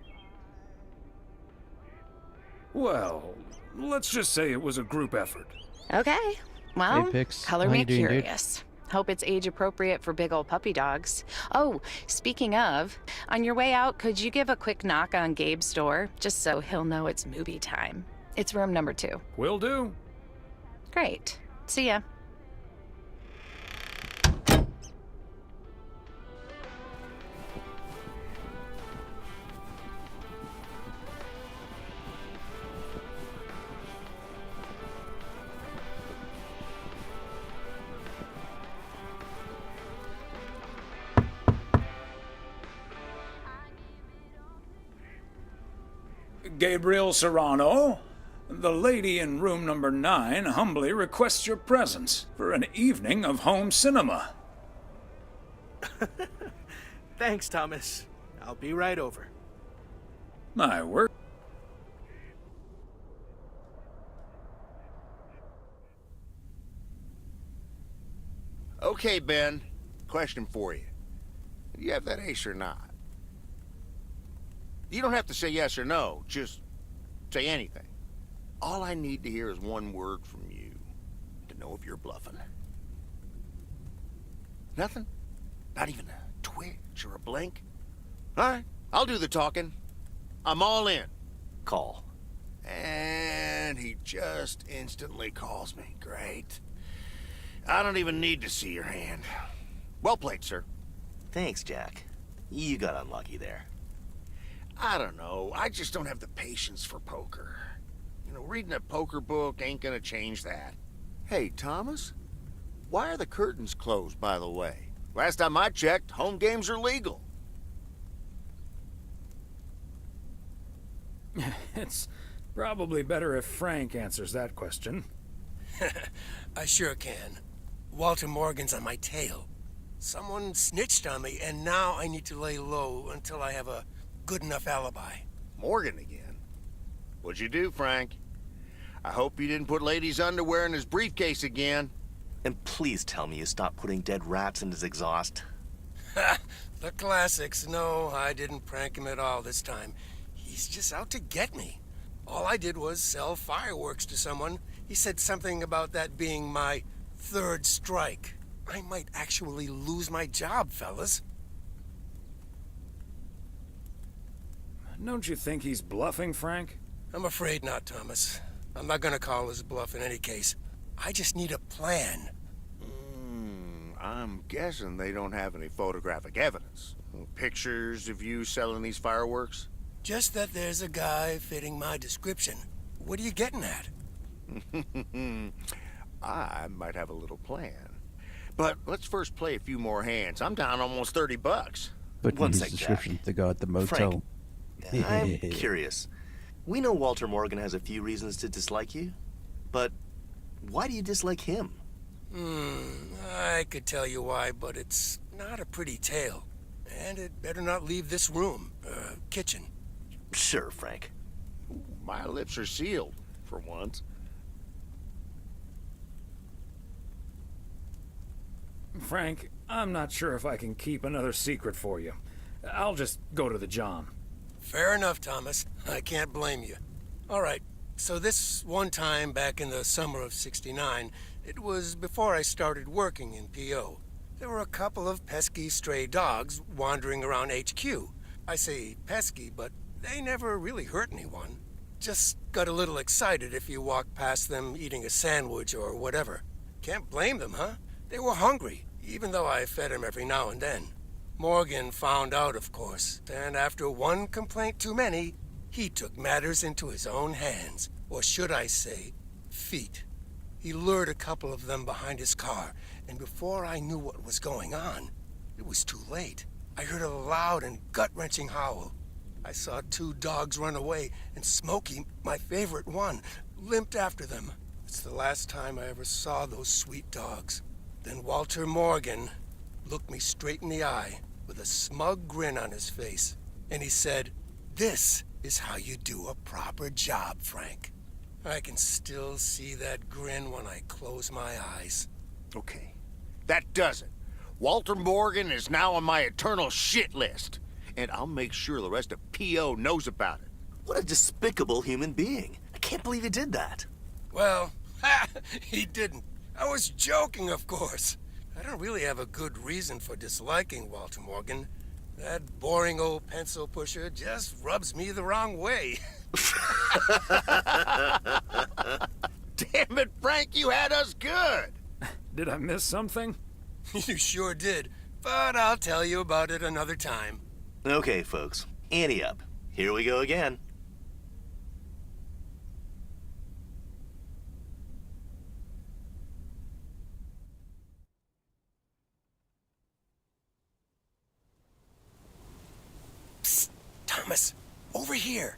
Well, let's just say it was a group effort. Okay. Well, Hey, Pix. color How me you doing, dude? curious. Hope it's age appropriate for big old puppy dogs. Oh, speaking of, on your way out, could you give a quick knock on Gabe's door, just so he'll know it's movie time? It's room number 2. Will do. Great. See ya. Gabriel Serrano, the lady in room number 9 humbly requests your presence for an evening of home cinema. Thanks, Thomas. I'll be right over. My work. Okay, Ben. Question for you. Do you have that ace or not? You don't have to say yes or no. Just say anything. All I need to hear is one word from you to know if you're bluffing. Nothing? Not even a twitch or a blink? All right, I'll do the talking. I'm all in. Call. And he just instantly calls me. Great. I don't even need to see your hand. Well played, sir. Thanks, Jack. You got unlucky there. I don't know. I just don't have the patience for poker. You know, reading a poker book ain't gonna change that. Hey, Thomas? Why are the curtains closed, by the way? Last time I checked, home games are legal. It's probably better if Frank answers that question. I sure can. Walter Morgan's on my tail. Someone snitched on me, and now I need to lay low until I have a good enough alibi. Morgan again? What'd you do, Frank? I hope you didn't put ladies' underwear in his briefcase again. And please tell me you stopped putting dead rats in his exhaust. Ha! The classics. No, I didn't prank him at all this time. He's just out to get me. All I did was sell fireworks to someone. He said something about that being my third strike. I might actually lose my job, fellas. Don't you think he's bluffing, Frank? I'm afraid not, Thomas. I'm not gonna call his bluff in any case. I just need a plan. I'm guessing they don't have any photographic evidence. Pictures of you selling these fireworks? Just that there's a guy fitting my description. What are you getting at? I might have a little plan. But let's first play a few more hands. I'm down almost $30. But One in his sec, description, Jack. the guy at the motel. Frank, I'm curious. We know Walter Morgan has a few reasons to dislike you, but why do you dislike him? I could tell you why, but it's not a pretty tale. And it better not leave this room, kitchen. Sure, Frank. My lips are sealed, for once. Frank, I'm not sure if I can keep another secret for you. I'll just go to the John. Fair enough, Thomas. I can't blame you. All right, so this one time back in the summer of '69, it was before I started working in PO. There were a couple of pesky stray dogs wandering around HQ. I say pesky, but they never really hurt anyone. Just got a little excited if you walked past them eating a sandwich or whatever. Can't blame them, huh? They were hungry, even though I fed them every now and then. Morgan found out, of course, and after one complaint too many, he took matters into his own hands, or should I say, feet. He lured a couple of them behind his car, and before I knew what was going on, it was too late. I heard a loud and gut-wrenching howl. I saw two dogs run away, and Smokey, my favorite one, limped after them. It's the last time I ever saw those sweet dogs. Then Walter Morgan looked me straight in the eye with a smug grin on his face, and he said, "This is how you do a proper job, Frank." I can still see that grin when I close my eyes. Okay, that does it. Walter Morgan is now on my eternal shit list, and I'll make sure the rest of PO knows about it. What a despicable human being. I can't believe he did that. Well, he didn't. I was joking, of course. I don't really have a good reason for disliking Walter Morgan. That boring old pencil pusher just rubs me the wrong way. Damn it, Frank, you had us good. Did I miss something? You sure did, but I'll tell you about it another time. Okay, folks, ante up. Here we go again. Psst, Thomas, over here.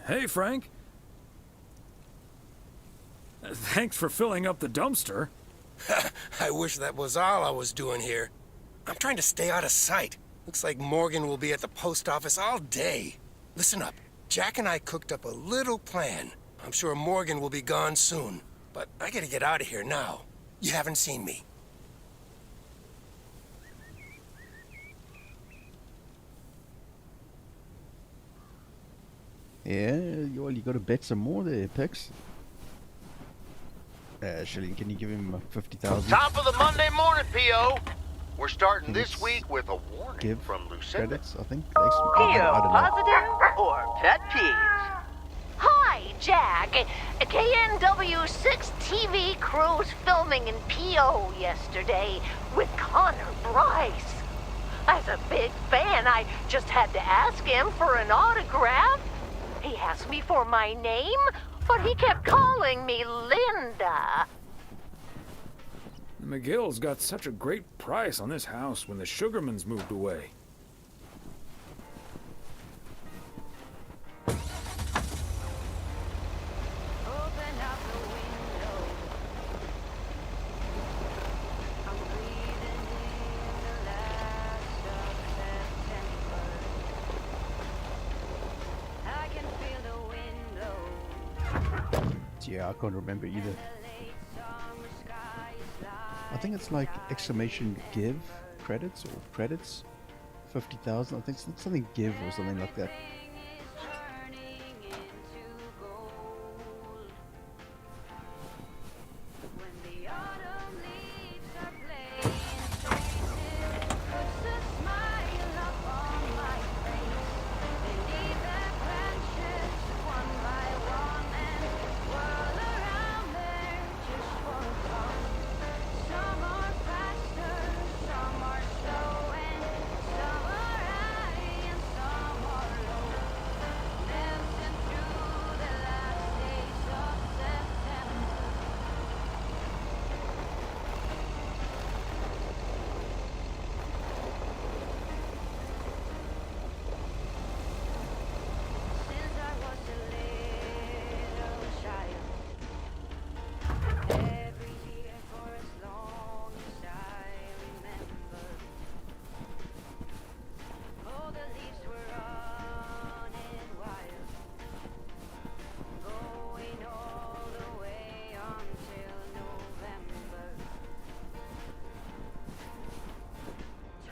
Hey, Frank. Thanks for filling up the dumpster. I wish that was all I was doing here. I'm trying to stay out of sight. Looks like Morgan will be at the post office all day. Listen up. Jack and I cooked up a little plan. I'm sure Morgan will be gone soon, but I gotta get out of here now. You haven't seen me. Yeah, you got to bet some more there, Pix. Shilling, can you give him 50,000? Top of the Monday morning, P.O. We're starting this week with a warning Give from Lucinda. credits, I think. P.O. positive or pet peeves? Hi, Jack. KNW6 TV crew's filming in P.O. yesterday with Connor Bryce. As a big fan, I just had to ask him for an autograph. He asked me for my name, but he kept calling me Linda. The McGills got such a great price on this house when the Sugarmans moved away. Yeah, I can't remember either. I think it's like exclamation give credits or credits 50,000. I think it's something give or something like that.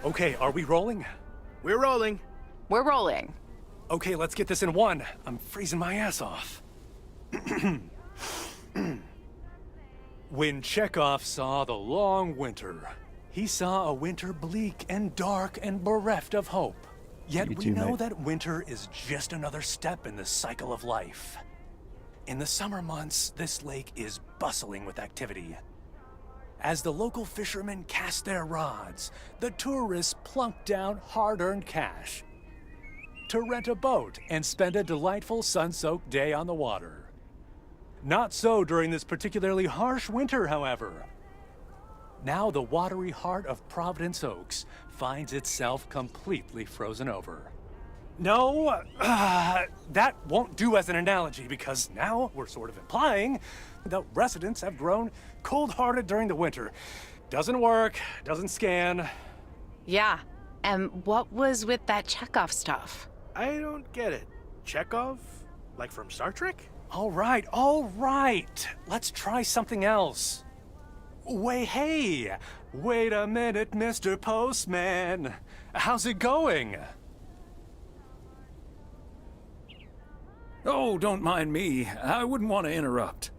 Okay, are we rolling? We're rolling. We're rolling. Okay, let's get this in one. I'm freezing my ass off. When Chekhov saw the long winter, he saw a winter bleak and dark and bereft of hope. Yet we know that winter is just another step in the cycle of life. In the summer months, this lake is bustling with activity. As the local fishermen cast their rods, the tourists plunk down hard-earned cash to rent a boat and spend a delightful sun-soaked day on the water. Not so during this particularly harsh winter, however. Now the watery heart of Providence Oaks finds itself completely frozen over. No, that won't do as an analogy, because now we're sort of implying that residents have grown cold-hearted during the winter. Doesn't work, doesn't scan. Yeah, and what was with that Chekhov stuff? I don't get it. Chekhov? Like from Star Trek? All right. Let's try something else. Hey, wait a minute, Mr. Postman. How's it going? Oh, don't mind me. I wouldn't want to interrupt.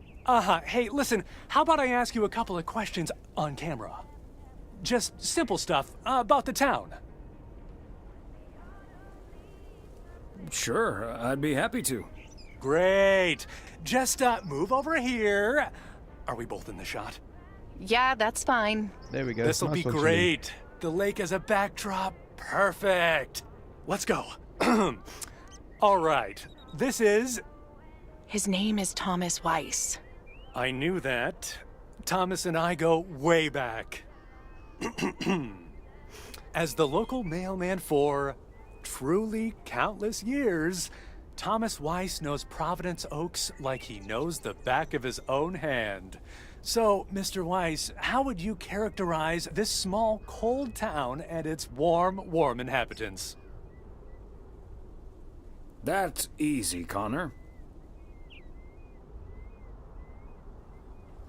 Hey, listen, how about I ask you a couple of questions on camera? Just simple stuff about the town. Sure, I'd be happy to. Great. Just move over here. Are we both in the shot? Yeah, that's fine. There we go. This'll be great. The lake as a backdrop. Perfect. Let's go. All right. This is... His name is Thomas Weiss. I knew that. Thomas and I go way back. As the local mailman for truly countless years, Thomas Weiss knows Providence Oaks like he knows the back of his own hand. So, Mr. Weiss, how would you characterize this small, cold town and its warm inhabitants? That's easy, Connor.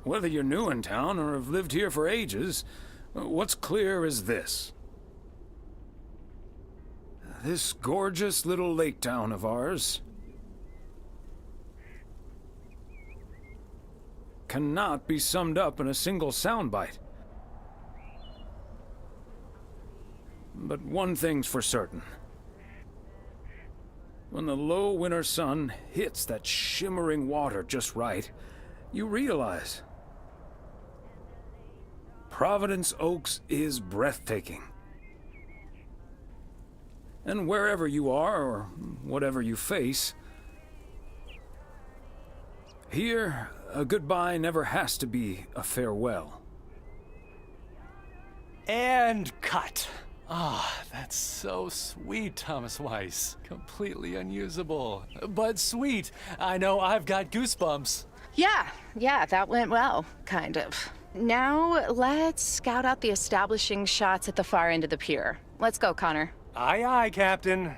Whether you're new in town or have lived here for ages, what's clear is this. This gorgeous little lake town of ours cannot be summed up in a single soundbite. But one thing's for certain. When the low winter sun hits that shimmering water just right, you realize Providence Oaks is breathtaking. And wherever you are, or whatever you face, here, a goodbye never has to be a farewell. And cut. That's so sweet, Thomas Weiss. Completely unusable, but sweet. I know I've got goosebumps. Yeah, that went well, kind of. Now, let's scout out the establishing shots at the far end of the pier. Let's go, Connor. Aye, aye, Captain.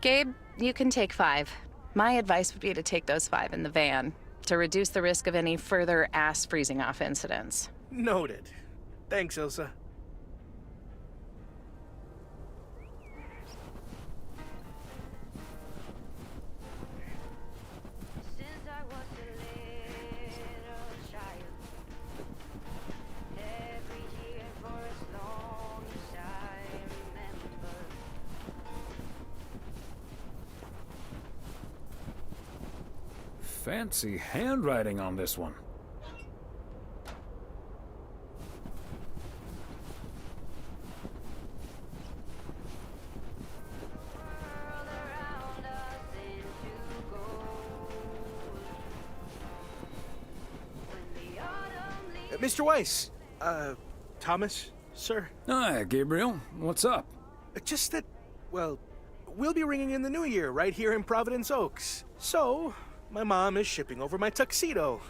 Gabe, you can take 5. My advice would be to take those 5 in the van, to reduce the risk of any further ass freezing off incidents. Noted. Thanks, Ilsa. Fancy handwriting on this one. Mr. Weiss, Thomas, sir. Hi, Gabriel. What's up? Just that, well, we'll be ringing in the new year right here in Providence Oaks. So, my mom is shipping over my tuxedo.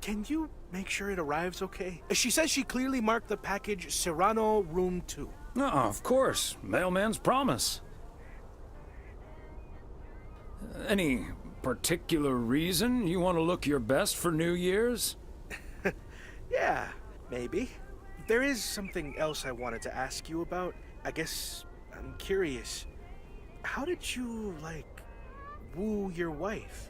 Can you make sure it arrives okay? She says she clearly marked the package Serrano Room 2. Oh, of course. Mailman's promise. Any particular reason you want to look your best for New Year's? Yeah, maybe. there is something else I wanted to ask you about. I guess I'm curious. How did you, like, woo your wife?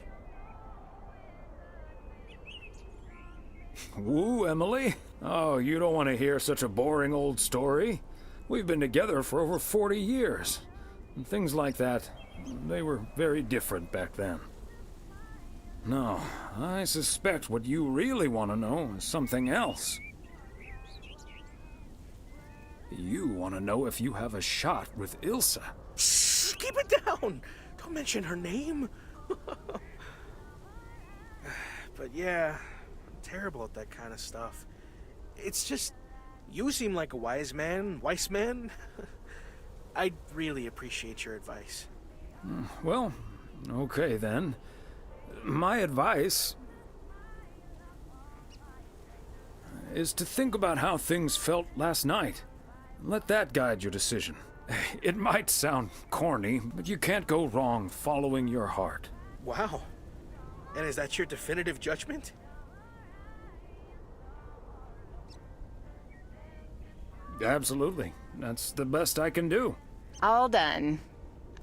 Woo, Emily? Oh, you don't want to hear such a boring old story. We've been together for over 40 years. And things like that, they were very different back then. No, I suspect what you really want to know is something else. You want to know if you have a shot with Ilsa. Shh, keep it down! Don't mention her name. But yeah, I'm terrible at that kind of stuff. It's just, you seem like a wise man. I'd really appreciate your advice. Well, okay then. My advice is to think about how things felt last night. Let that guide your decision. It might sound corny, but you can't go wrong following your heart. Wow. And is that your definitive judgment? Absolutely. That's the best I can do. All done.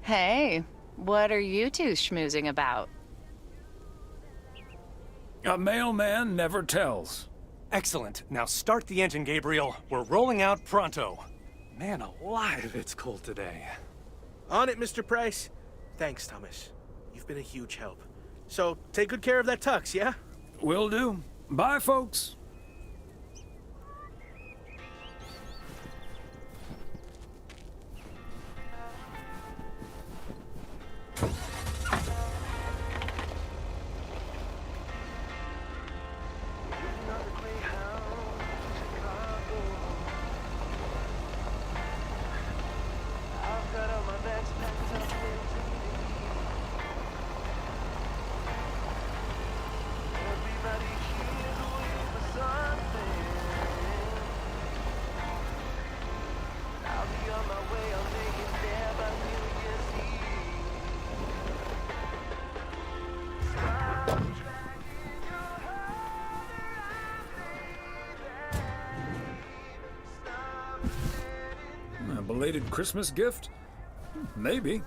Hey, what are you two schmoozing about? A mailman never tells. Excellent. Now start the engine, Gabriel. We're rolling out pronto. Man alive, it's cold today. On it, Mr. Price. Thanks, Thomas. You've been a huge help. So, take good care of that tux, yeah? Will do. Bye, folks. A belated Christmas gift? Maybe.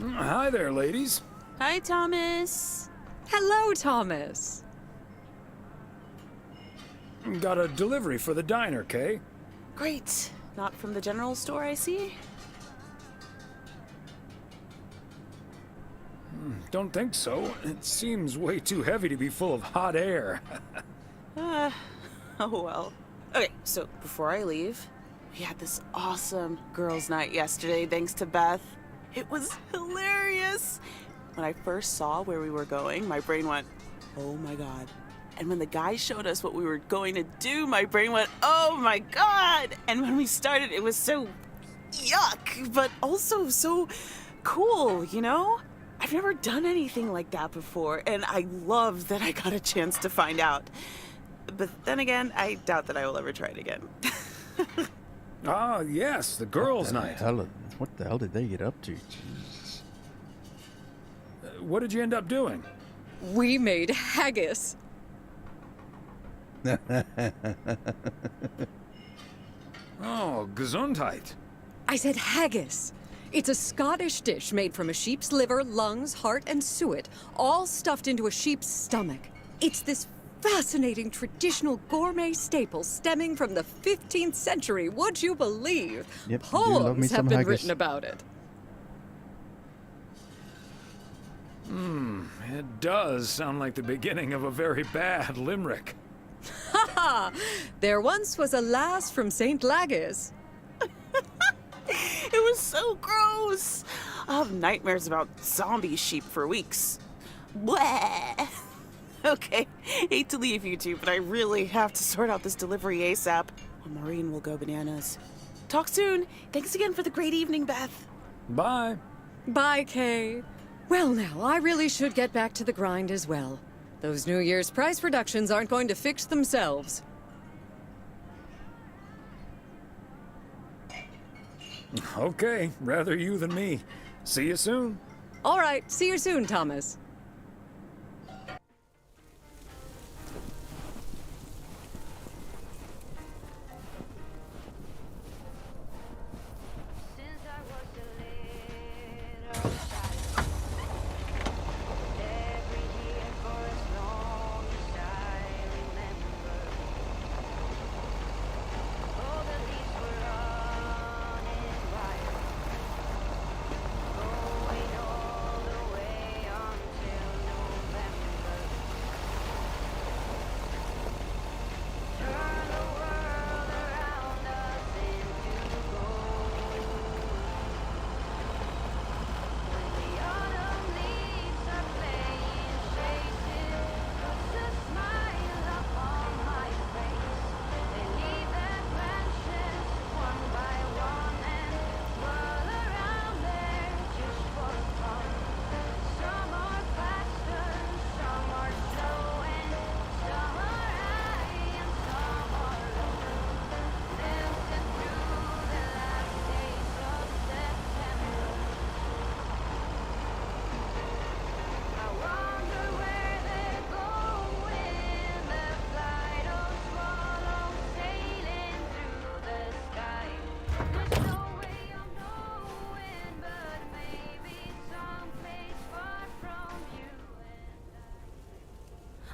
Hi there, ladies. Hi, Thomas. Hello, Thomas. Got a delivery for the diner, Kay? Great. Not from the general store, I see? Don't think so. It seems way too heavy to be full of hot air. Oh well. Okay, so before I leave, we had this awesome girls' night yesterday thanks to Beth. It was hilarious. When I first saw where we were going, my brain went, oh my god. And when the guy showed us what we were going to do, my brain went, oh my god. And when we started, it was so yuck, but also so cool, you know? I've never done anything like that before, and I love that I got a chance to find out. But then again, I doubt that I will ever try it again. Ah, yes, the girls' night. What the hell did they get up to? Jesus. What did you end up doing? We made haggis. Oh, Gesundheit. I said haggis. It's a Scottish dish made from a sheep's liver, lungs, heart, and suet, all stuffed into a sheep's stomach. It's this fascinating traditional gourmet staple stemming from the 15th century, would you believe? Yep, Poems have been written about it. It does sound like the beginning of a very bad limerick. Ha ha! There once was a lass from St. Lagis. It was so gross. I'll have nightmares about zombie sheep for weeks. Bleh. Okay, hate to leave you two, but I really have to sort out this delivery ASAP, or Maureen will go bananas. Talk soon. Thanks again for the great evening, Beth. Bye. Bye, Kay. Well, now, I really should get back to the grind as well. Those New Year's price reductions aren't going to fix themselves. Okay, rather you than me. See you soon. All right, see you soon, Thomas.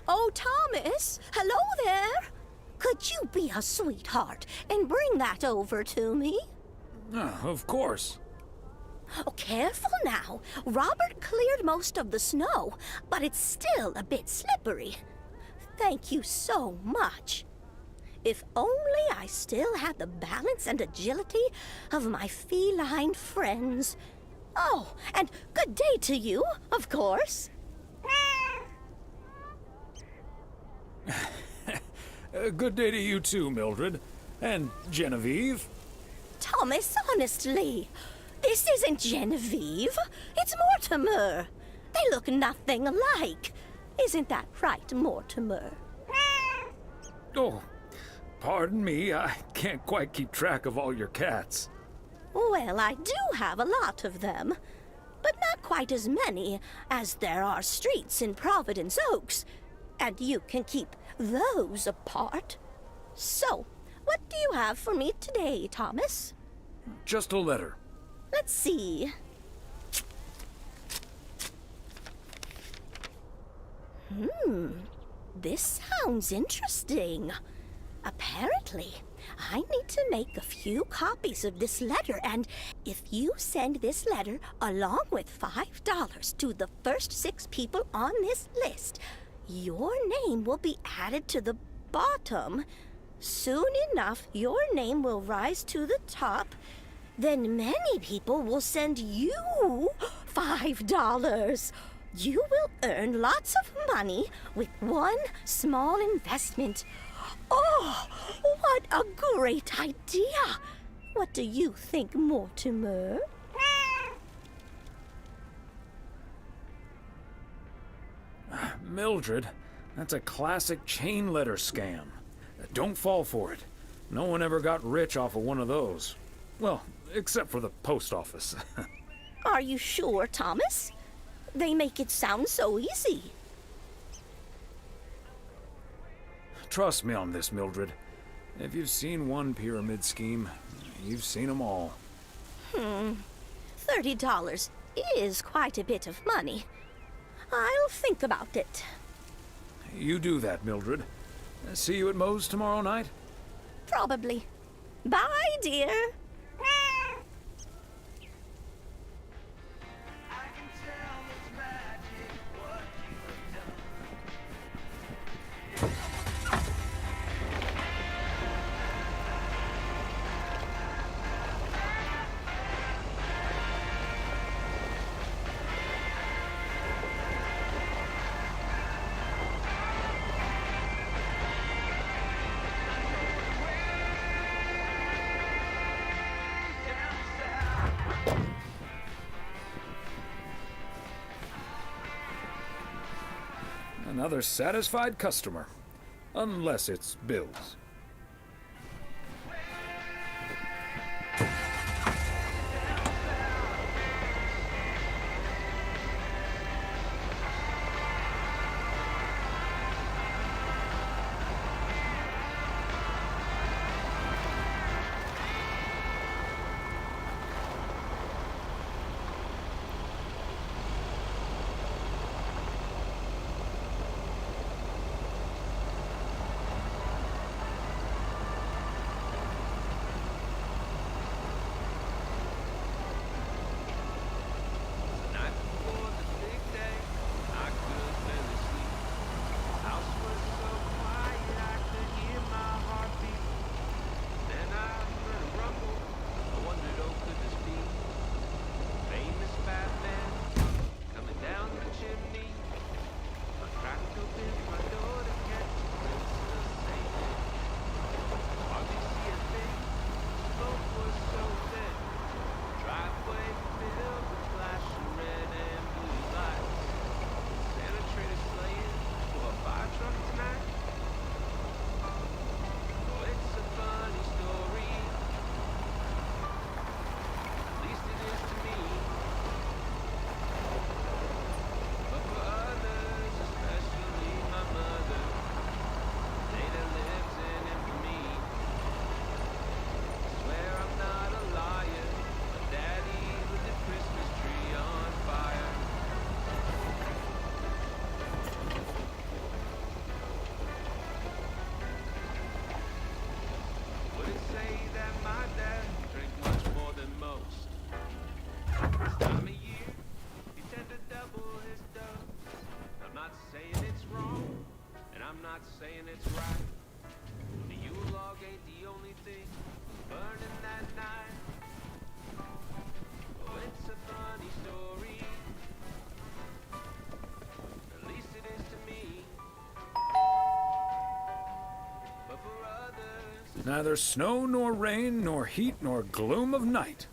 Oh, Thomas, hello there. Could you be a sweetheart and bring that over to me? Of course. Oh, careful now. Robert cleared most of the snow, but it's still a bit slippery. Thank you so much. If only I still had the balance and agility of my feline friends. Oh, and good day to you, of course. Good day to you too, Mildred. And Genevieve. Thomas, honestly, this isn't Genevieve. It's Mortimer. They look nothing alike. Isn't that right, Mortimer? Oh, pardon me. I can't quite keep track of all your cats. Well, I do have a lot of them, but not quite as many as there are streets in Providence Oaks, and you can keep those apart. So, what do you have for me today, Thomas? Just a letter. Let's see. This sounds interesting. Apparently, I need to make a few copies of this letter, and if you send this letter along with $5 to the first 6 people on this list, your name will be added to the bottom. Soon enough, your name will rise to the top. Then many people will send you $5. You will earn lots of money with one small investment. Oh, what a great idea! What do you think, Mortimer? Mildred, that's a classic chain letter scam. Don't fall for it. No one ever got rich off of one of those. Well, except for the post office. Are you sure, Thomas? They make it sound so easy. Trust me on this, Mildred. If you've seen one pyramid scheme, you've seen them all. $30 is quite a bit of money. I'll think about it. You do that, Mildred. See you at Moe's tomorrow night? Probably. Bye, dear. Another satisfied customer. Unless it's Bill's. Neither snow nor rain, nor heat nor gloom of night.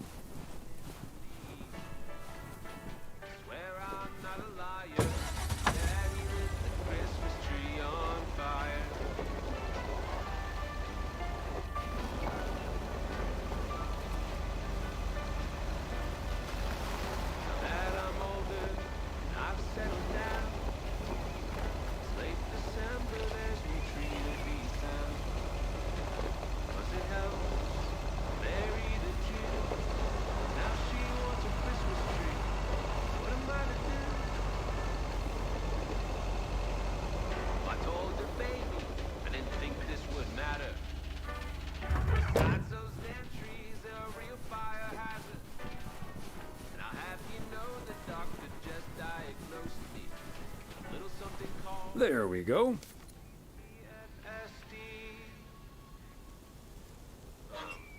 There we go.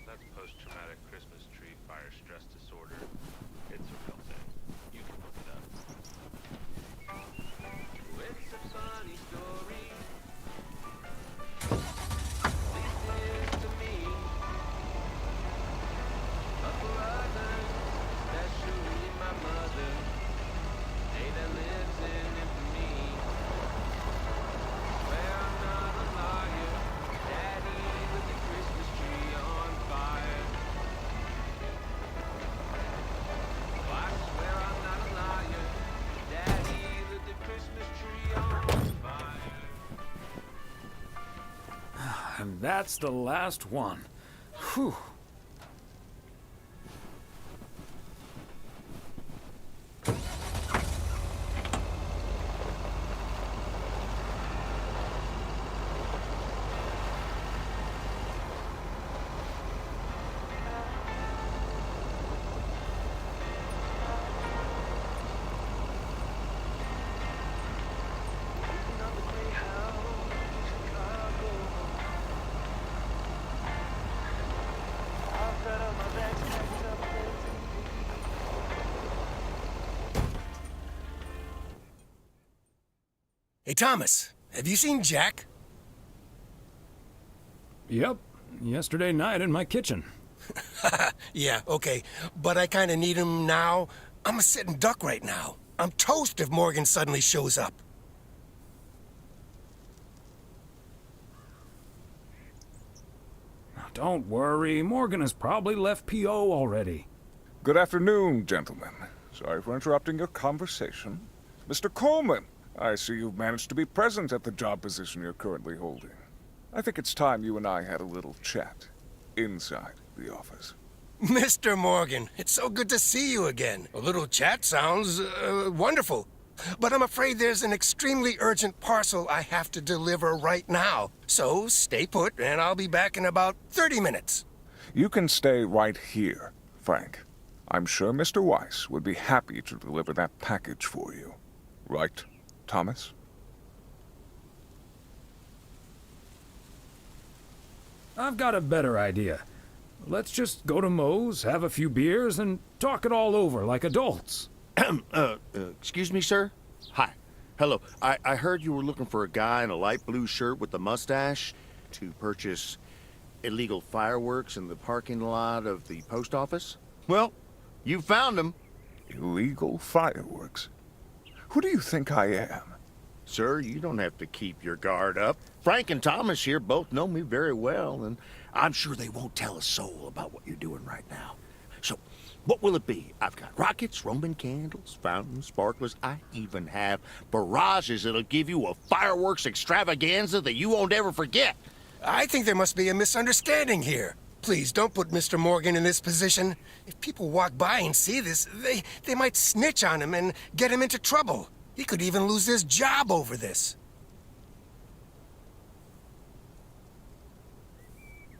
That's post-traumatic Christmas tree fire stress disorder. It's a real thing. You can look it up. It's a funny story. This is to me. A brother, especially my mother. Day that lives in infamy. Swear I'm not a liar. Daddy with the Christmas tree on fire. Oh, I swear I'm not a liar. Daddy with the Christmas tree on fire. And that's the last one. Whew. Hey, Thomas, have you seen Jack? Yep. Yesterday night in my kitchen. Yeah, okay. But I kinda need him now. I'm a sitting duck right now. I'm toast if Morgan suddenly shows up. Don't worry, Morgan has probably left PO already. Good afternoon, gentlemen. Sorry for interrupting your conversation. Mr. Coleman, I see you've managed to be present at the job position you're currently holding. I think it's time you and I had a little chat inside the office. Mr. Morgan, it's so good to see you again. A little chat sounds wonderful. But I'm afraid there's an extremely urgent parcel I have to deliver right now. So stay put, and I'll be back in about 30 minutes. You can stay right here, Frank. I'm sure Mr. Weiss would be happy to deliver that package for you. Right, Thomas? I've got a better idea. Let's just go to Moe's, have a few beers, and talk it all over like adults. Excuse me, sir? Hi. Hello. I heard you were looking for a guy in a light blue shirt with a mustache to purchase illegal fireworks in the parking lot of the post office? Well, you found him. Illegal fireworks? Who do you think I am? Sir, you don't have to keep your guard up. Frank and Thomas here both know me very well, and I'm sure they won't tell a soul about what you're doing right now. So, what will it be? I've got rockets, Roman candles, fountains, sparklers. I even have barrages that'll give you a fireworks extravaganza that you won't ever forget. I think there must be a misunderstanding here. Please, don't put Mr. Morgan in this position. If people walk by and see this, they might snitch on him and get him into trouble. He could even lose his job over this.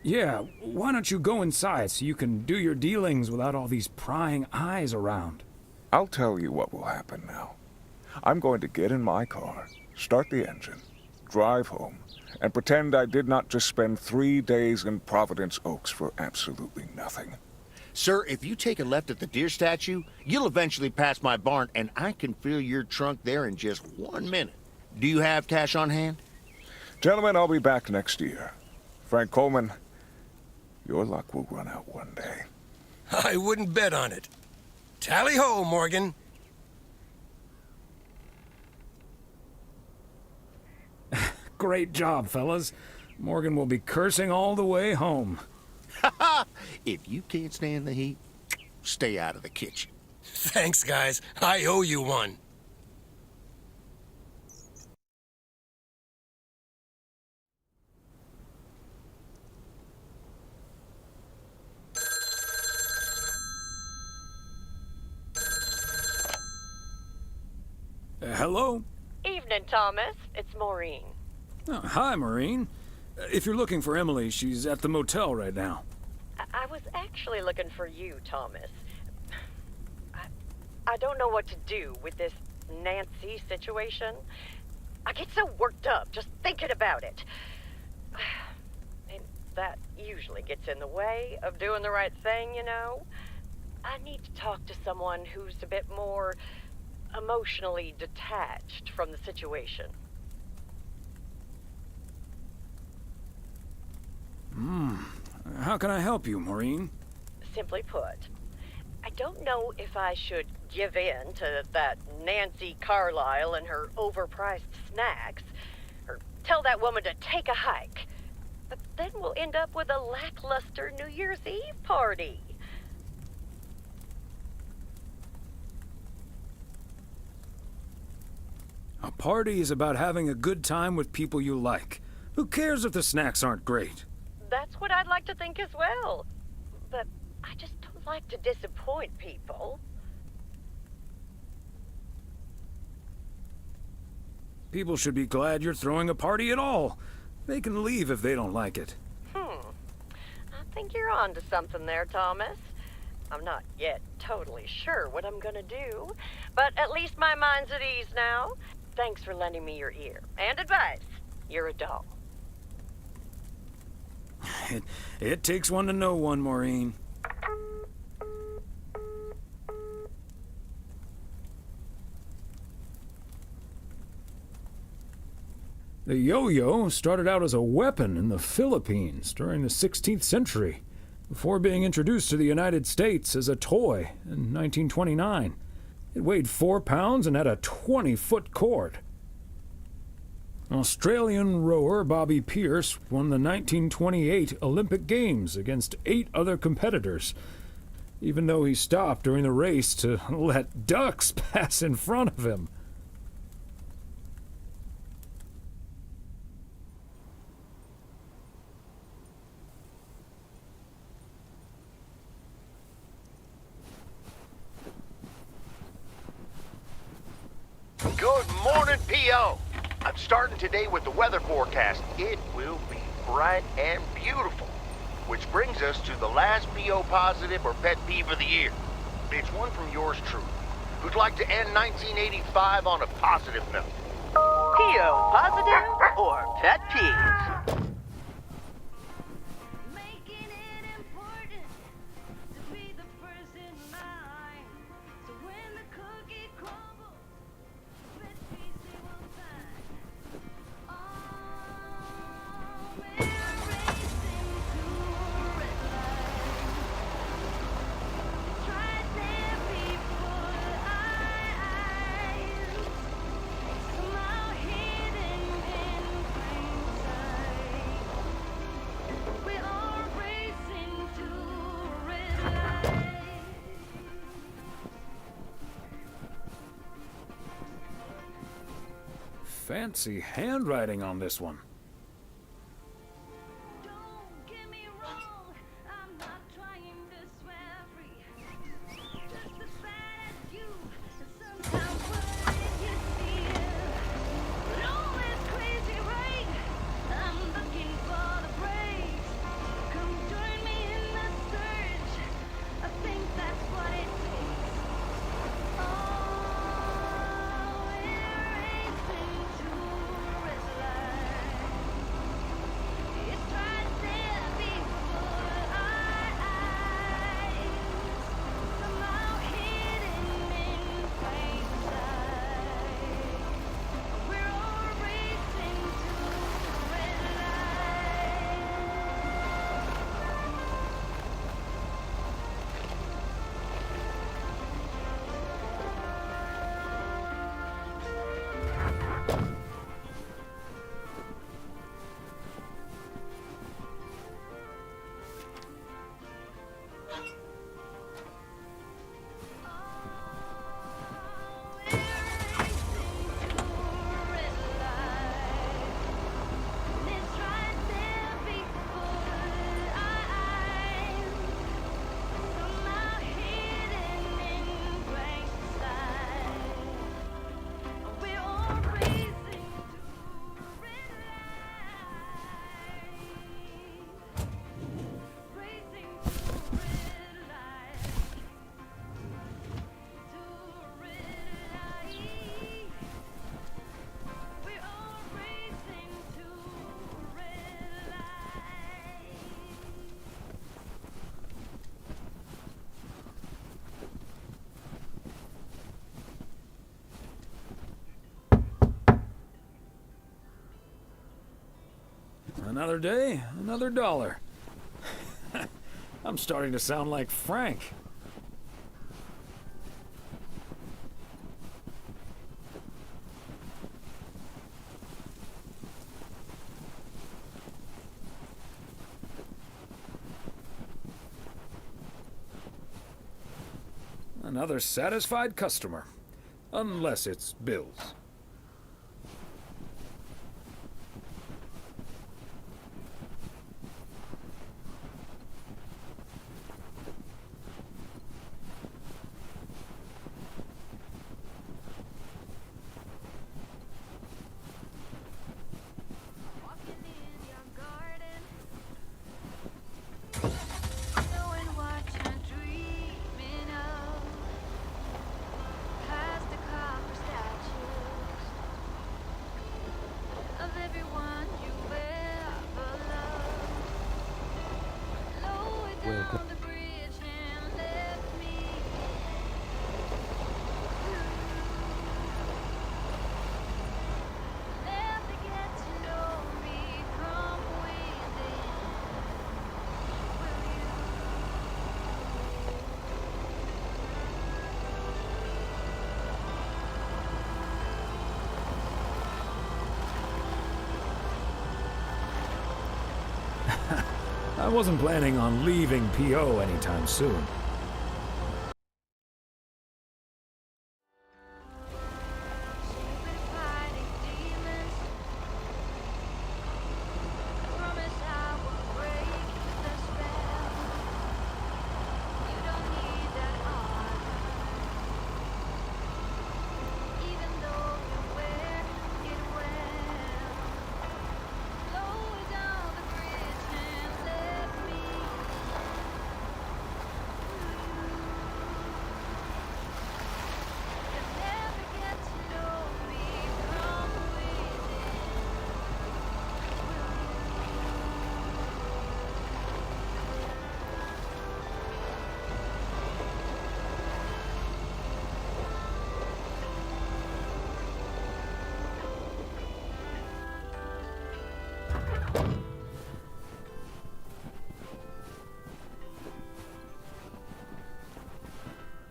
Yeah, why don't you go inside so you can do your dealings without all these prying eyes around? I'll tell you what will happen now. I'm going to get in my car, start the engine, drive home, and pretend I did not just spend 3 days in Providence Oaks for absolutely nothing. Sir, if you take a left at the deer statue, you'll eventually pass my barn, and I can fill your trunk there in just 1 minute. Do you have cash on hand? Gentlemen, I'll be back next year. Frank Coleman, Your luck will run out one day. I wouldn't bet on it. Tally-ho, Morgan. Great job, fellas. Morgan will be cursing all the way home. If you can't stand the heat, stay out of the kitchen. Thanks, guys. I owe you one. Hello? Evening, Thomas. It's Maureen. Oh, hi, Maureen. If you're looking for Emily, she's at the motel right now. I was actually looking for you, Thomas. I don't know what to do with this Nancy situation. I get so worked up just thinking about it. And that usually gets in the way of doing the right thing, you know? I need to talk to someone who's a bit more emotionally detached from the situation. How can I help you, Maureen? Simply put, I don't know if I should give in to that Nancy Carlisle and her overpriced snacks, or tell that woman to take a hike. But then we'll end up with a lackluster New Year's Eve party. A party is about having a good time with people you like. Who cares if the snacks aren't great? That's what I'd like to think as well. But I just don't like to disappoint people. People should be glad you're throwing a party at all. They can leave if they don't like it. I think you're on to something there, Thomas. I'm not yet totally sure what I'm gonna do, but at least my mind's at ease now. Thanks for lending me your ear and advice. You're a doll. It takes one to know one, Maureen. The yo-yo started out as a weapon in the Philippines during the 16th century, before being introduced to the United States as a toy in 1929. It weighed 4 pounds and had a 20-foot cord. Australian rower Bobby Pierce won the 1928 Olympic Games against 8 other competitors, even though he stopped during the race to let ducks pass in front of him. Good morning, P.O. I'm starting today with the weather forecast. It will be bright and beautiful. Which brings us to the last P.O. positive or pet peeve of the year. It's one from yours truly, who'd like to end 1985 on a positive note. P.O. positive or pet peeves? Fancy handwriting on this one. Another day, another dollar. I'm starting to sound like Frank. Another satisfied customer. Unless it's Bill's. I wasn't planning on leaving PO anytime soon.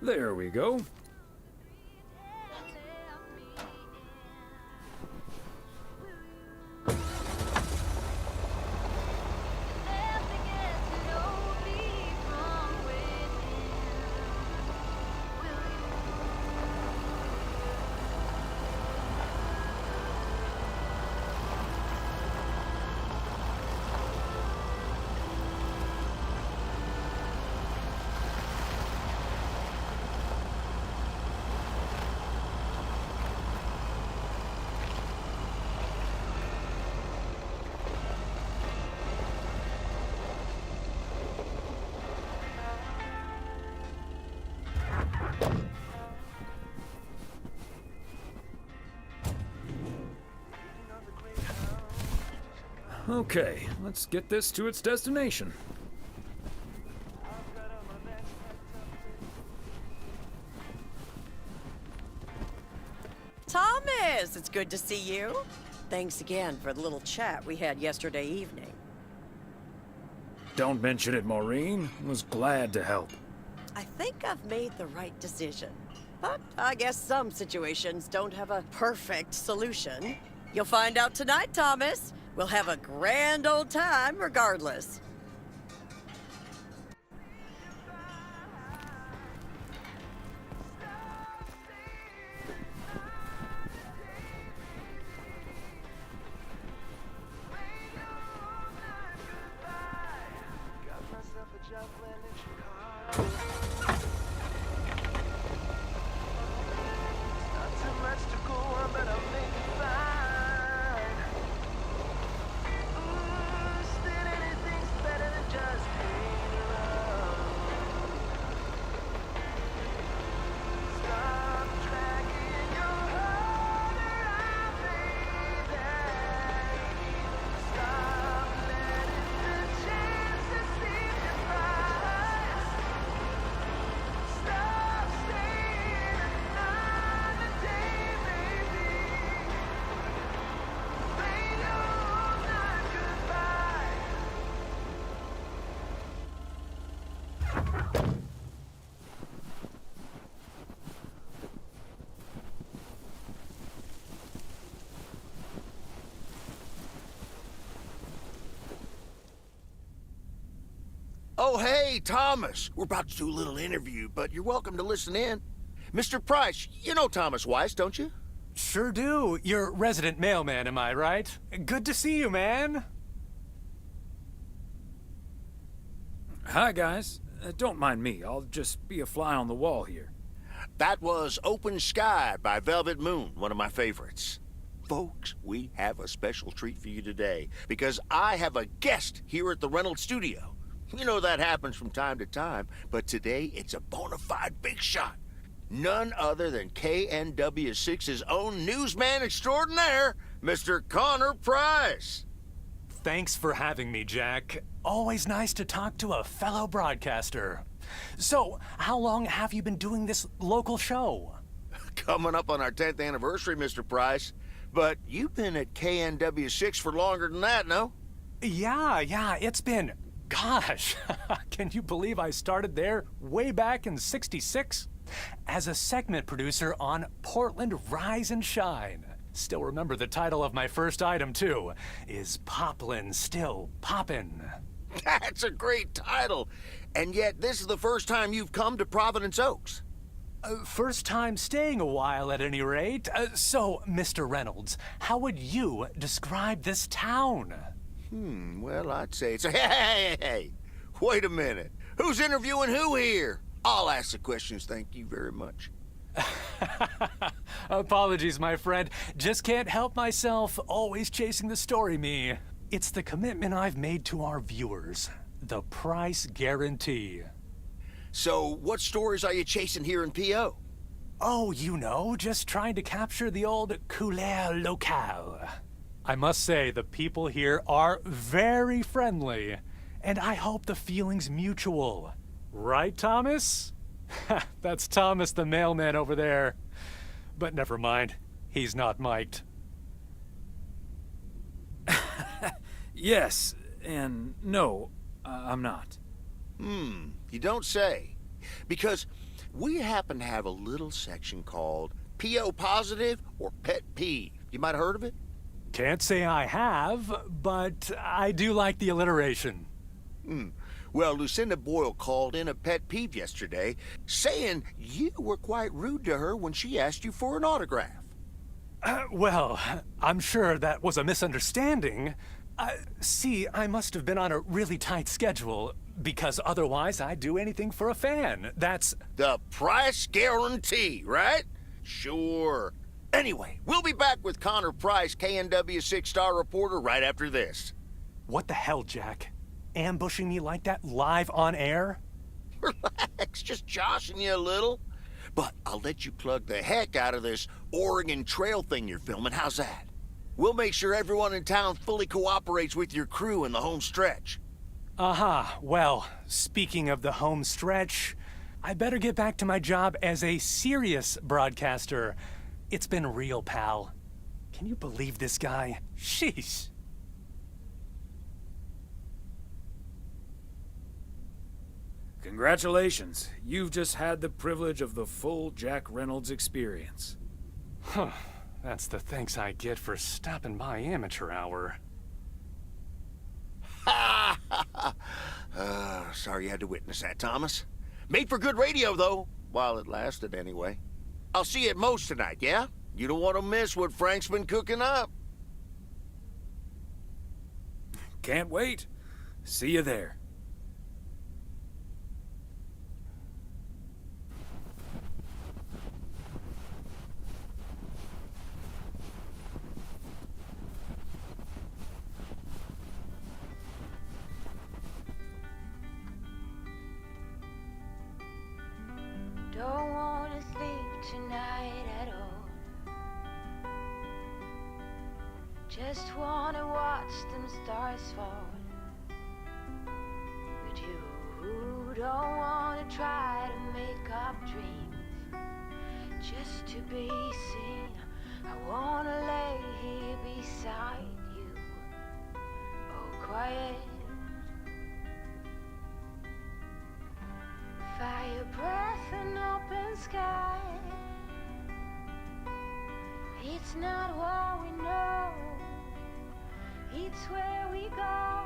There we go. Okay, let's get this to its destination. Thomas, it's good to see you. Thanks again for the little chat we had yesterday evening. Don't mention it, Maureen. Was glad to help. I think I've made the right decision. But I guess some situations don't have a perfect solution. You'll find out tonight, Thomas. We'll have a grand old time regardless. Oh, hey, Thomas. We're about to do a little interview, but you're welcome to listen in. Mr. Price, you know Thomas Weiss, don't you? Sure do. You're resident mailman, am I right? Good to see you, man. Hi, guys. Don't mind me. I'll just be a fly on the wall here. That was Open Sky by Velvet Moon, one of my favorites. Folks, we have a special treat for you today because I have a guest here at the Reynolds studio. You know that happens from time to time, but today it's a bona fide big shot. None other than KNW6's own newsman extraordinaire, Mr. Connor Price. Thanks for having me, Jack. Always nice to talk to a fellow broadcaster. So, how long have you been doing this local show? Coming up on our 10th anniversary, Mr. Price. But you've been at KNW6 for longer than that, no? Yeah, it's been... Gosh, can you believe I started there way back in '66? As a segment producer on Portland Rise and Shine. Still remember the title of my first item, too. Is Poplin Still Poppin'? That's a great title. And yet, this is the first time you've come to Providence Oaks. First time staying a while, at any rate. So, Mr. Reynolds, how would you describe this town? Well, I'd say it's... Hey! Wait a minute. Who's interviewing who here? I'll ask the questions, thank you very much. Apologies, my friend. Just can't help myself. Always chasing the story, me. It's the commitment I've made to our viewers. The price guarantee. So, what stories are you chasing here in P.O.? Oh, you know, just trying to capture the old couleur locale. I must say, the people here are very friendly, and I hope the feeling's mutual. Right, Thomas? That's Thomas the mailman over there. But never mind, he's not mic'd. Yes, and no, I'm not. You don't say. Because we happen to have a little section called P.O. Positive or Pet Peeve. You might have heard of it? Can't say I have, but I do like the alliteration. Well, Lucinda Boyle called in a pet peeve yesterday, saying you were quite rude to her when she asked you for an autograph. Well, I'm sure that was a misunderstanding. See, I must have been on a really tight schedule, because otherwise I'd do anything for a fan. That's... the price guarantee, right? Sure. Anyway, we'll be back with Connor Price, KNW 6-star reporter, right after this. What the hell, Jack? Ambushing me like that live on air? Relax, just joshing you a little. But I'll let you plug the heck out of this Oregon Trail thing you're filming. How's that? We'll make sure everyone in town fully cooperates with your crew in the home stretch. Well, speaking of the home stretch, I better get back to my job as a serious broadcaster. It's been real, pal. Can you believe this guy? Sheesh. Congratulations. You've just had the privilege of the full Jack Reynolds experience. Huh. That's the thanks I get for stopping by amateur hour. Sorry you had to witness that, Thomas. Made for good radio, though, while it lasted anyway. I'll see you at Moe's tonight, yeah? You don't want to miss what Frank's been cooking up. Can't wait. See you there. Don't wanna sleep tonight at all. Just wanna watch them stars fall. But you don't wanna try to make up dreams just to be seen. I wanna lay here beside you, oh quiet. Fire breath and open sky. It's not what we know, it's where we go.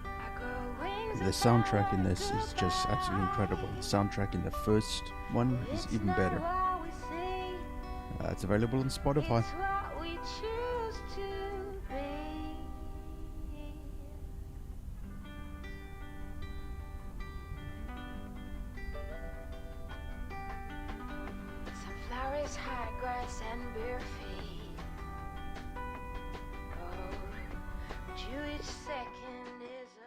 I go The soundtrack in this is just absolutely incredible. The soundtrack in the first one is even better. It's available on Spotify. Sunflowers, high grass, and bare feet. Oh, but you each second is a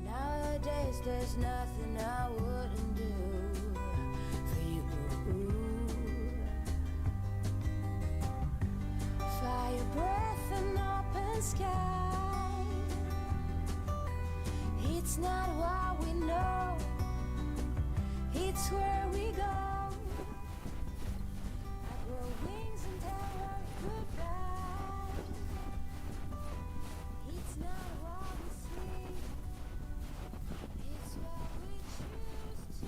nowadays there's nothing I wouldn't do for you. Fire breath and open sky. It's not what we know, it's where we go. I grow wings and tell her goodbye. It's not what we see, it's what we choose to.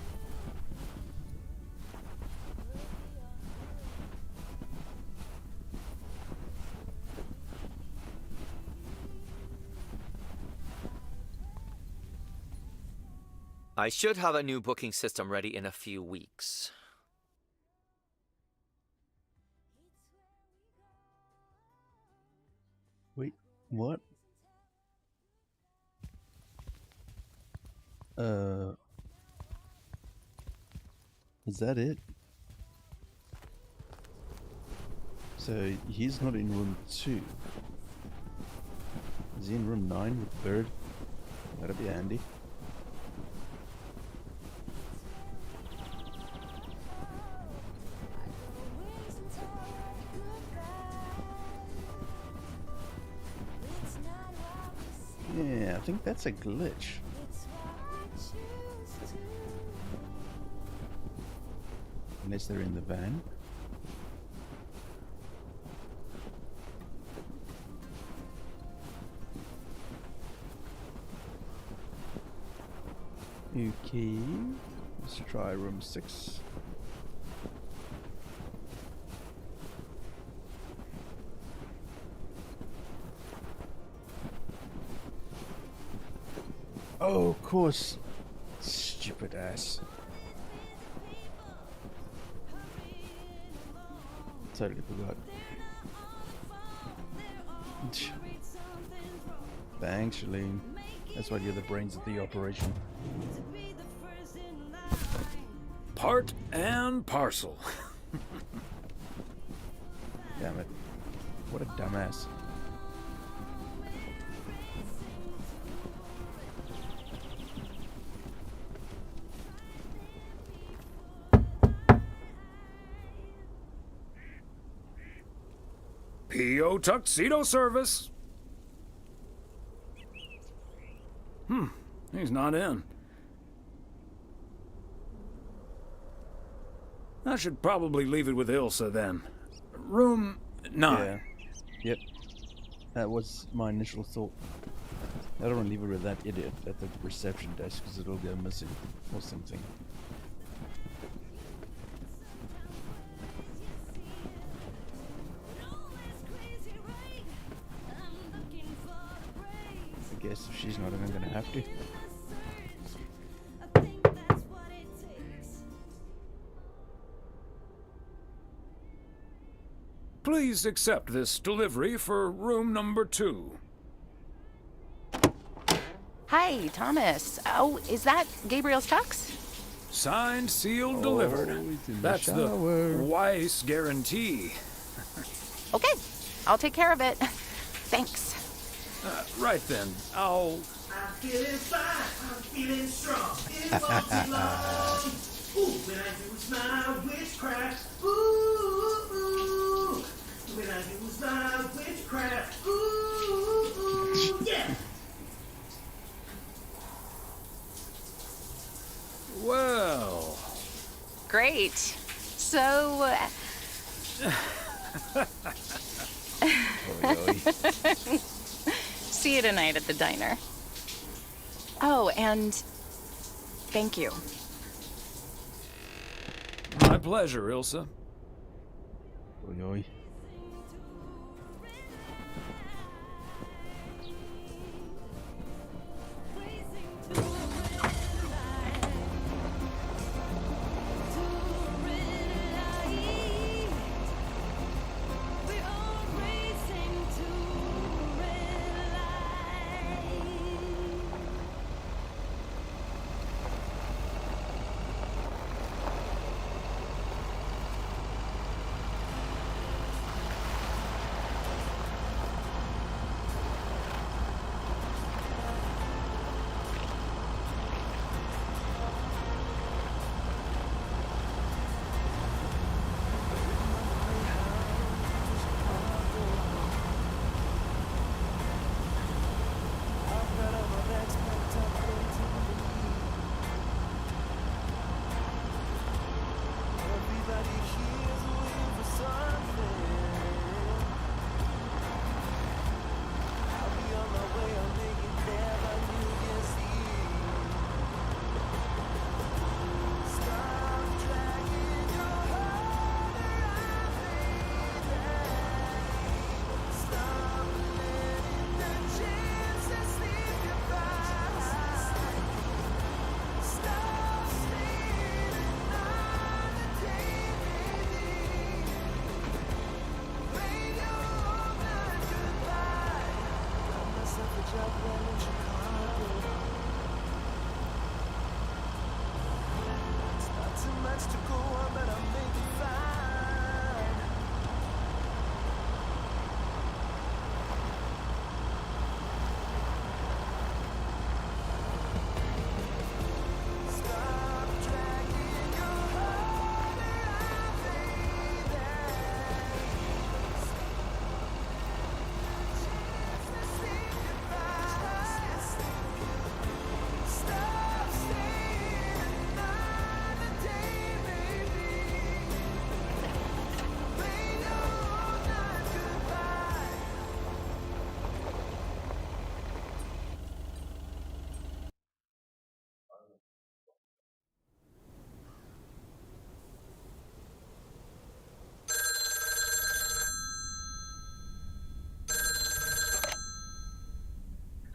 I should have a new booking system ready in a few weeks. Wait, what? Is that it? So he's not in room 2. Is he in room 9 with Bird? That'd be handy. Yeah, I think that's a glitch. Unless they're in the van. Okay, let's try room 6. Oh, of course. Stupid ass. Totally forgot. Thanks, Shalene. That's why you're the brains of the operation. Part and parcel. Damn it. What a dumbass. P.O. Tuxedo Service. He's not in. I should probably leave it with Ilsa then. Room 9. Yeah. Yep. That was my initial thought. I don't want to leave it with that idiot at the reception desk because it'll go missing or something. I guess if she's not in, I'm gonna have to. Please accept this delivery for room number 2. Hi, Thomas. Oh, is that Gabriel's tux? Signed, sealed, delivered. That's the Weiss guarantee. Okay, I'll take care of it. Thanks. Right then, I'll... I'm feeling fine, I'm feeling strong. It won't be long. Ooh, when I use my witchcraft. Ooh, when I use my witchcraft. Ooh, yeah. Well... Great. So... See you tonight at the diner. Oh, and thank you. pleasure, Ilsa. Oi, oi.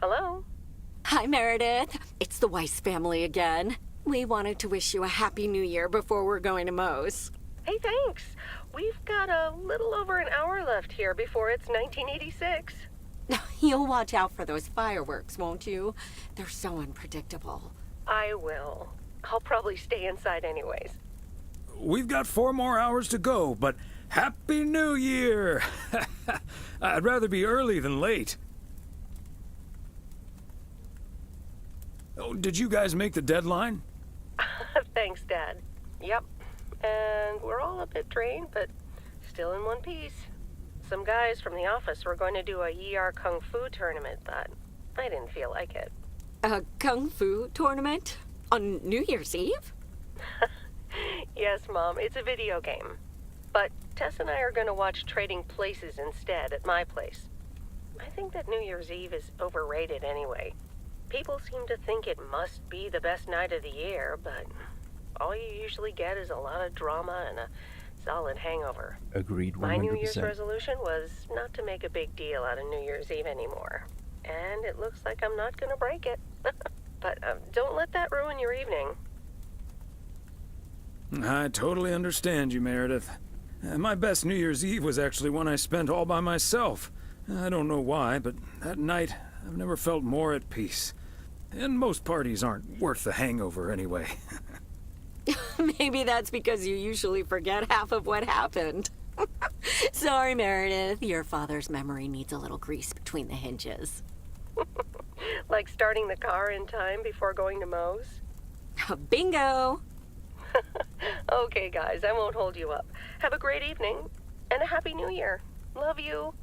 Hello? Hi, Meredith. It's the Weiss family again. We wanted to wish you a happy new year before we're going to Moe's. Hey, thanks. We've got a little over an hour left here before it's 1986. You'll watch out for those fireworks, won't you? They're so unpredictable. I will. I'll probably stay inside anyways. We've got 4 more hours to go, but Happy New Year! I'd rather be early than late. Oh, did you guys make the deadline? Thanks, Dad. Yep. And we're all a bit drained, but still in one piece. Some guys from the office were going to do a ER Kung Fu tournament, but I didn't feel like it. A Kung Fu tournament? On New Year's Eve? Yes, Mom, it's a video game. But Tess and I are going to watch Trading Places instead at my place. I think that New Year's Eve is overrated anyway. People seem to think it must be the best night of the year, but all you usually get is a lot of drama and a solid hangover. Agreed 100%. My New Year's resolution was not to make a big deal out of New Year's Eve anymore. And it looks like I'm not going to break it. But don't let that ruin your evening. I totally understand you, Meredith. My best New Year's Eve was actually one I spent all by myself. I don't know why, but that night I've never felt more at peace. And most parties aren't worth the hangover anyway. Maybe that's because you usually forget half of what happened. Sorry, Meredith. Your father's memory needs a little grease between the hinges. Like starting the car in time before going to Moe's? Bingo! Okay, guys, I won't hold you up. Have a great evening, and a Happy New Year. Love you.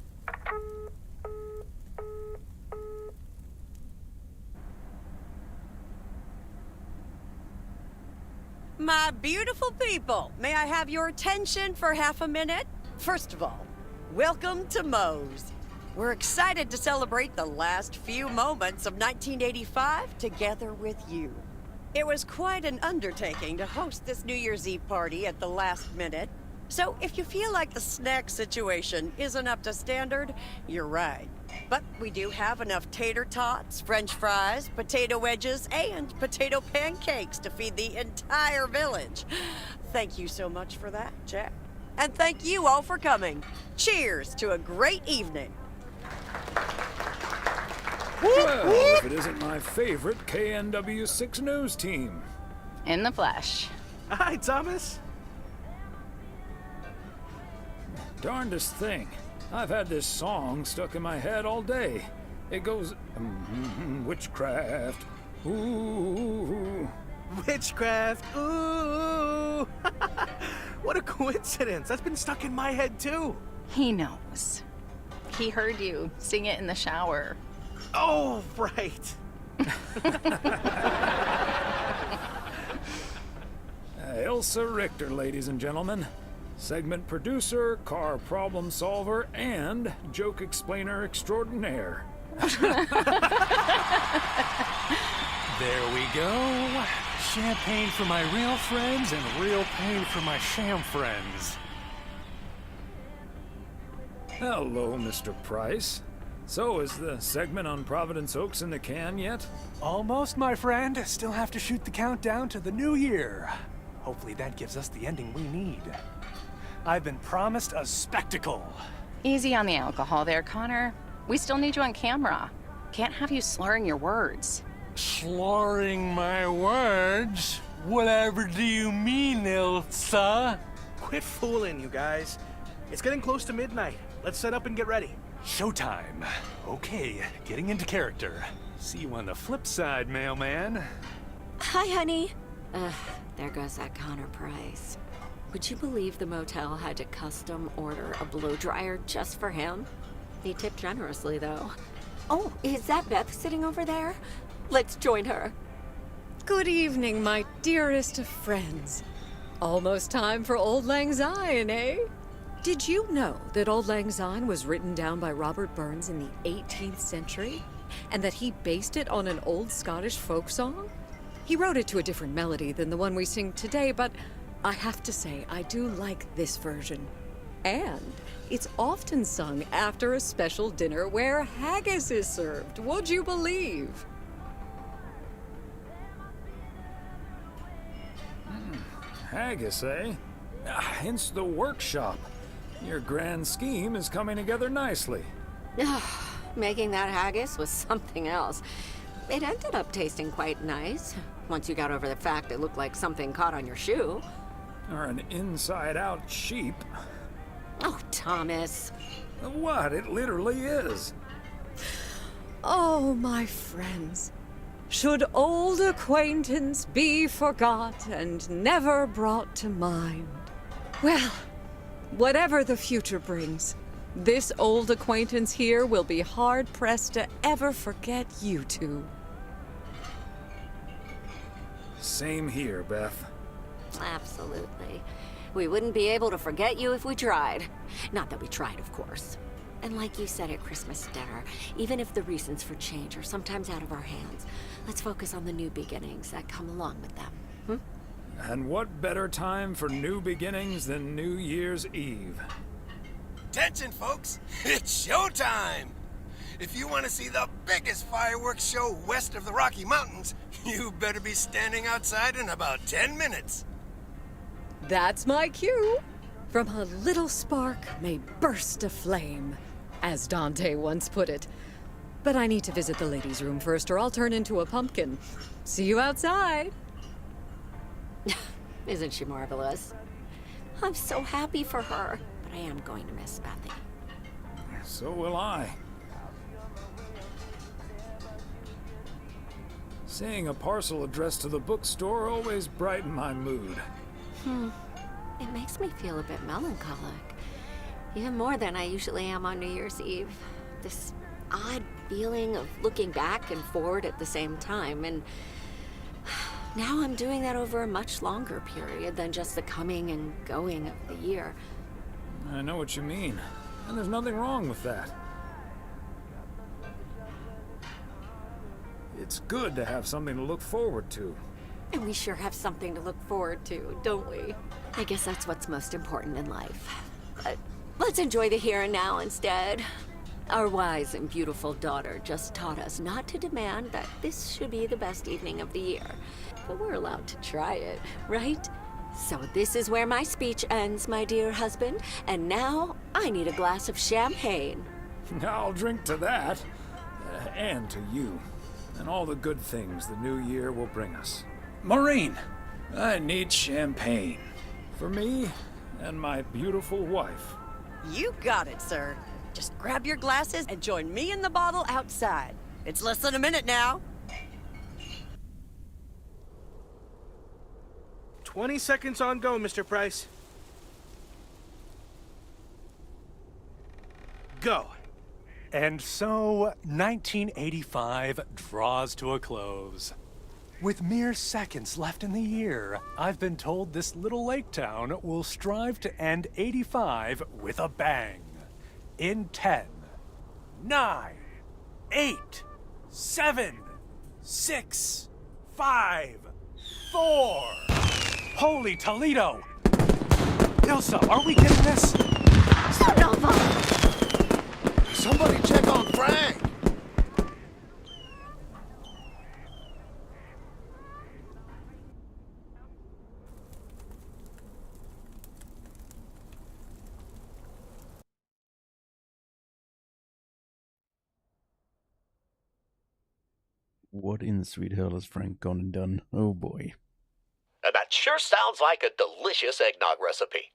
My beautiful people, may I have your attention for half a minute? First of all, welcome to Moe's. We're excited to celebrate the last few moments of 1985 together with you. It was quite an undertaking to host this New Year's Eve party at the last minute. So if you feel like the snack situation isn't up to standard, you're right. But we do have enough tater tots, french fries, potato wedges, and potato pancakes to feed the entire village. Thank you so much for that, Jack. And thank you all for coming. Cheers to a great evening. Well, if it isn't my favorite KNW6 news team. In the flesh. Hi, Thomas. Darndest thing. I've had this song stuck in my head all day. It goes, witchcraft, ooh. Witchcraft, ooh. What a coincidence. That's been stuck in my head, too. He knows. He heard you sing it in the shower. Oh, right. Elsa Richter, ladies and gentlemen. Segment producer, car problem solver, and joke explainer extraordinaire. There we go. Champagne for my real friends and real pain for my sham friends. Hello, Mr. Price. So, is the segment on Providence Oaks in the can yet? Almost, my friend. Still have to shoot the countdown to the new year. Hopefully that gives us the ending we need. I've been promised a spectacle. Easy on the alcohol there, Connor. We still need you on camera. Can't have you slurring your words. Slurring my words? Whatever do you mean, Elsa? Quit fooling, you guys. It's getting close to midnight. Let's set up and get ready. Showtime. Okay, getting into character. See you on the flip side, mailman. Hi, honey. There goes that Connor Price. Would you believe the motel had to custom order a blow dryer just for him? He tipped generously, though. Oh, is that Beth sitting over there? Let's join her. Good evening, my dearest of friends. Almost time for Auld Lang Syne, eh? Did you know that Auld Lang Syne was written down by Robert Burns in the 18th century? And that he based it on an old Scottish folk song? He wrote it to a different melody than the one we sing today, but I have to say, I do like this version. And it's often sung after a special dinner where haggis is served, would you believe? Haggis, eh? Hence the workshop. Your grand scheme is coming together nicely. Making that haggis was something else. It ended up tasting quite nice, once you got over the fact it looked like something caught on your shoe. Or an inside-out sheep. Oh, Thomas. What? It literally is. Oh, my friends. Should old acquaintance be forgot and never brought to mind? Well, whatever the future brings, this old acquaintance here will be hard-pressed to ever forget you two. Same here, Beth. Absolutely. We wouldn't be able to forget you if we tried. Not that we tried, of course. And like you said at Christmas dinner, even if the reasons for change are sometimes out of our hands, let's focus on the new beginnings that come along with them. And what better time for new beginnings than New Year's Eve? Attention, folks! It's showtime! If you want to see the biggest fireworks show west of the Rocky Mountains, you better be standing outside in about 10 minutes. That's my cue. From a little spark may burst a flame, as Dante once put it. But I need to visit the ladies' room first, or I'll turn into a pumpkin. See you outside. Isn't she marvelous? I'm so happy for her, but I am going to miss Bethy. So will I. Seeing a parcel addressed to the bookstore always brightened my mood. It makes me feel a bit melancholic. Even more than I usually am on New Year's Eve. This odd feeling of looking back and forward at the same time, and now I'm doing that over a much longer period than just the coming and going of the year. I know what you mean, and there's nothing wrong with that. It's good to have something to look forward to. And we sure have something to look forward to, don't we? I guess that's what's most important in life. Let's enjoy the here and now instead. Our wise and beautiful daughter just taught us not to demand that this should be the best evening of the year. But we're allowed to try it, right? So this is where my speech ends, my dear husband. And now I need a glass of champagne. I'll drink to that. And to you. And all the good things the new year will bring us. Maureen, I need champagne. For me and my beautiful wife. You got it, sir. Just grab your glasses and join me in the bottle outside. It's less than a minute now. 20 seconds on go, Mr. Price. Go. And so, 1985 draws to a close. With mere seconds left in the year, I've been told this little lake town will strive to end 85 with a bang. In 10, 9, 8, 7, 6, 5, 4. Holy Toledo! Ilsa, are we getting this? Somebody check on Frank! What in the sweet hell has Frank gone and done? Oh boy. That sure sounds like a delicious eggnog recipe.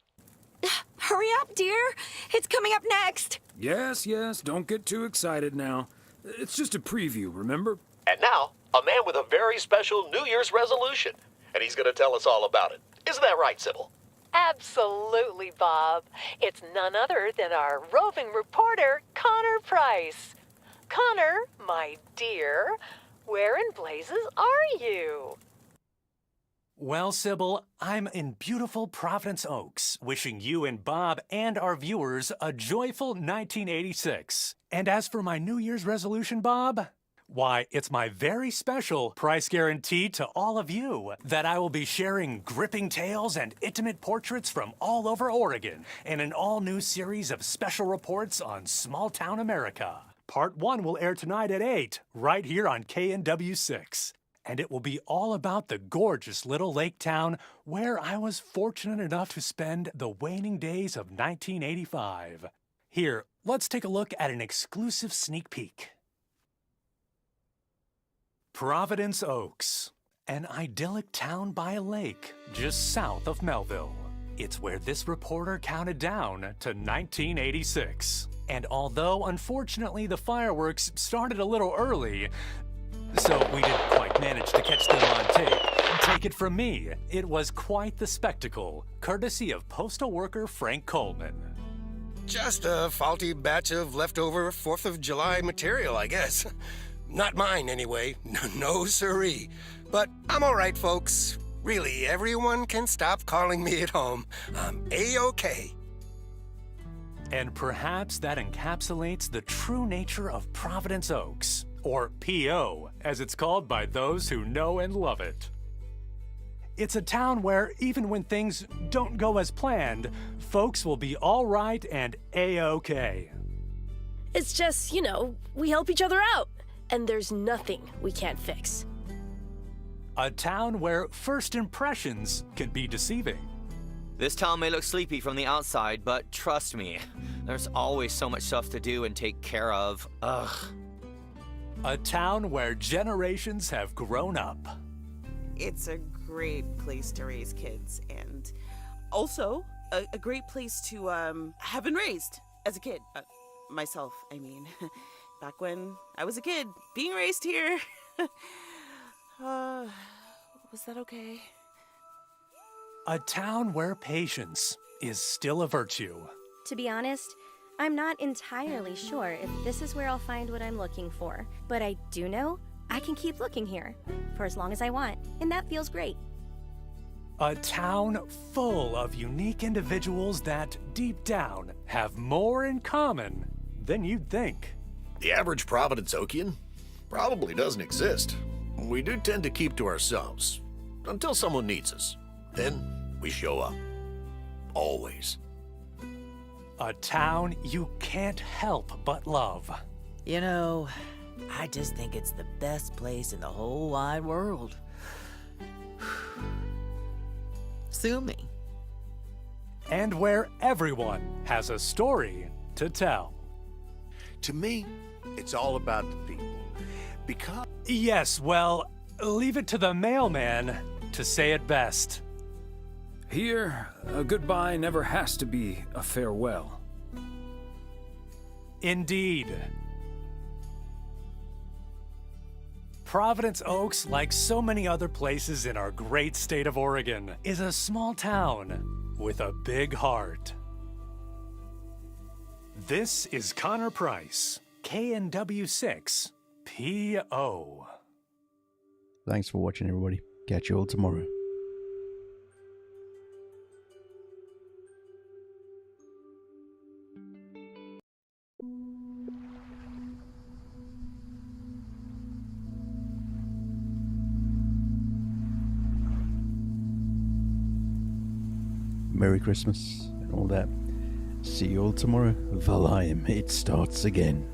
Hurry up, dear. It's coming up next. Yes, don't get too excited now. It's just a preview, remember? And now, a man with a very special New Year's resolution. And he's going to tell us all about it. Isn't that right, Sybil? Absolutely, Bob. It's none other than our roving reporter, Connor Price. Connor, my dear, where in blazes are you? Well, Sybil, I'm in beautiful Providence Oaks, wishing you and Bob and our viewers a joyful 1986. And as for my New Year's resolution, Bob, why, it's my very special price guarantee to all of you that I will be sharing gripping tales and intimate portraits from all over Oregon in an all-new series of special reports on small-town America. Part 1 will air tonight at 8, right here on KNW 6. And it will be all about the gorgeous little lake town where I was fortunate enough to spend the waning days of 1985. Here, let's take a look at an exclusive sneak peek. Providence Oaks, an idyllic town by a lake just south of Melville. It's where this reporter counted down to 1986. And although, unfortunately, the fireworks started a little early, so we didn't quite manage to catch them on tape. Take it from me, it was quite the spectacle, courtesy of postal worker Frank Coleman. Just a faulty batch of leftover 4th of July material, I guess. Not mine, anyway. No siree. But I'm all right, folks. Really, everyone can stop calling me at home. I'm A-OK. And perhaps that encapsulates the true nature of Providence Oaks, or P.O., as it's called by those who know and love it. It's a town where, even when things don't go as planned, folks will be all right and A-OK. It's just, we help each other out, and there's nothing we can't fix. A town where first impressions can be deceiving. This town may look sleepy from the outside, but trust me, there's always so much stuff to do and take care of. Ugh. A town where generations have grown up. It's a great place to raise kids, and also a great place to have been raised as a kid. Myself, I mean. Back when I was a kid, being raised here. Was that okay? A town where patience is still a virtue. To be honest, I'm not entirely sure if this is where I'll find what I'm looking for, but I do know I can keep looking here for as long as I want, and that feels great. A town full of unique individuals that, deep down, have more in common than you'd think. The average Providence Okian probably doesn't exist. We do tend to keep to ourselves. until someone needs us. Then we show up. Always. A town you can't help but love. You know, I just think it's the best place in the whole wide world. Sue me. And where everyone has a story to tell. To me, it's all about the people. Because... Yes, well, leave it to the mailman to say it best. Here, a goodbye never has to be a farewell. Indeed. Providence Oaks, like so many other places in our great state of Oregon, is a small town with a big heart. This is Connor Price, KNW6 PO. Thanks for watching, everybody. Catch you all tomorrow. Merry Christmas and all that. See you all tomorrow. Valheim, it starts again.